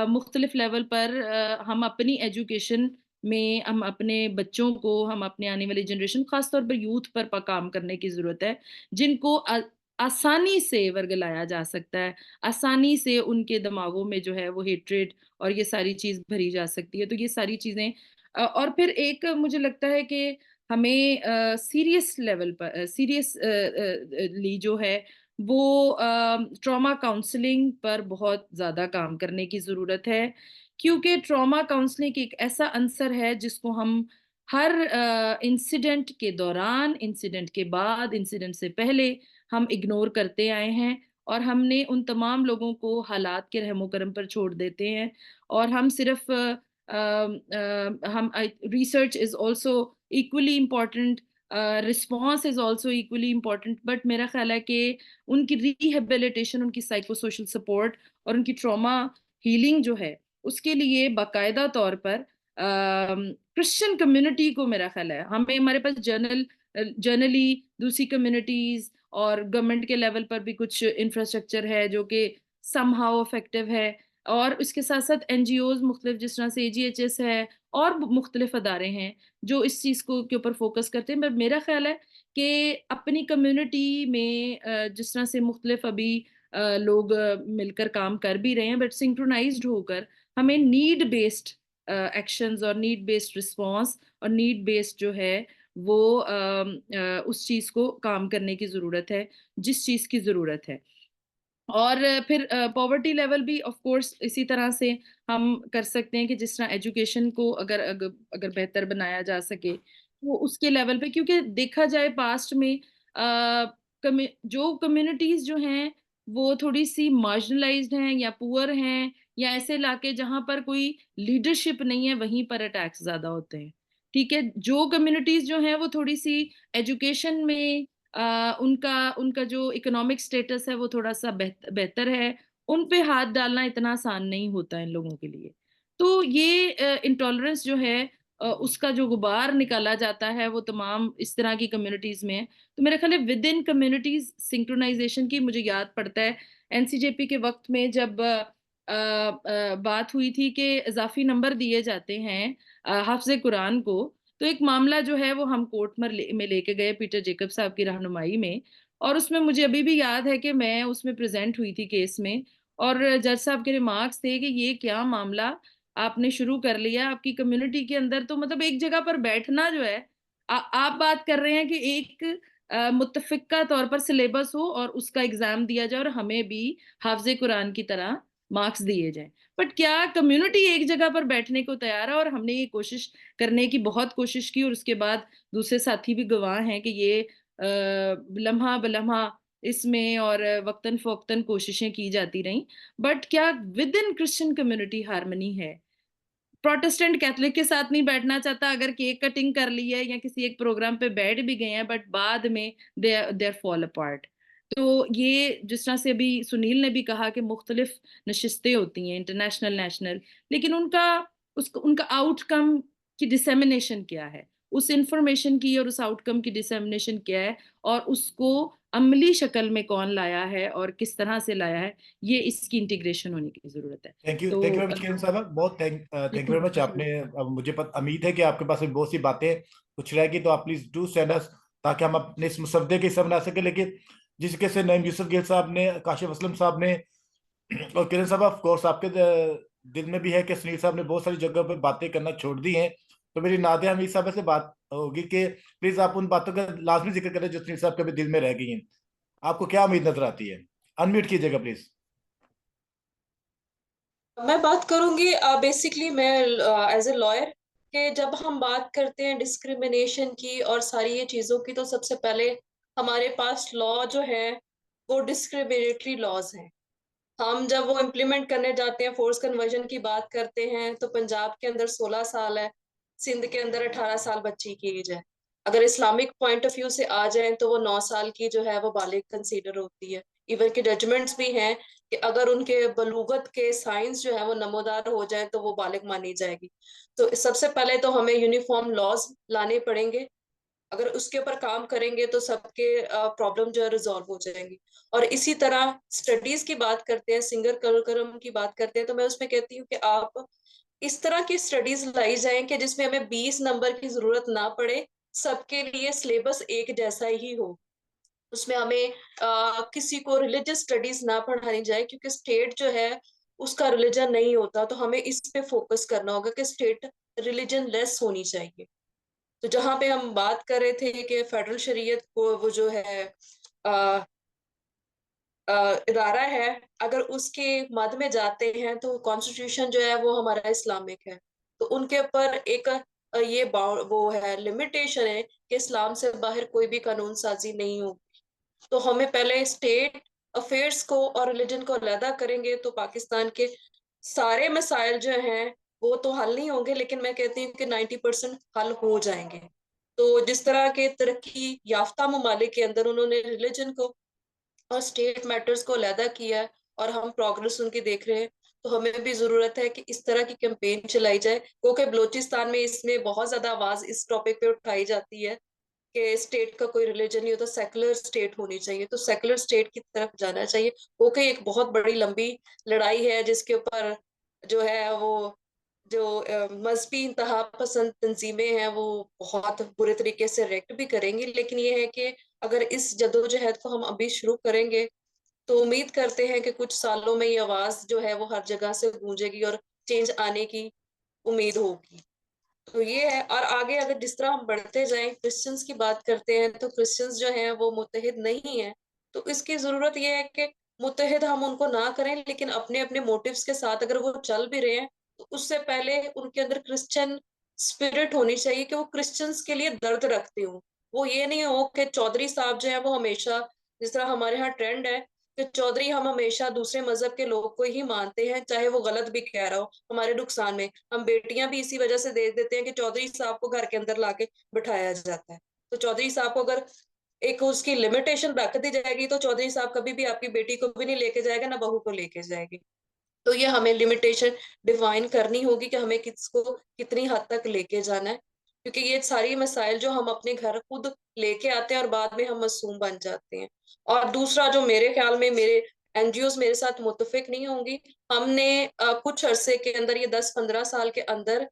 मुख्तलिफ लेवल पर हम अपनी एजुकेशन में, हम अपने बच्चों को, हम अपने आने वाली जनरेशन, खासतौर पर यूथ पर काम करने की ज़रूरत है, जिनको आसानी से वर्गलाया जा सकता है, आसानी से उनके दिमागों में जो है वो हेट्रेड और ये सारी चीज़ भरी जा सकती है। तो ये सारी चीज़ें और फिर एक मुझे लगता है कि हमें सीरियस लेवल पर, ली जो है वो ट्रॉमा काउंसलिंग पर बहुत ज़्यादा काम करने की ज़रूरत है, क्योंकि ट्रॉमा काउंसलिंग एक ऐसा आंसर है जिसको हम हर इंसिडेंट के दौरान, इंसिडेंट के बाद, इंसिडेंट से पहले हम इग्नोर करते आए हैं, और हमने उन तमाम लोगों को हालात के रहमो करम पर छोड़ देते हैं, और हम सिर्फ हम research is also equally important, response is also equally important, but मेरा ख्याल है कि उनकी रिहेबिलिटेशन, उनकी साइको सोशल सपोर्ट और उनकी ट्रॉमा हीलिंग जो है, उसके लिए बाकायदा तौर पर क्रिश्चियन कम्युनिटी को, मेरा ख्याल है हमारे पास जर्नली दूसरी कम्युनिटीज और गवर्नमेंट के लेवल पर भी कुछ इंफ्रास्ट्रक्चर है जो कि समहाउ इफेक्टिव है, और उसके साथ साथ NGOs मुख्तलिफ, जिस तरह से AGHS है और मुख्तलिफ अदारे हैं जो इस चीज़ को के ऊपर फोकस करते हैं। बट मेरा ख्याल है कि अपनी कम्युनिटी में जिस तरह से मुख्तलिफ अभी लोग मिलकर काम कर भी रहे हैं, बट सिंक्रोनाइज्ड होकर हमें नीड बेस्ड एक्शंस और नीड बेस्ड रिस्पॉन्स और नीड बेस्ड जो है वो उस चीज़ को काम करने की ज़रूरत है जिस चीज़ की ज़रूरत है। और फिर पॉवर्टी लेवल भी ऑफ कोर्स इसी तरह से हम कर सकते हैं कि जिस तरह एजुकेशन को अगर बेहतर बनाया जा सके, तो उसके लेवल पे, क्योंकि देखा जाए पास्ट में जो कम्युनिटीज जो हैं वो थोड़ी सी मार्जिनलाइज्ड हैं या पुअर हैं, या ऐसे इलाके जहां पर कोई लीडरशिप नहीं है, वहीं पर अटैक्स ज्यादा होते हैं। ठीक है, जो कम्युनिटीज जो हैं वो थोड़ी सी एजुकेशन में उनका उनका जो इकोनॉमिक स्टेटस है वो थोड़ा सा बेहतर है, उन पे हाथ डालना इतना आसान नहीं होता इन लोगों के लिए। तो ये इंटॉलरेंस जो है उसका जो गुबार निकाला जाता है वो तमाम इस तरह की कम्युनिटीज में है। तो मेरा ख्याल है विद इन कम्युनिटीज सिंक्रोनाइजेशन की मुझे याद पड़ता है NCJP के वक्त में जब बात हुई थी कि इजाफी नंबर दिए जाते हैं हाफिज कुरान को, तो एक मामला जो है वो हम कोर्ट में लेके गए पीटर जेकब साहब की रहनुमाई में, और उसमें मुझे अभी भी याद है कि मैं उसमें प्रेजेंट हुई थी केस में, और जज साहब के रिमार्क्स थे कि ये क्या मामला आपने शुरू कर लिया आपकी कम्युनिटी के अंदर, तो मतलब एक जगह पर बैठना जो है, आप बात कर रहे हैं कि एक मुत्तफिका तौर पर सिलेबस हो और उसका एग्जाम दिया जाए और हमें भी हाफिज कुरान की तरह मार्क्स दिए जाएं, बट क्या कम्युनिटी एक जगह पर बैठने को तैयार है? और हमने ये कोशिश करने की बहुत कोशिश की और उसके बाद दूसरे साथी भी गवाह हैं कि ये लम्हा बलम्हा इसमें और वक्तन फवक्तन कोशिशें की जाती रहीं, बट क्या with in Christian community harmony है? प्रोटेस्टेंट कैथोलिक के साथ नहीं बैठना चाहता, अगर केक कटिंग कर ली है या किसी एक प्रोग्राम पे बैठ भी गए हैं, बट बाद में देयर फॉल अपार्ट। तो ये जिस तरह से अभी सुनील ने भी कहा कि मुख्तलिफ नशिस्तें होती हैं, इंटरनेशनल, नेशनल, लेकिन उनका आउटकम की डिसेमिनेशन क्या है, उस इंफॉर्मेशन की और उस आउटकम की डिसेमिनेशन क्या है, और उसको अमली शक्ल में कौन लाया है और किस तरह से लाया है, ये इसकी इंटीग्रेशन होने की जरूरत है। थैंक यू तो वेरी मच किरण साहब, बहुत थैंक यू वेरी मच। आपने अब मुझे उम्मीद है कि आपके पास बहुत सी बातें कुछ रहेगी, तो आप प्लीज डू सेंड अस ताकि हम अपने इस मुसद्दे के हिस्सा बना सके। लेकिन जिस तरीके से नईम यूसुफ गिल साहब ने, काशिफ असलम साहब ने और किरण साहब, ऑफ कोर्स आपके दिल में भी है कि सुनील साहब ने बहुत सारी जगह पर बातें करना छोड़ दी हैं, तो मेरी नादिया हमीद साहब से बात होगी कि प्लीज आप उन बातों का लाजमी जिक्र करें जो सुनील साहब के भी दिल में रह गई हैं। आपको क्या उम्मीद नजर आती है? अनम्यूट कीजिएगा प्लीज। मैं बात करूंगी बेसिकली मैं एज ए लॉयर कि जब हम बात करते हैं डिस्क्रिमिनेशन की और सारी ये चीजों की, तो सबसे पहले हमारे पास लॉ जो है वो डिस्क्रिमिनेटरी लॉज हैं। हम जब वो इम्प्लीमेंट करने जाते हैं, फोर्स कन्वर्जन की बात करते हैं, तो पंजाब के अंदर 16 साल है, सिंध के अंदर 18 साल बच्ची की एज है। अगर इस्लामिक पॉइंट ऑफ व्यू से आ जाए तो वो 9 साल की जो है वो बालिग कंसीडर होती है। इवन के जजमेंट्स भी हैं कि अगर उनके बलूगत के साइंस जो है वो नमोदार हो जाए तो वो बालिग मानी जाएगी। तो सबसे पहले तो हमें यूनिफॉर्म लॉज लाने पड़ेंगे। अगर उसके ऊपर काम करेंगे तो सबके प्रॉब्लम जो है रिजॉल्व हो जाएंगी। और इसी तरह स्टडीज की बात करते हैं, सिंगर करिकुलम की बात करते हैं, तो मैं उसमें कहती हूँ कि आप इस तरह की स्टडीज लाई जाए कि जिसमें हमें 20 नंबर की जरूरत ना पड़े, सबके लिए सिलेबस एक जैसा ही हो। उसमें हमें किसी को रिलीजियस स्टडीज ना पढ़ानी जाए, क्योंकि स्टेट जो है उसका रिलीजन नहीं होता, तो हमें इस पे फोकस करना होगा कि स्टेट रिलीजन लेस होनी चाहिए। तो जहां पे हम बात कर रहे थे कि फेडरल शरीयत को वो जो है इदारा है, अगर उसके मद में जाते हैं तो कॉन्स्टिट्यूशन जो है वो हमारा इस्लामिक है, तो उनके ऊपर एक ये वो है, लिमिटेशन है कि इस्लाम से बाहर कोई भी कानून साजी नहीं हो। तो हमें पहले स्टेट अफेयर्स को और रिलीजन को अलहदा करेंगे तो पाकिस्तान के सारे मसाइल जो हैं वो तो हल नहीं होंगे, लेकिन मैं कहती हूँ कि 90% हल हो जाएंगे। तो जिस तरह के तरक्की याफ्ता ममालिक के अंदर उन्होंने रिलीजन को और स्टेट मैटर्स को अलहदा किया है और हम प्रोग्रेस उनकी देख रहे हैं, तो हमें भी जरूरत है कि इस तरह की कैंपेन चलाई जाए, क्योंकि बलोचिस्तान में इसमें बहुत ज्यादा आवाज इस टॉपिक पे उठाई जाती है कि स्टेट का कोई रिलीजन नहीं होता, सेकुलर स्टेट होनी चाहिए। तो सेकुलर स्टेट की तरफ जाना चाहिए, क्योंकि एक बहुत बड़ी लंबी लड़ाई है जिसके ऊपर जो है वो जो मजहबी इंतहा पसंद तंजीमें हैं वो बहुत बुरे तरीके से रिएक्ट भी करेंगी। लेकिन ये है कि अगर इस जदोजहद को हम अभी शुरू करेंगे तो उम्मीद करते हैं कि कुछ सालों में ये आवाज जो है वो हर जगह से गूंजेगी और चेंज आने की उम्मीद होगी। तो ये है। और आगे अगर जिस तरह हम बढ़ते जाएं, क्रिश्चियंस की बात करते हैं, तो क्रिश्चियंस जो हैं वो मुत्तहिद नहीं है। तो इसकी जरूरत ये है कि मुत्तहिद हम उनको ना करें, लेकिन अपने अपने मोटिव्स के साथ अगर वो चल भी रहे हैं तो उससे पहले उनके अंदर क्रिश्चियन स्पिरिट होनी चाहिए कि वो क्रिश्चियंस के लिए दर्द रखते हो। वो ये नहीं हो कि चौधरी साहब जो है वो हमेशा, जिस तरह हमारे यहाँ ट्रेंड है कि चौधरी हम हमेशा दूसरे मजहब के लोग को ही मानते हैं, चाहे वो गलत भी कह रहा हो हमारे नुकसान में। हम बेटियां भी इसी वजह से देख देते हैं कि चौधरी साहब को घर के अंदर लाके बिठाया जाता है। तो चौधरी साहब को अगर एक उसकी लिमिटेशन रख दी जाएगी तो चौधरी साहब कभी भी आपकी बेटी को भी नहीं लेके जाएगा, ना बहू को लेके जाएगी। तो ये हमें लिमिटेशन डिफाइन करनी होगी कि हमें किसको कितनी हद तक लेके जाना है, क्योंकि ये सारी मसाइल जो हम अपने घर खुद लेके आते हैं और बाद में हम मासूम बन जाते हैं। और दूसरा जो मेरे ख्याल में मेरे एनजीओज मेरे साथ मुत्तफिक नहीं होंगी, हमने कुछ अरसे के अंदर, ये 10-15 साल के अंदर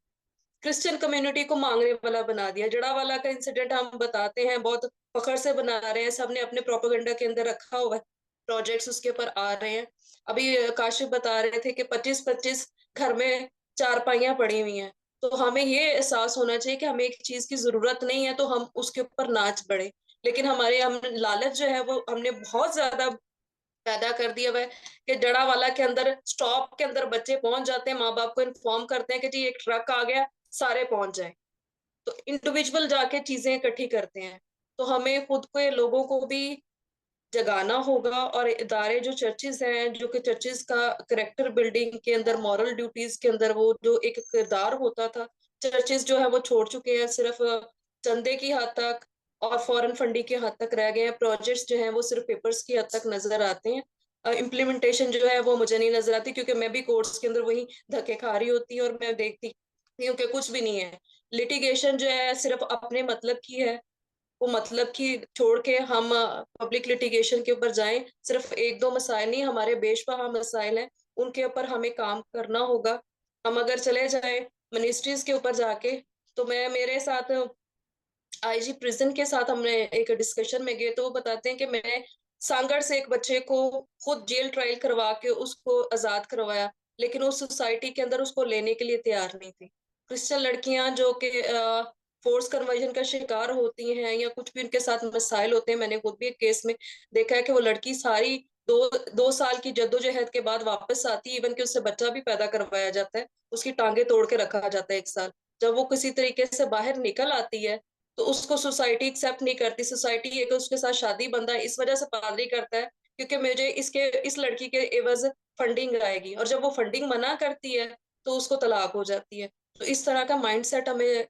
क्रिश्चियन कम्युनिटी को मांगने वाला बना दिया। जड़ा वाला का इंसिडेंट हम बताते हैं, बहुत फखर से बना रहे हैं, सबने अपने प्रोपेगेंडा के अंदर रखा हुआ है, प्रोजेक्ट्स उसके ऊपर आ रहे हैं। अभी काशिफ बता रहे थे कि 25-25 घर में चारपाइयां पड़ी हुई हैं, तो हमें ये एहसास होना चाहिए कि हमें एक चीज की जरूरत नहीं है तो हम उसके ऊपर नाच पड़े, लेकिन हम लालच जो है वो हमने बहुत ज्यादा पैदा कर दिया हुआ है कि जड़ा वाला के अंदर, स्टॉप के अंदर बच्चे पहुंच जाते हैं, माँ बाप को इन्फॉर्म करते हैं कि जी एक ट्रक आ गया, सारे पहुंच जाए, तो इंडिविजुअल जाके चीजें इकट्ठी करते हैं। तो हमें खुद को, लोगों को भी जगाना होगा, और इदारे जो चर्चेज हैं, जो कि चर्चेज का करेक्टर बिल्डिंग के अंदर, मॉरल ड्यूटीज के अंदर वो जो एक किरदार होता था, चर्चेज जो है वो छोड़ चुके हैं, सिर्फ चंदे की हद तक और फॉरेन फंडिंग की हद तक रह गए हैं। प्रोजेक्ट्स जो हैं वो सिर्फ पेपर्स की हद तक नजर आते हैं, इम्प्लीमेंटेशन जो है वो मुझे नहीं नजर आती, क्योंकि मैं भी कोर्ट्स के अंदर वही धक्के खा रही होती हूँ और मैं देखती हूँ कि कुछ भी नहीं है। लिटिगेशन जो है सिर्फ अपने मतलब की है, वो मतलब कि छोड़ के हम पब्लिक लिटिगेशन के ऊपर जाएं। सिर्फ एक दो मसाइल नहीं, हमारे बेशबहा मसाइल हैं, उनके ऊपर हमें काम करना होगा। हम अगर चले जाएं मिनिस्ट्रीज के ऊपर जाके, तो मैं, मेरे साथ आईजी प्रिजन के साथ हमने एक डिस्कशन में गए, तो वो बताते हैं कि मैं सांगड़ से एक बच्चे को खुद जेल ट्रायल करवा के उसको आजाद करवाया, लेकिन उस सोसाइटी के अंदर उसको लेने के लिए तैयार नहीं थी। क्रिश्चियन लड़कियां जो कि फोर्स कन्वर्जन का शिकार होती हैं या कुछ भी उनके साथ मसाइल होते हैं, मैंने खुद भी एक केस में देखा है कि वो लड़की सारी 2 साल की जद्दोजहद के बाद वापस आती है, इवन कि उससे बच्चा भी पैदा करवाया जाता है, उसकी टांगे तोड़ के रखा जाता है 1 साल। जब वो किसी तरीके से बाहर निकल आती है तो उसको सोसाइटी एक्सेप्ट नहीं करती। सोसाइटी एक उसके साथ शादी बंधा है, इस वजह से पादरी करता है क्योंकि मुझे इस लड़की के एवज फंडिंग आएगी, और जब वो फंडिंग मना करती है तो उसको तलाक हो जाती है। तो इस तरह का माइंडसेट हमें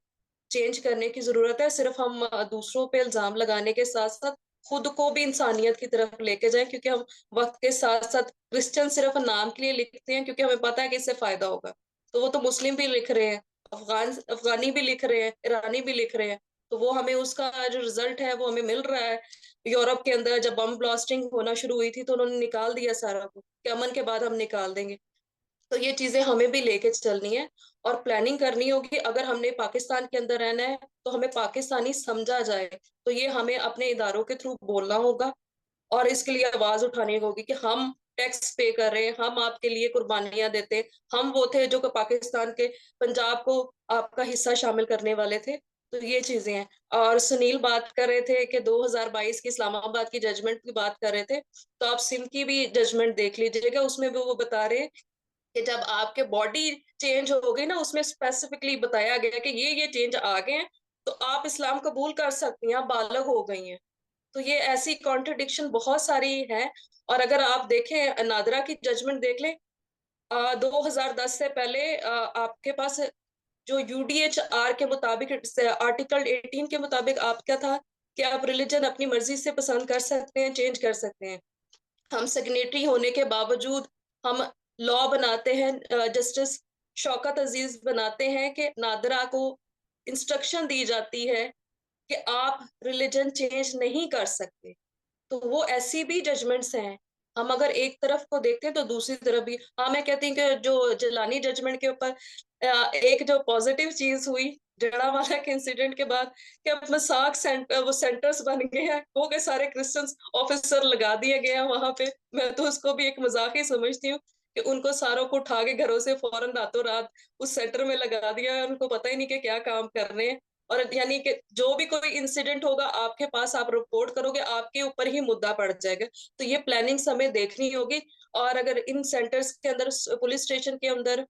चेंज करने की जरूरत है। सिर्फ हम दूसरों पे इल्जाम लगाने के साथ साथ खुद को भी इंसानियत की तरफ लेके जाएं, क्योंकि हम वक्त के साथ साथ क्रिश्चियन सिर्फ नाम के लिए लिखते हैं क्योंकि हमें पता है कि इससे फायदा होगा, तो वो तो मुस्लिम भी लिख रहे हैं, अफगानी भी लिख रहे हैं, ईरानी भी लिख रहे हैं, तो वो हमें उसका जो रिजल्ट है वो हमें मिल रहा है। यूरोप के अंदर जब बम ब्लास्टिंग होना शुरू हुई थी तो उन्होंने निकाल दिया सारा कुछ कि अमन के बाद हम निकाल देंगे। तो ये चीजें हमें भी लेके चलनी है और प्लानिंग करनी होगी। अगर हमने पाकिस्तान के अंदर रहना है तो हमें पाकिस्तानी समझा जाए, तो ये हमें अपने इदारों के थ्रू बोलना होगा और इसके लिए आवाज उठानी होगी कि हम टैक्स पे कर रहे हैं, हम आपके लिए कुर्बानियां देते हैं। हम वो थे जो कि पाकिस्तान के पंजाब को आपका हिस्सा शामिल करने वाले थे। तो ये चीजें हैं। और सुनील बात कर रहे थे कि 2022 की इस्लामाबाद की जजमेंट की बात कर रहे थे, तो आप सिंध की भी जजमेंट देख लीजिएगा, उसमें भी वो बता रहे हैं कि जब आपके बॉडी चेंज हो गई ना, उसमें स्पेसिफिकली बताया गया कि ये चेंज आ गए हैं तो आप इस्लाम कबूल कर सकती हैं, आप बालग हो गई हैं। तो ये ऐसी कॉन्ट्रडिक्शन बहुत सारी है। और अगर आप देखें नादरा की जजमेंट देख लें, 2010 से पहले आपके पास जो यूडीएचआर के मुताबिक, आर्टिकल 18 के मुताबिक आप क्या था कि आप रिलीजन अपनी मर्जी से पसंद कर सकते हैं, चेंज कर सकते हैं। हम सिग्नेटरी होने के बावजूद हम लॉ बनाते हैं, जस्टिस शौकत अजीज बनाते हैं कि नादरा को इंस्ट्रक्शन दी जाती है कि आप रिलीजन चेंज नहीं कर सकते। तो वो ऐसी भी जजमेंट्स हैं। हम अगर एक तरफ को देखते हैं तो दूसरी तरफ भी। हाँ, मैं कहती हूँ कि जो जिलानी जजमेंट के ऊपर एक जो पॉजिटिव चीज हुई जड़ावाला के इंसिडेंट के बाद, कि अब मसाक वो सेंटर्स बन गए हैं, वो के सारे क्रिश्चियंस ऑफिसर लगा दिए गए हैं वहां पे। मैं तो उसको भी एक मजाक ही समझती हूँ कि उनको सारों को उठा के घरों से फौरन रातों रात उस सेंटर में लगा दिया है, उनको पता ही नहीं कि क्या काम कर रहे हैं। और यानी कि जो भी कोई इंसिडेंट होगा आपके पास, आप रिपोर्ट करोगे, आपके ऊपर ही मुद्दा पड़ जाएगा। तो ये प्लानिंग हमें देखनी होगी। और अगर इन सेंटर्स के अंदर, पुलिस स्टेशन के अंदर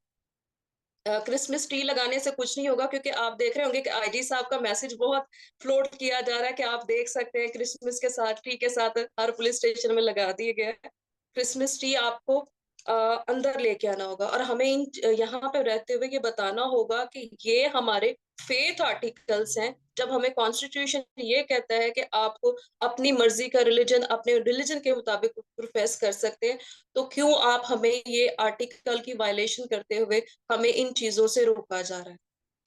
क्रिसमस ट्री लगाने से कुछ नहीं होगा, क्योंकि आप देख रहे होंगे कि आईजी साहब का मैसेज बहुत फ्लोट किया जा रहा है कि आप देख सकते हैं क्रिसमस के साथ, ट्री के साथ हर पुलिस स्टेशन में लगा दिए गए हैं। क्रिसमस ट्री आपको अंदर लेके आना होगा, और हमें इन यहाँ पे रहते हुए ये बताना होगा कि ये हमारे फेथ आर्टिकल्स हैं। जब हमें कॉन्स्टिट्यूशन ये कहता है कि आपको अपनी मर्जी का रिलीजन अपने रिलीजन के मुताबिक प्रोफेस कर सकते हैं, तो क्यों आप हमें ये आर्टिकल की वायलेशन करते हुए हमें इन चीजों से रोका जा रहा है।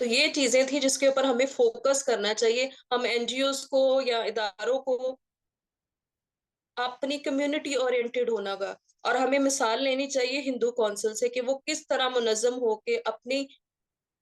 तो ये चीजें थी जिसके ऊपर हमें फोकस करना चाहिए। हम एनजीओज को या इदारों को अपनी कम्युनिटी ओरिएंटेड होना होगा, और हमें मिसाल लेनी चाहिए हिंदू कौंसिल से कि वो किस तरह मुनज्जम होके अपनी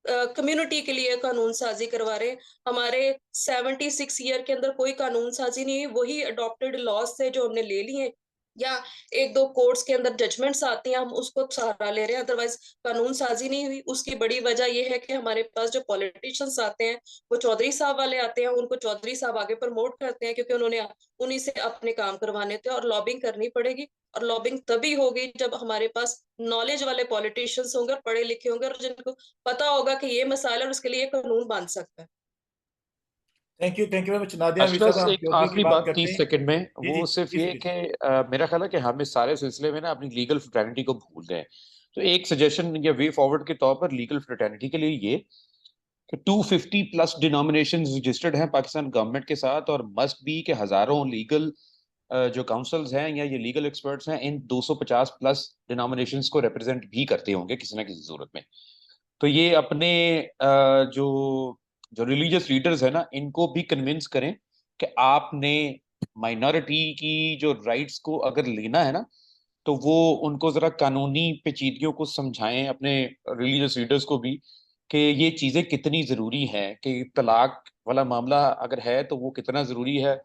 कम्युनिटी के लिए कानून साजी करवा रहे हैं। हमारे 76 ईयर के अंदर कोई कानून साजी नहीं है, वही अडॉप्टेड लॉज थे जो हमने ले लिए या एक दो कोर्ट्स के अंदर जजमेंट्स आती हैं, हम उसको सहारा ले रहे हैं, अदरवाइज कानून साजी नहीं हुई। उसकी बड़ी वजह ये है कि हमारे पास जो पॉलिटिशियंस आते हैं वो चौधरी साहब वाले आते हैं, उनको चौधरी साहब आगे प्रमोट करते हैं क्योंकि उन्होंने उन्हीं से अपने काम करवाने थे। और लॉबिंग करनी पड़ेगी, और लॉबिंग तभी होगी जब हमारे पास नॉलेज वाले पॉलिटिशियंस होंगे, पढ़े लिखे होंगे, और जिनको पता होगा कि ये मसाइल है और उसके लिए ये कानून बन सकता है। Thank you very much Nadia अच्छा, मिर्जा। हम एक चौधरी की आखिरी बात बात करते 30 हैं। सेकंड में, जी जी वो सिर्फ प्लीज ये प्लीज। कि मेरा ख्याल है कि हम इस सारे सिलसिले में ना अपनी लीगल फ्रेटर्निटी को भूल गए। तो एक सजेशन या वे फॉरवर्ड के तौर पर लीगल फ्रेटर्निटी के लिए ये कि 250 प्लस डिनोमिनेशन रजिस्टर्ड हैं पाकिस्तान गवर्नमेंट के साथ, और मस्ट बी के हजारों लीगल जो काउंसल्स हैं या ये लीगल एक्सपर्ट्स हैं इन 250 प्लस डिनोमिनेशंस को रिप्रेजेंट भी करते होंगे किसी ना किसी सूरत में। तो ये अपने जो जो रिलीजियस लीडर्स है ना, इनको भी कन्विंस करें कि आपने माइनॉरिटी की जो राइट्स को अगर लेना है ना, तो वो उनको जरा कानूनी पेचीदगियों को समझाएं, अपने रिलीजियस लीडर्स को भी, कि ये चीजें कितनी जरूरी हैं, कि तलाक वाला मामला अगर है तो वो कितना जरूरी है,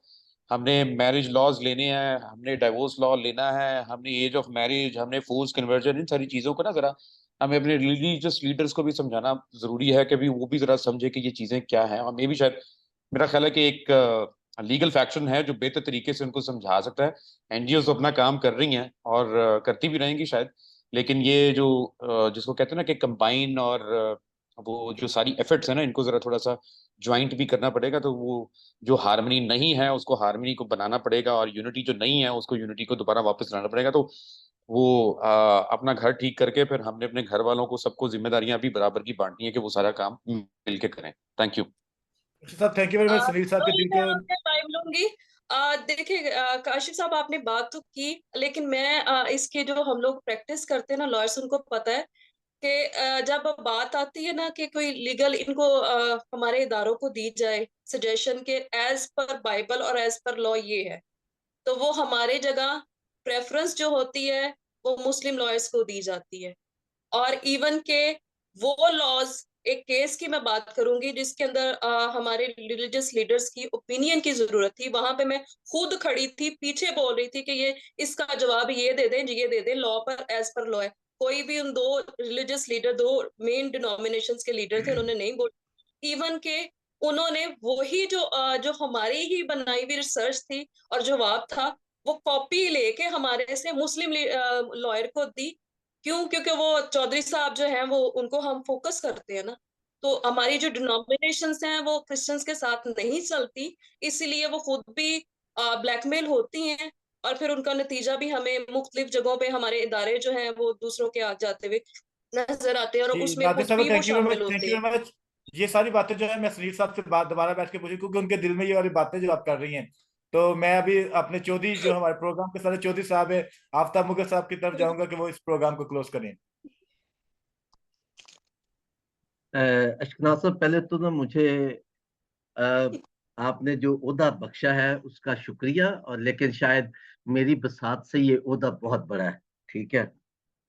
हमने मैरिज लॉज लेने हैं, हमने डाइवोर्स लॉ लेना है, हमने एज ऑफ मैरिज, हमने फोर्स कन्वर्जन, इन सारी चीजों को ना जरा हमें अपने रिलीजियस लीडर्स को भी समझाना जरूरी है कि भी वो भी जरा समझे कि ये चीजें क्या हैं। और मे भी शायद, मेरा ख्याल है कि एक लीगल फैक्शन है जो बेहतर तरीके से उनको समझा सकता है। एनजीओ तो अपना काम कर रही हैं और करती भी रहेंगी शायद, लेकिन ये जो जिसको कहते हैं ना कि कंबाइन, और वो जो सारी एफर्ट्स है ना, इनको जरा थोड़ा सा ज्वाइंट भी करना पड़ेगा। तो वो जो हार्मनी नहीं है उसको हार्मनी को बनाना पड़ेगा, और यूनिटी जो नहीं है उसको यूनिटी को दोबारा वापस लाना पड़ेगा। तो वो अपना घर ठीक करके फिर हमने अपने घर वालों को सबको जिम्मेदारियां भी बराबर की बांटनी है कि वो सारा काम मिलके करें। Thank you. साहब थैंक यू वेरी मच। सलील साहब के वही दिल मैं को। आपका टाइम लूंगी। देखिए काशिफ साहब, आपने बात तो की, लेकिन मैं इसके जो हम लोग प्रैक्टिस करते हैं ना लॉयर्स, उनको पता है कि जब बात आती है ना कि कोई लीगल इनको हमारे इदारों को दी जाए सजेशन के एज पर बाइबल और एज पर लॉ ये है, तो वो हमारे जगह प्रेफरेंस जो होती है वो मुस्लिम लॉयर्स को दी जाती है। और इवन के वो लॉज, एक केस की मैं बात करूंगी जिसके अंदर हमारे रिलीजियस लीडर्स की ओपिनियन की जरूरत थी, वहां पे मैं खुद खड़ी थी, पीछे बोल रही थी कि ये इसका जवाब ये दे दें, ये दे दें, लॉ पर एज पर लॉ है। कोई भी उन दो रिलीजियस लीडर, दो मेन डिनोमिनेशंस के लीडर थे, उन्होंने नहीं बोला। इवन के उन्होंने वही जो हमारी ही बनाई हुई रिसर्च थी और जवाब था, वो कॉपी लेके हमारे से मुस्लिम लॉयर को दी। क्यों? क्योंकि वो चौधरी साहब जो हैं वो उनको हम फोकस करते हैं ना, तो हमारी जो डिनोमिनेशंस हैं वो क्रिश्चियंस के साथ नहीं चलती, इसीलिए वो खुद भी ब्लैकमेल होती हैं, और फिर उनका नतीजा भी हमें मुख्तलिफ जगहों पे हमारे इदारे जो हैं वो दूसरों के आगे जाते हुए नजर आते हैं, और जी उसमें नादिर खुद साहब भी वो थैंक यू वेरी मच। शामिल थैंक होते यू हैं। Very much. ये सारी बातें जो है मैं सलील साहब से बात दोबारा बैठ के पूछी, क्योंकि उनके दिल में ये वाली बातें जो आप कर रही हैं। तो मैं अभी अपने चौधरी जो हमारे प्रोग्राम के सारे चौधरी साहब है, आफ्ताब मुगल साहब की तरफ जाऊंगा कि वो इस प्रोग्राम को क्लोज करें। अशकनाज साहब, पहले तो ना मुझे अ, आपने जो ओहदा बख्शा है उसका शुक्रिया, और लेकिन शायद मेरी बसात से ये ओहदा बहुत बड़ा है। ठीक है,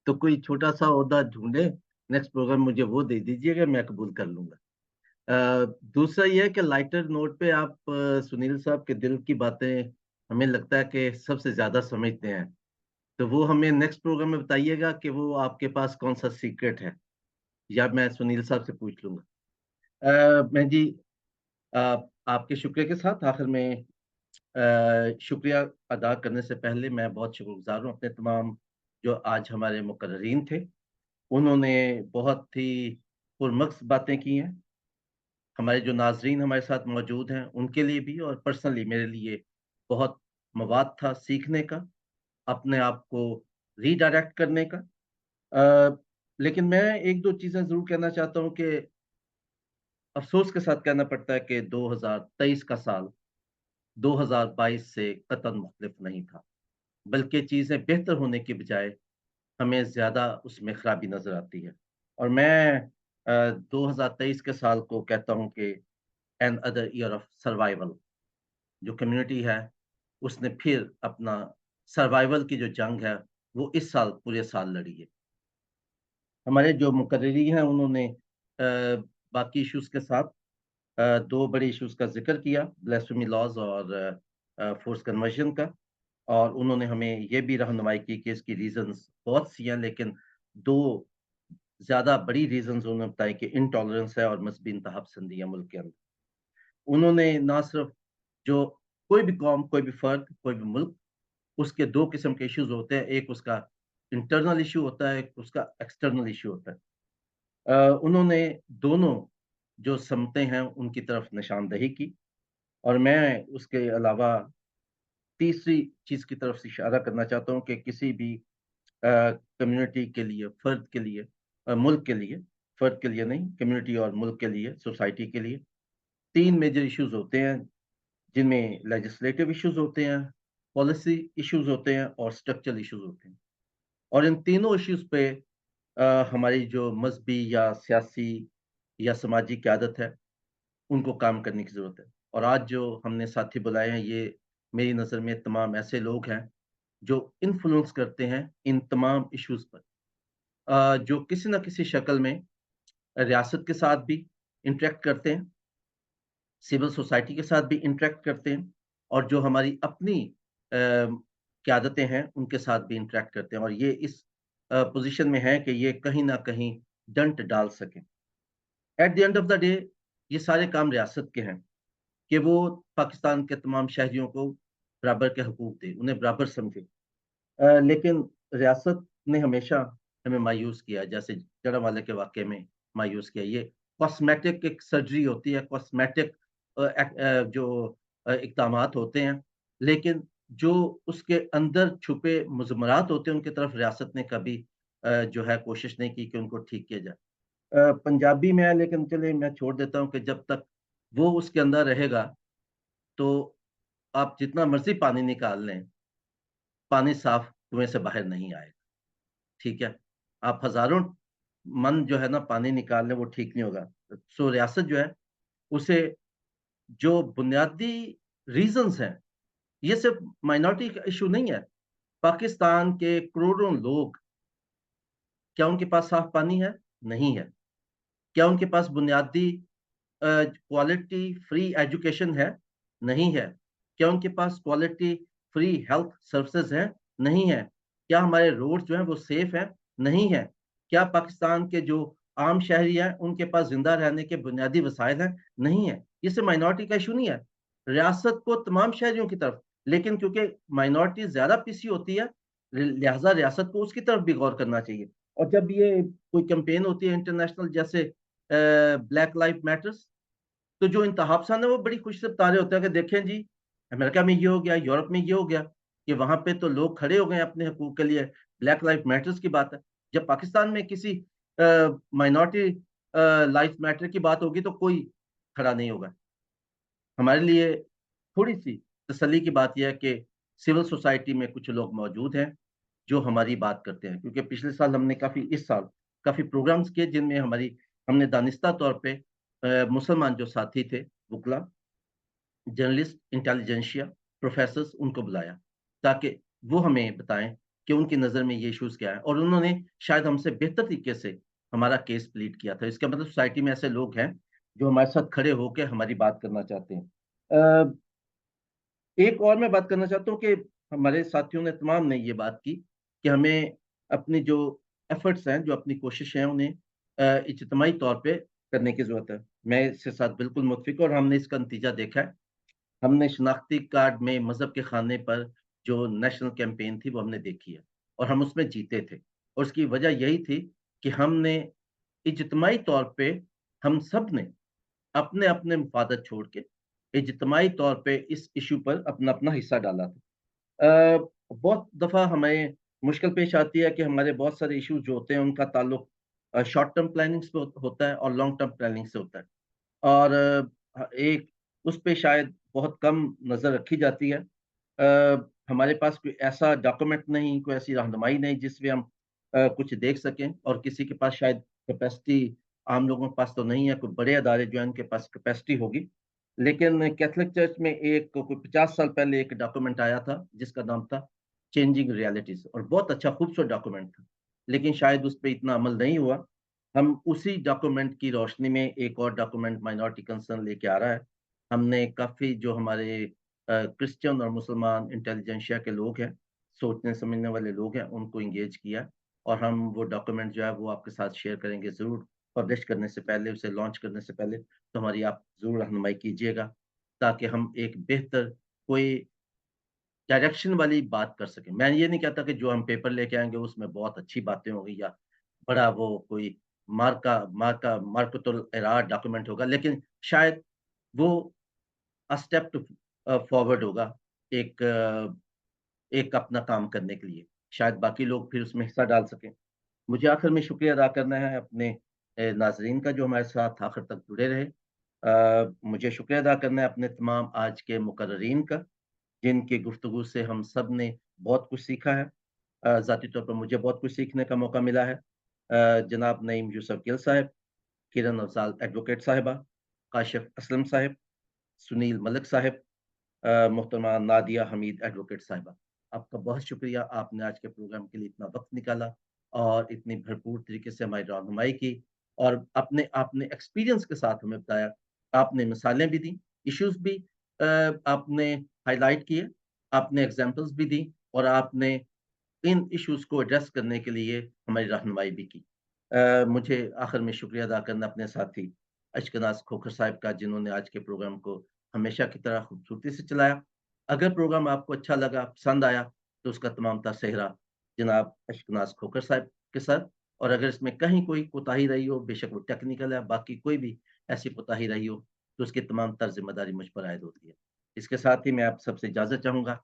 तो कोई छोटा सा ओहदा ढूंढे, नेक्स्ट प्रोग्राम मुझे वो दे दीजिएगा, मैं कबूल कर लूंगा। दूसरा ये है कि लाइटर नोट पे आप सुनील साहब के दिल की बातें हमें लगता है कि सबसे ज्यादा समझते हैं, तो वो हमें नेक्स्ट प्रोग्राम में बताइएगा कि वो आपके पास कौन सा सीक्रेट है, या मैं सुनील साहब से पूछ लूंगा। मैं जी, आपके शुक्रिया के साथ आखिर में शुक्रिया अदा करने से पहले मैं बहुत शुक्रगुजार हूँ अपने तमाम जो आज हमारे मुकर्रीन थे। उन्होंने बहुत ही पुरमक्स बातें की हैं। हमारे जो नाजरीन हमारे साथ मौजूद हैं उनके लिए भी, और पर्सनली मेरे लिए बहुत मवाद था सीखने का, अपने आप को रीडायरेक्ट करने का। अ, लेकिन मैं एक दो चीज़ें ज़रूर कहना चाहता हूँ कि अफसोस के साथ कहना पड़ता है कि 2023 का साल 2022 से कतई मुख्तलिफ नहीं था, बल्कि चीज़ें बेहतर होने की बजाय हमें ज़्यादा उसमें खराबी नज़र आती है। और मैं 2023 के साल को कहता हूँ कि another year of survival. जो कम्युनिटी है उसने फिर अपना सर्वाइवल की जो जंग है वो इस साल पूरे साल लड़ी है। हमारे जो मुकर्रिरी हैं उन्होंने बाकी इश्यूज के साथ दो बड़े इश्यूज का जिक्र किया, ब्लास्फेमी लॉज और फोर्स कन्वर्जन का। और उन्होंने हमें ये भी रहनुमाई की कि इसकी रीज़न्स बहुत सी हैं, लेकिन 2 ज़्यादा बड़ी रीज़न्स उन्होंने बताई कि इंटॉलरेंस है और मज़हबी इंतहापसंदी है मुल्क के अंदर। उन्होंने ना सिर्फ़ जो कोई भी कौम, कोई भी फ़र्द, कोई भी मुल्क, उसके 2 किस्म के इश्यूज़ होते हैं, एक उसका इंटरनल इश्यू होता है, एक उसका एक्सटर्नल इश्यू होता है। उन्होंने दोनों जो समतें हैं, उनकी तरफ निशानदही की और मैं उसके अलावा तीसरी चीज़ की तरफ से इशारा करना चाहता हूँ कि किसी भी कम्युनिटी के लिए, फ़र्द के लिए मुल्क के लिए, फ़र्द के लिए नहीं, कम्युनिटी और मुल्क के लिए, सोसाइटी के लिए 3 मेजर इश्यूज़ होते हैं, जिनमें लेजिस्लेटिव इश्यूज़ होते हैं, पॉलिसी इश्यूज़ होते हैं और स्ट्रक्चरल इश्यूज़ होते हैं। और इन तीनों इश्यूज़ पे हमारी जो मज़हबी या सियासी या समाजी क़यादत है, उनको काम करने की ज़रूरत है। और आज जो हमने साथी बुलाए हैं, ये मेरी नज़र में तमाम ऐसे लोग हैं, जो इन्फ्लुएंस करते हैं इन तमाम इश्यूज़ पर। जो किसी न किसी शक्ल में रियासत के साथ भी इंटरैक्ट करते हैं, सिविल सोसाइटी के साथ भी इंटरैक्ट करते हैं और जो हमारी अपनी क़यादतें हैं, उनके साथ भी इंटरैक्ट करते हैं और ये इस पोज़ीशन में हैं कि ये कहीं न कहीं डंट डाल सकें। At the end of the day ये सारे काम रियासत के हैं कि वो पाकिस्तान के तमाम शहरियों को बराबर के हकूक़ दें, उन्हें बराबर समझे। लेकिन रियासत ने हमेशा हमें मायूस किया, जैसे जड़ावाला के वाक़ये में मायूस किया। ये कॉस्मेटिक एक सर्जरी होती है, कॉस्मेटिक जो इक़दामात होते हैं, लेकिन जो उसके अंदर छुपे मुज़म्मरात होते हैं, उनकी तरफ रियासत ने कभी जो है कोशिश नहीं की कि उनको ठीक किया जाए। पंजाबी में है, लेकिन चलिए मैं छोड़ देता हूँ कि जब तक वो उसके अंदर रहेगा, तो आप जितना मर्ज़ी पानी निकाल लें, पानी साफ़ कुएँ से बाहर नहीं आएगा, ठीक है? आप हज़ारों मन जो है ना पानी निकाल लें, वो ठीक नहीं होगा। सो रियासत जो है, उसे जो बुनियादी रीज़न्स हैं, ये सिर्फ़ माइनॉरिटी का इश्यू नहीं है। पाकिस्तान के करोड़ों लोग, क्या उनके पास साफ़ पानी है? नहीं है। क्या उनके पास बुनियादी क्वालिटी फ्री एजुकेशन है? नहीं है। क्या उनके पास क्वालिटी फ्री हेल्थ सर्विसेज़ हैं? नहीं है। क्या हमारे रोड्स जो हैं वो सेफ हैं? नहीं है। क्या पाकिस्तान के जो आम शहरी हैं, उनके पास ज़िंदा रहने के बुनियादी वसाइल हैं? नहीं है। ये सिर्फ़ माइनॉरिटी का इश्यू नहीं है। रियासत को तमाम शहरियों की तरफ, लेकिन क्योंकि माइनॉरिटी ज़्यादा पीछे होती है, लिहाज़ा रियासत को उसकी तरफ भी गौर करना चाहिए। और जब ये कोई कैंपेन होती है इंटरनेशनल, जैसे ब्लैक लाइव मैटर्स, तो जो इंतहापसंद है वो बड़ी खुशी से बता रहे होते हैं कि देखें जी, अमेरिका में ये हो गया, यूरोप में ये हो गया, कि वहाँ पे तो लोग खड़े हो गए हैं अपने हकूक के लिए, ब्लैक लाइव मैटर्स की बात है। जब पाकिस्तान में किसी माइनॉरिटी लाइफ मैटर की बात होगी तो कोई खड़ा नहीं होगा। हमारे लिए थोड़ी-सी तसल्ली की बात ये है कि सिविल सोसाइटी में कुछ लोग मौजूद हैं, जो हमारी बात करते हैं। क्योंकि पिछले साल हमने इस साल काफ़ी प्रोग्राम्स किए, जिनमें हमने दानिस्ता तौर पे मुसलमान जो साथी थे, वुकला, जर्नलिस्ट, इंटेलिजेंशिया, प्रोफ़ेसर्स, उनको बुलाया, ताकि वो हमें बताएँ कि उनकी नज़र में ये इश्यूज़ क्या हैं और उन्होंने शायद हमसे बेहतर तरीके से हमारा केस प्लीड किया था। इसका मतलब सोसाइटी में ऐसे लोग हैं, जो हमारे साथ खड़े होके हमारी बात करना चाहते हैं। एक और मैं बात करना चाहता हूँ कि हमारे साथियों ने तमाम ने ये बात की कि हमें अपनी जो एफ़र्ट्स हैं, जो अपनी कोशिश हैं, उन्हें इज्तिमाई तौर पे करने की ज़रूरत है। मैं इसके साथ बिल्कुल मुत्फ़िक हूँ और हमने इसका नतीजा देखा है। हमने शनाख्ती कार्ड में मज़हब के खाने पर जो नेशनल कैंपेन थी, वो हमने देखी है और हम उसमें जीते थे और उसकी वजह यही थी कि हमने इज्तिमाई तौर पे हम सब ने अपने-अपने मफादत छोड़ के इज्तिमाई तौर पे इस इश्यू पर अपना-अपना हिस्सा डाला था। बहुत दफ़ा हमें मुश्किल पेश आती है कि हमारे बहुत सारे इश्यूज़ जो होते हैं, उनका ताल्लुक शॉर्ट टर्म प्लानिंग से होता है और लॉन्ग टर्म प्लानिंग से होता है और एक उस पे शायद बहुत कम नज़र रखी जाती है। हमारे पास कोई ऐसा डॉक्यूमेंट नहीं, कोई ऐसी रहनुमाई नहीं जिसमें हम कुछ देख सकें और किसी के पास शायद कैपेसिटी आम लोगों के पास तो नहीं है, कोई बड़े अदारे जो हैं उनके पास कैपेसिटी होगी। लेकिन कैथोलिक चर्च में कोई 50 साल पहले एक डॉक्यूमेंट आया था जिसका नाम था चेंजिंग रियलिटीज़ और बहुत अच्छा खूबसूरत डॉक्यूमेंट था। लेकिन शायद उस पे इतना अमल नहीं हुआ। हम उसी डॉक्यूमेंट की रोशनी में एक और डॉक्यूमेंट माइनॉरिटी कंसर्न लेके आ रहा है। हमने काफ़ी जो हमारे क्रिश्चियन और मुसलमान इंटेलिजेंशिया के लोग हैं, सोचने समझने वाले लोग हैं, उनको एंगेज किया और हम वो डॉक्यूमेंट जो है वो आपके साथ शेयर करेंगे ज़रूर। पब्लिश करने से पहले, उसे लॉन्च करने से पहले, तो हमारी आप ज़रूर रहनुमाई कीजिएगा, ताकि हम एक बेहतर कोई डायरेक्शन वाली बात कर सकें। मैं ये नहीं कहता कि जो हम पेपर लेके आएँगे उसमें बहुत अच्छी बातें होंगी या बड़ा वो कोई मार्कतुल एरार डॉक्यूमेंट होगा, लेकिन शायद वो स्टेप फॉरवर्ड होगा एक एक अपना काम करने के लिए। शायद बाकी लोग फिर उसमें हिस्सा डाल सकें। मुझे आखिर में शुक्रिया अदा करना है अपने नाज़रीन का जो हमारे साथ आखिर तक जुड़े रहे। मुझे शुक्रिया अदा करना है अपने तमाम आज के मुकर्ररीन का, जिनकी गुफ्तगू से हम सब ने बहुत कुछ सीखा है। ज़ाती तौर पर मुझे बहुत कुछ सीखने का मौका मिला है। जनाब नईम यूसुफ गिल साहब, किरण अफ़ज़ाल एडवोकेट साहिबा, काशिफ़ असलम साहिब, सुनील मलिक साहिब, मोहतरमा नादिया हमीद एडवोकेट साहिबा, आपका बहुत शुक्रिया। आपने आज के प्रोग्राम के लिए इतना वक़्त निकाला और इतनी भरपूर तरीके से हमारी रहनुमाई की और अपने आपने एक्सपीरियंस के साथ हमें बताया। आपने मिसालें भी दी, इश्यूज़ भी आपने हाइलाइट किए, आपने एग्ज़ाम्पल्स भी दी और आपने इन इश्यूज़ को एड्रेस करने के लिए हमारी रहनुमाई भी की। मुझे आखिर में शुक्रिया अदा करना अपने साथी अशकनाज़ खोखर साहिब का, जिन्होंने आज के प्रोग्राम को हमेशा की तरह खूबसूरती से चलाया। अगर प्रोग्राम आपको अच्छा लगा, पसंद आया, तो उसका तमाम सेहरा जनाब अशकनाज़ खोखर साहिब के साथ, और अगर इसमें कहीं कोई कोताही रही हो, बेशक वो टेक्निकल है, बाकी कोई भी ऐसी कोताही रही हो, तो उसकी तमाम ज़िम्मेदारी मुझ पर आयद होती है। इसके साथ ही मैं आप सबसे इजाज़त चाहूँगा।